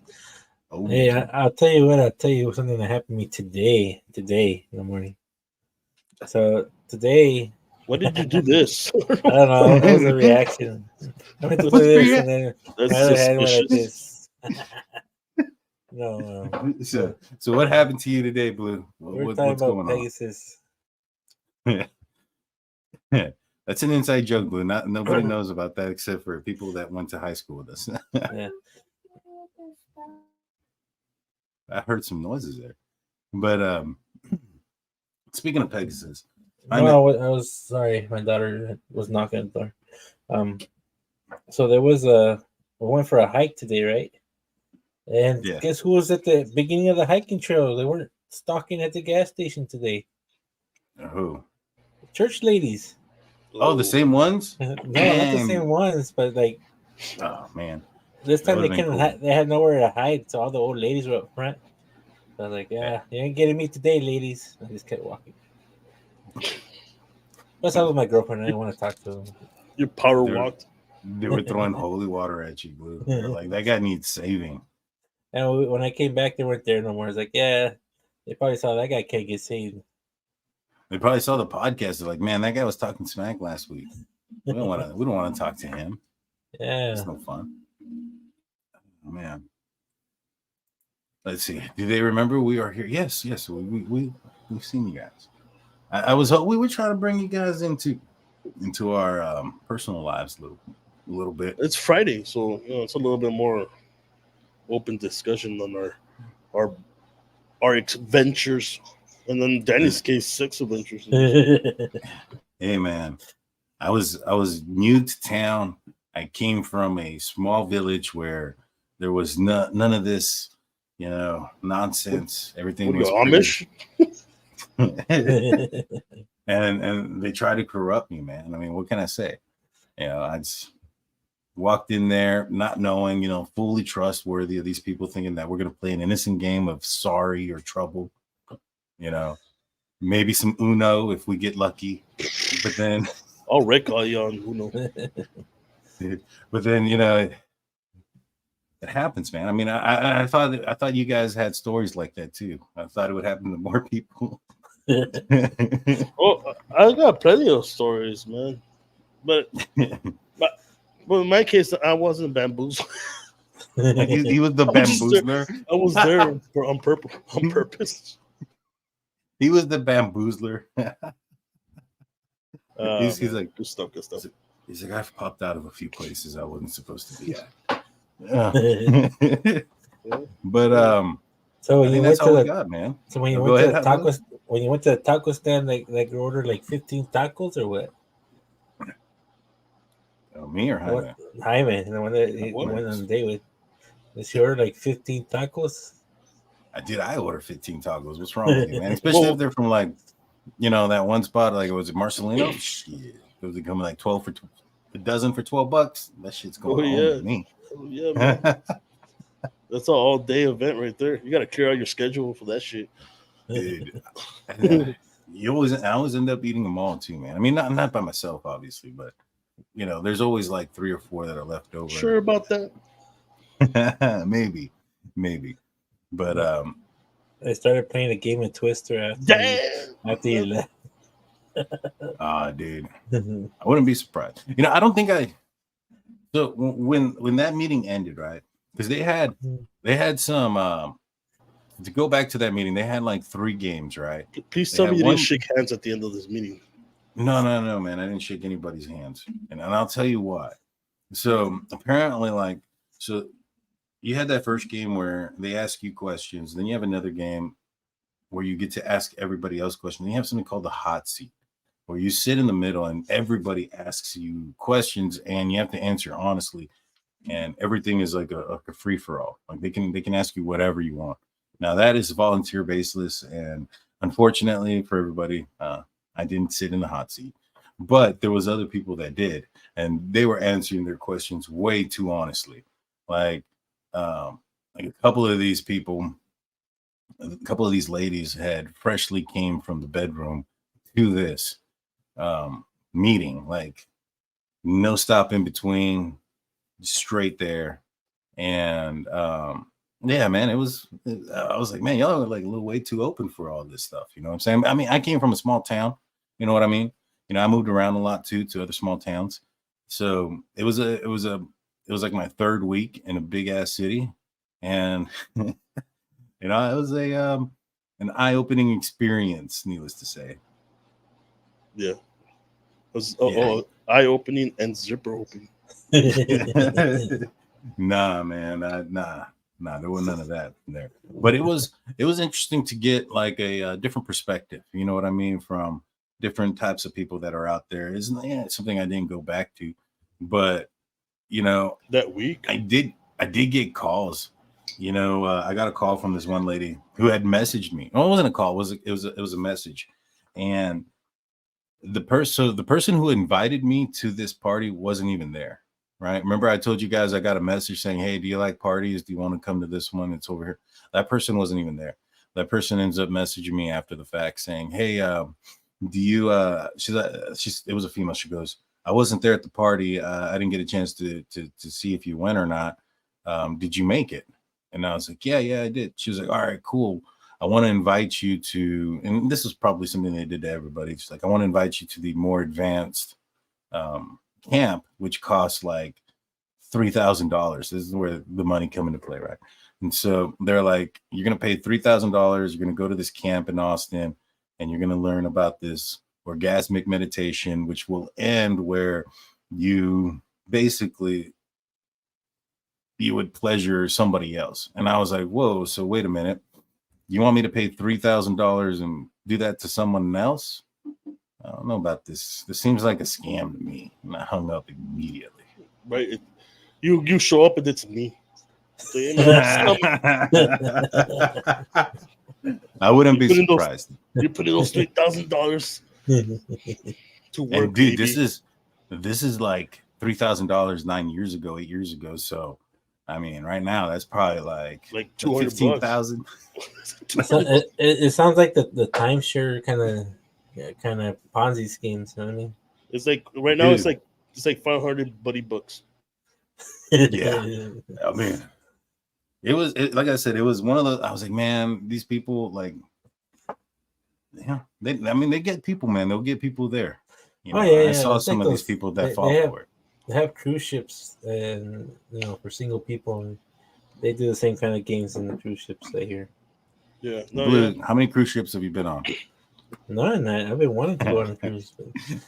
S3: Oh.
S6: Hey, I'll tell you what. I'll tell you something that happened to me today in the morning. So today,
S4: why did you do this?
S6: I don't know. It was a reaction. I went to do this, and then my other hand went like this. No.
S3: So what happened to you today, Blue?
S6: We're talking about Pegasus.
S3: That's an inside joke, Blue. Nobody knows about that except for people that went to high school with us.
S6: Yeah.
S3: I heard some noises there. But speaking of Pegasus,
S6: I was sorry, my daughter was knocking at the door. So there was we went for a hike today, right? And guess who was at the beginning of the hiking trail? They weren't stalking at the gas station today.
S3: Who?
S6: Church ladies.
S3: Oh, the same ones?
S6: No, not the same ones, but like.
S3: Oh man.
S6: This time they couldn't. Cool. They had nowhere to hide, so all the old ladies were up front. So I was like, "Yeah, you ain't getting me today, ladies." I just kept walking. Plus, I was with my girlfriend. I didn't want to talk to them.
S4: You power walked.
S3: They were throwing holy water at you, Blue. They're like, that guy needs saving.
S6: And when I came back, they weren't there no more. I was like, "Yeah, they probably saw that guy can't get saved."
S3: They probably saw the podcast. They're like, "Man, that guy was talking smack last week. We don't want to talk to him.
S6: Yeah,
S3: it's no fun." Oh, man, let's see. Do they remember we are here? Yes. We've seen you guys. We were trying to bring you guys into our personal lives a little bit.
S4: It's Friday, so it's a little bit more open discussion on our adventures, and then Danny's case, sex adventures.
S3: Hey, man, I was new to town. I came from a small village where there was none of this, nonsense. Everything was
S4: Amish.
S3: and they try to corrupt me, man. I mean, what can I say? I just walked in there not knowing, fully trustworthy of these people, thinking that we're going to play an innocent game of sorry or trouble, maybe some Uno if we get lucky. But then
S4: I'll wreck all you on Uno.
S3: But then, it happens, man. I mean, I thought you guys had stories like that too. I thought it would happen to more people.
S4: Oh, I got plenty of stories, man. But in my case, I wasn't bamboozled.
S3: Like he was the bamboozler.
S4: I was there on purpose.
S3: He was the bamboozler. He's like,
S4: good stuff.
S3: He's like, I've popped out of a few places I wasn't supposed to be at. But
S6: so when
S3: I
S6: you
S3: think
S6: went
S3: that's
S6: to
S3: all
S6: the
S3: we got, man.
S6: so when you
S3: Go
S6: went to
S3: ahead,
S6: the tacos, when you went to the taco stand, like you ordered like 15 tacos or what?
S3: Me or Jaime?
S6: What Jaime? And the one that he went on a date with. Did she order like 15 tacos?
S3: I order 15 tacos. What's wrong with you, man? Especially if they're from like, that one spot, like was it Marcelino? Shit. It was coming like 12 for a dozen for $12. That shit's going on with me.
S4: Oh, yeah, man. That's an all-day event right there. You got to clear out your schedule for that shit.
S3: Dude. I always end up eating them all too, man. I mean, not by myself, obviously, but there's always like 3 or 4 that are left over.
S4: Sure about that?
S3: maybe. But
S6: I started playing a game of Twister after you left.
S3: Dude, I wouldn't be surprised. I don't think so when that meeting ended, right? Because they had some to go back to that meeting, they had like 3 games, right?
S4: Please tell me you didn't shake hands at the end of this meeting.
S3: No, man. I didn't shake anybody's hands. And I'll tell you why. So apparently, so you had that first game where they ask you questions. Then you have another game where you get to ask everybody else questions. Then you have something called the hot seat, where you sit in the middle and everybody asks you questions and you have to answer honestly. And everything is like a free for all. Like they can ask you whatever you want. Now that is volunteer baseless, and unfortunately for everybody, I didn't sit in the hot seat, but there was other people that did, and they were answering their questions way too honestly. Like a couple of these ladies had freshly came from the bedroom to this meeting, like no stop in between, straight there. And yeah, man, I was like, man, y'all are like a little way too open for all this stuff. You know what I'm saying? I mean, I came from a small town. You know what I mean? I moved around a lot too, to other small towns. So it was like my 3rd week in a big ass city. And it was an eye-opening experience, needless to say.
S4: Yeah. It was eye-opening and zipper opening.
S3: Nah, man, nah, there was none of that in there. But it was interesting to get like a different perspective. You know what I mean? From different types of people that are out there. It's something I didn't go back to, but
S4: that week
S3: I did get calls. I got a call from this one lady who had messaged me. Well, it wasn't a call. It was a message, and the person who invited me to this party wasn't even there. Right. Remember, I told you guys I got a message saying, hey, do you like parties? Do you want to come to this one? It's over here. That person wasn't even there. That person ends up messaging me after the fact saying, hey, do you it was a female. She goes, I wasn't there at the party. I didn't get a chance to see if you went or not. Did you make it? And I was like, yeah, I did. She was like, all right, cool. I want to invite you to, and this is probably something they did to everybody. She's like, I want to invite you to the more advanced camp, which costs like $3,000. This is where the money come into play, right? And so they're like, you're gonna pay $3,000. You're gonna go to this camp in Austin, and you're gonna learn about this orgasmic meditation, which will end where you would pleasure somebody else. And I was like, whoa, so wait a minute, you want me to pay $3,000 and do that to someone else? I don't know about this. This seems like a scam to me. And I hung up immediately.
S4: Right. You show up and it's me.
S3: I wouldn't be surprised.
S4: You put in those $3,000 to work.
S3: And dude, this is like $3,000 8 years ago. So I mean, right now that's probably like $15,000.
S6: It sounds like the timeshare kind of Ponzi schemes. You know what I mean?
S4: It's like right now, dude, it's like 500 buddy bucks.
S3: Yeah, I mean, it was like I said, it was one of those. I was like, man, these people, like, yeah, they get people, man. They'll get people there. I saw some of these people that fall for it.
S6: They have cruise ships, and for single people. They do the same kind of games in the cruise ships, I hear.
S4: Yeah. No,
S3: Blue, how many cruise ships have you been on?
S6: None. I've been wanting to go on a cruise.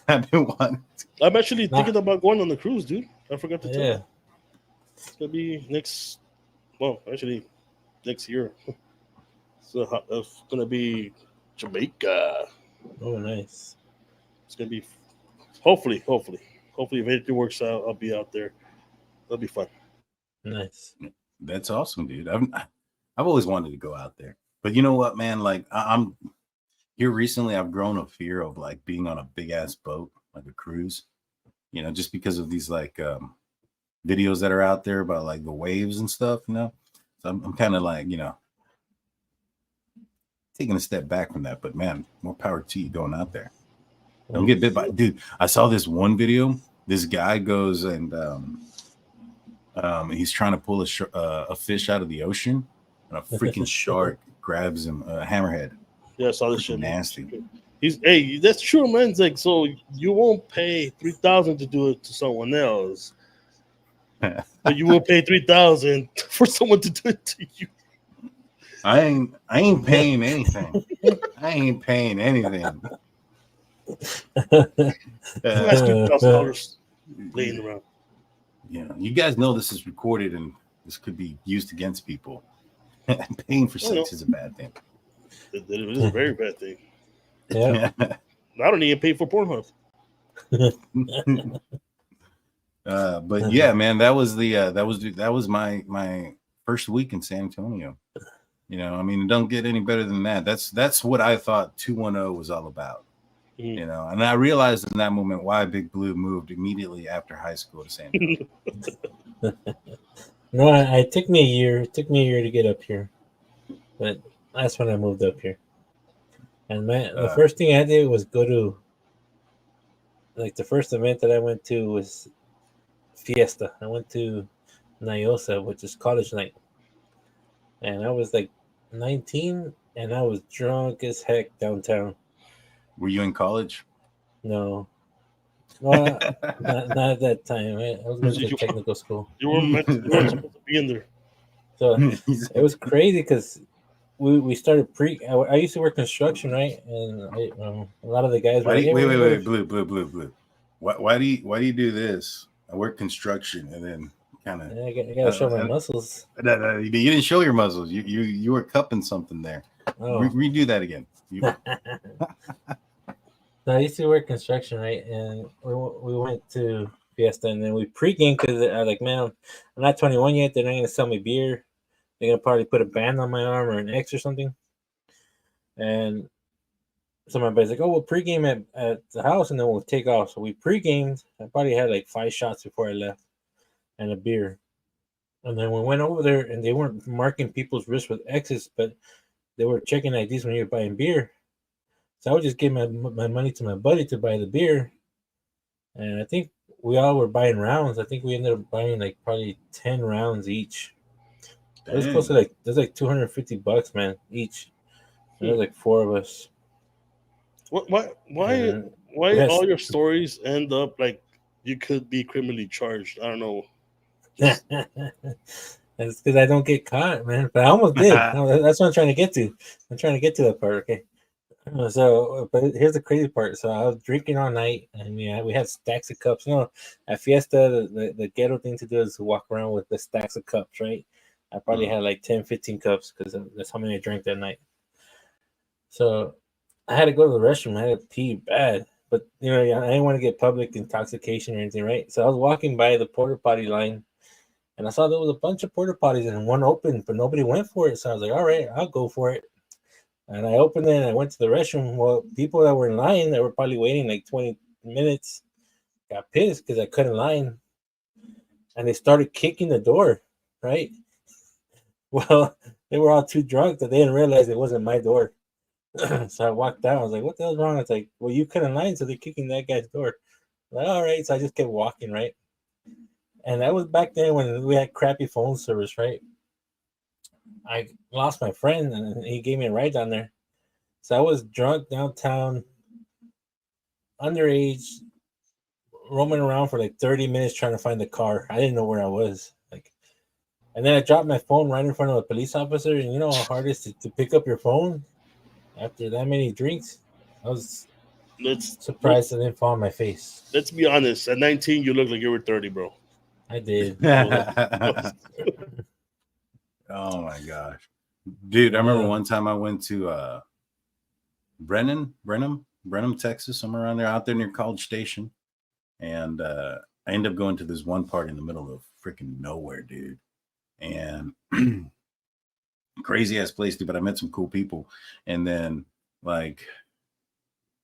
S3: I've been one.
S4: I'm actually thinking about going on the cruise, dude. I forgot to tell you. It's gonna be next year. So it's gonna be Jamaica.
S6: Oh, nice.
S4: It's gonna be hopefully if anything works out, I'll be out there. That'll be fun.
S6: Nice.
S3: That's awesome, dude. I've always wanted to go out there, but you know what, man? Like I'm here recently. I've grown a fear of like being on a big ass boat, like a cruise. You know, just because of these like videos that are out there about like the waves and stuff. You know, so I'm kind of like, you know, taking a step back from that. But man, more power to you going out there. Don't get bit by, dude. I saw this one video. This guy goes and he's trying to pull a fish out of the ocean, and a freaking shark grabs him, a hammerhead.
S4: Yeah, I saw this shit.
S3: Nasty.
S4: Hey, that's true, man. It's like, so you won't pay $3,000 to do it to someone else, but you will pay $3,000 for someone to do it to you.
S3: I ain't paying anything. I ain't paying anything.
S4: That's $2,000 laying around.
S3: Yeah, you guys know this is recorded and this could be used against people. Paying for sex is a bad thing.
S4: It is a very bad thing.
S6: Yeah.
S4: I don't even pay for Pornhub.
S3: But yeah, man, that was my first week in San Antonio. You know, I mean, it don't get any better than that. That's what I thought 210 was all about. You know, and I realized in that moment why Big Blue moved immediately after high school to San Antonio.
S6: No, it took me a year. It took me a year to get up here, but that's when I moved up here. And the first thing I did was go to, like, the first event that I went to was Fiesta. I went to Nyosa, which is college night, and I was like 19, and I was drunk as heck downtown.
S3: Were you in college?
S6: No. Well, not at that time. I was going to technical school.
S4: You weren't supposed to be in there.
S6: So it was crazy because we started I used to work construction, right? And a lot of the guys were like,
S3: wait, Blue. Why do you do this? I work construction, and then kind of.
S6: I gotta show my muscles.
S3: No, you didn't show your muscles. You were cupping something there.
S6: Oh.
S3: Redo that again.
S6: I used to work construction, right? And we went to Fiesta, and then we pre-gamed because I was like, man, I'm not 21 yet. They're not gonna sell me beer. They're gonna probably put a band on my arm or an X or something. And so my buddy's like, oh, we'll pre-game at the house, and then we'll take off. So we pre-gamed. I probably had like 5 shots before I left, and a beer. And then we went over there, and they weren't marking people's wrists with X's, but they were checking IDs when you were buying beer. So I would just give my money to my buddy to buy the beer. And I think we all were buying rounds. I think we ended up buying like probably 10 rounds each. It was close to like $250, man, each. There was like 4 of us.
S4: Why all your stories end up like you could be criminally charged? I don't know.
S6: That's because I don't get caught, man. But I almost did. That's what I'm trying to get to. I'm trying to get to that part. Okay. So, but here's the crazy part. So I was drinking all night, and we had stacks of cups. You know, at Fiesta, the ghetto thing to do is to walk around with the stacks of cups, right? I probably had like 10, 15 cups because that's how many I drank that night. So I had to go to the restroom. I had to pee bad, but I didn't want to get public intoxication or anything, right? So I was walking by the porta potty line, and I saw there was a bunch of porta potties and one open, but nobody went for it. So I was like, all right, I'll go for it. And I opened it and I went to the restroom. Well, people that were in line that were probably waiting like 20 minutes got pissed because I couldn't line. And they started kicking the door, right? Well, they were all too drunk that they didn't realize it wasn't my door. So I walked down. I was like, what the hell's wrong? It's like, well, you couldn't line, so they're kicking that guy's door. I'm like, all right. So I just kept walking, right? And that was back then when we had crappy phone service, right? I lost my friend, and he gave me a ride down there. So I was drunk downtown, underage, roaming around for like 30 minutes trying to find the car. I didn't know where I was. Like, And then I dropped my phone right in front of a police officer. And you know how hard it is to pick up your phone after that many drinks? I was surprised I didn't fall on my face.
S4: Let's be honest. At 19, you look like you were 30, bro.
S6: I did.
S3: Oh my gosh, dude! I remember one time I went to Brenham, Texas, somewhere around there, out there near College Station, and I ended up going to this one party in the middle of freaking nowhere, dude, and crazy ass place, dude. But I met some cool people, and then like,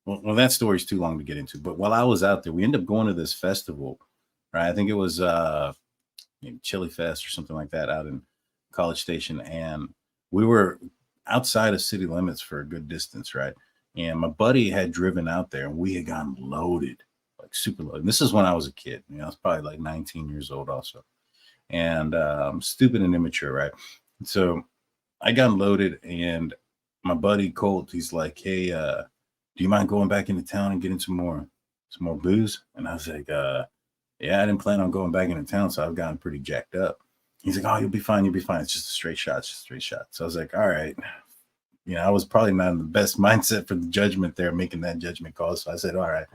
S3: well, that story's too long to get into. But while I was out there, we ended up going to this festival, right? I think it was Chili Fest or something like that out in College Station, and we were outside of city limits for a good distance, right? And my buddy had driven out there, and we had gotten loaded, like super loaded. And this is when I was a kid. I was probably like 19 years old also, and stupid and immature, right? So I got loaded, and my buddy Colt, he's like, "Hey, do you mind going back into town and getting some more booze?" And I was like, "Yeah, I didn't plan on going back into town, so I've gotten pretty jacked up." He's like, "Oh, you'll be fine. It's just a straight shot. So I was like, all right. I was probably not in the best mindset for the judgment there, making that judgment call. So I said, all right.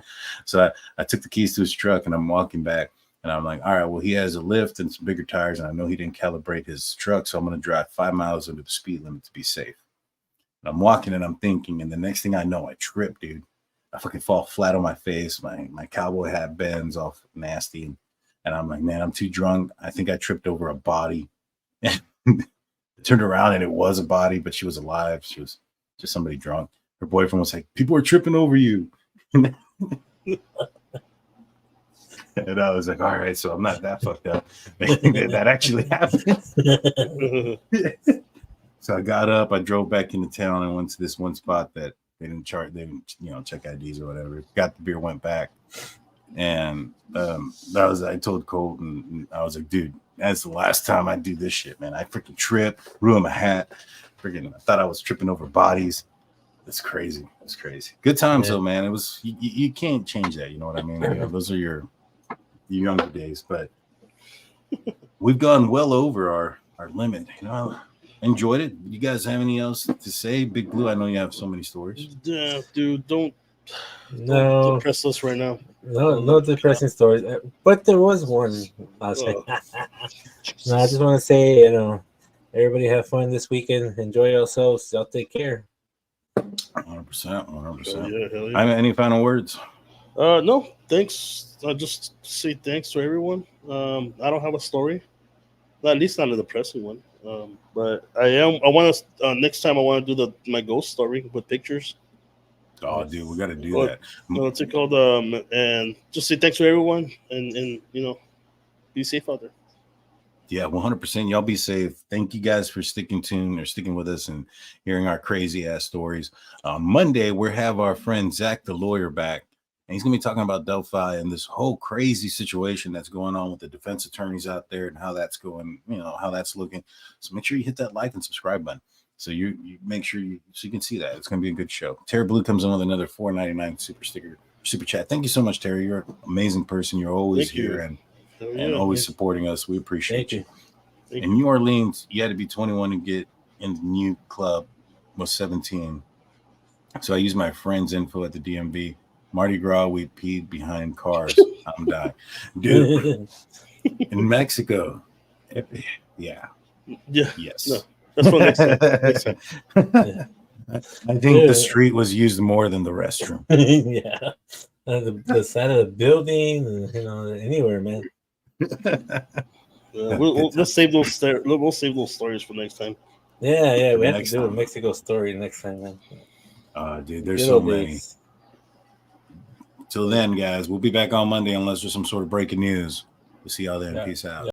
S3: So I took the keys to his truck, and I'm walking back, and I'm like, all right, well, he has a lift and some bigger tires, and I know he didn't calibrate his truck, so I'm going to drive 5 miles under the speed limit to be safe. And I'm walking, and I'm thinking, and the next thing I know, I trip, dude. I fucking fall flat on my face. My cowboy hat bends off nasty, and I'm like, man, I'm too drunk. I think I tripped over a body. And turned around, and it was a body, but she was alive. She was just somebody drunk. Her boyfriend was like, "People are tripping over you." And I was like, all right, so I'm not that fucked up. That actually happened. So I got up, I drove back into town, and went to this one spot that they didn't check IDs or whatever. Got the beer, went back. And I told Colt, and I was like, dude, that's the last time I do this shit, man. I freaking trip, ruined my hat. I thought I was tripping over bodies. It's crazy. Good times though, man. It was you can't change that. You know what I mean? Those are your younger days, but we've gone well over our limit. Enjoyed it. You guys have anything else to say? Big Blue, I know you have so many stories.
S4: Yeah, dude, don't depress us right now.
S6: No depressing stories. But there was one last night. No, I just want to say, everybody have fun this weekend. Enjoy yourselves. Y'all take care.
S3: 100%.
S4: Hell yeah.
S3: Any final words?
S4: No, thanks. I'll just say thanks to everyone. I don't have a story. At least not a depressing one. But next time I want to do my ghost story with pictures.
S3: Oh, dude, we got to do that.
S4: What's it called? And just say thanks to everyone, and be safe out there.
S3: Yeah, 100%. Y'all be safe. Thank you guys for sticking with us and hearing our crazy ass stories. Monday, we'll have our friend Zach, the lawyer, back, and he's gonna be talking about Delphi and this whole crazy situation that's going on with the defense attorneys out there and how that's going. How that's looking. So make sure you hit that like and subscribe button. So you make sure you can see that. It's going to be a good show. Terry Blue comes in with another $4.99 super chat. Thank you so much, Terry. You're an amazing person. You're always here and always supporting us. We appreciate you. In New Orleans, you had to be 21 to get in the new club. Was 17. So I used my friend's info at the DMV. Mardi Gras, we peed behind cars. I'm dying. Dude, in Mexico. Yeah. Yes.
S4: No. That's what next time.
S3: I think the street was used more than the restroom.
S6: Yeah, the side of the building, anywhere, man.
S4: Let's save those. We'll save those stories for next time.
S6: Yeah. We have to do a Mexico story next time, man.
S3: Dude, there's so many. Till then, guys, we'll be back on Monday unless there's some sort of breaking news. We'll see y'all then. Peace out.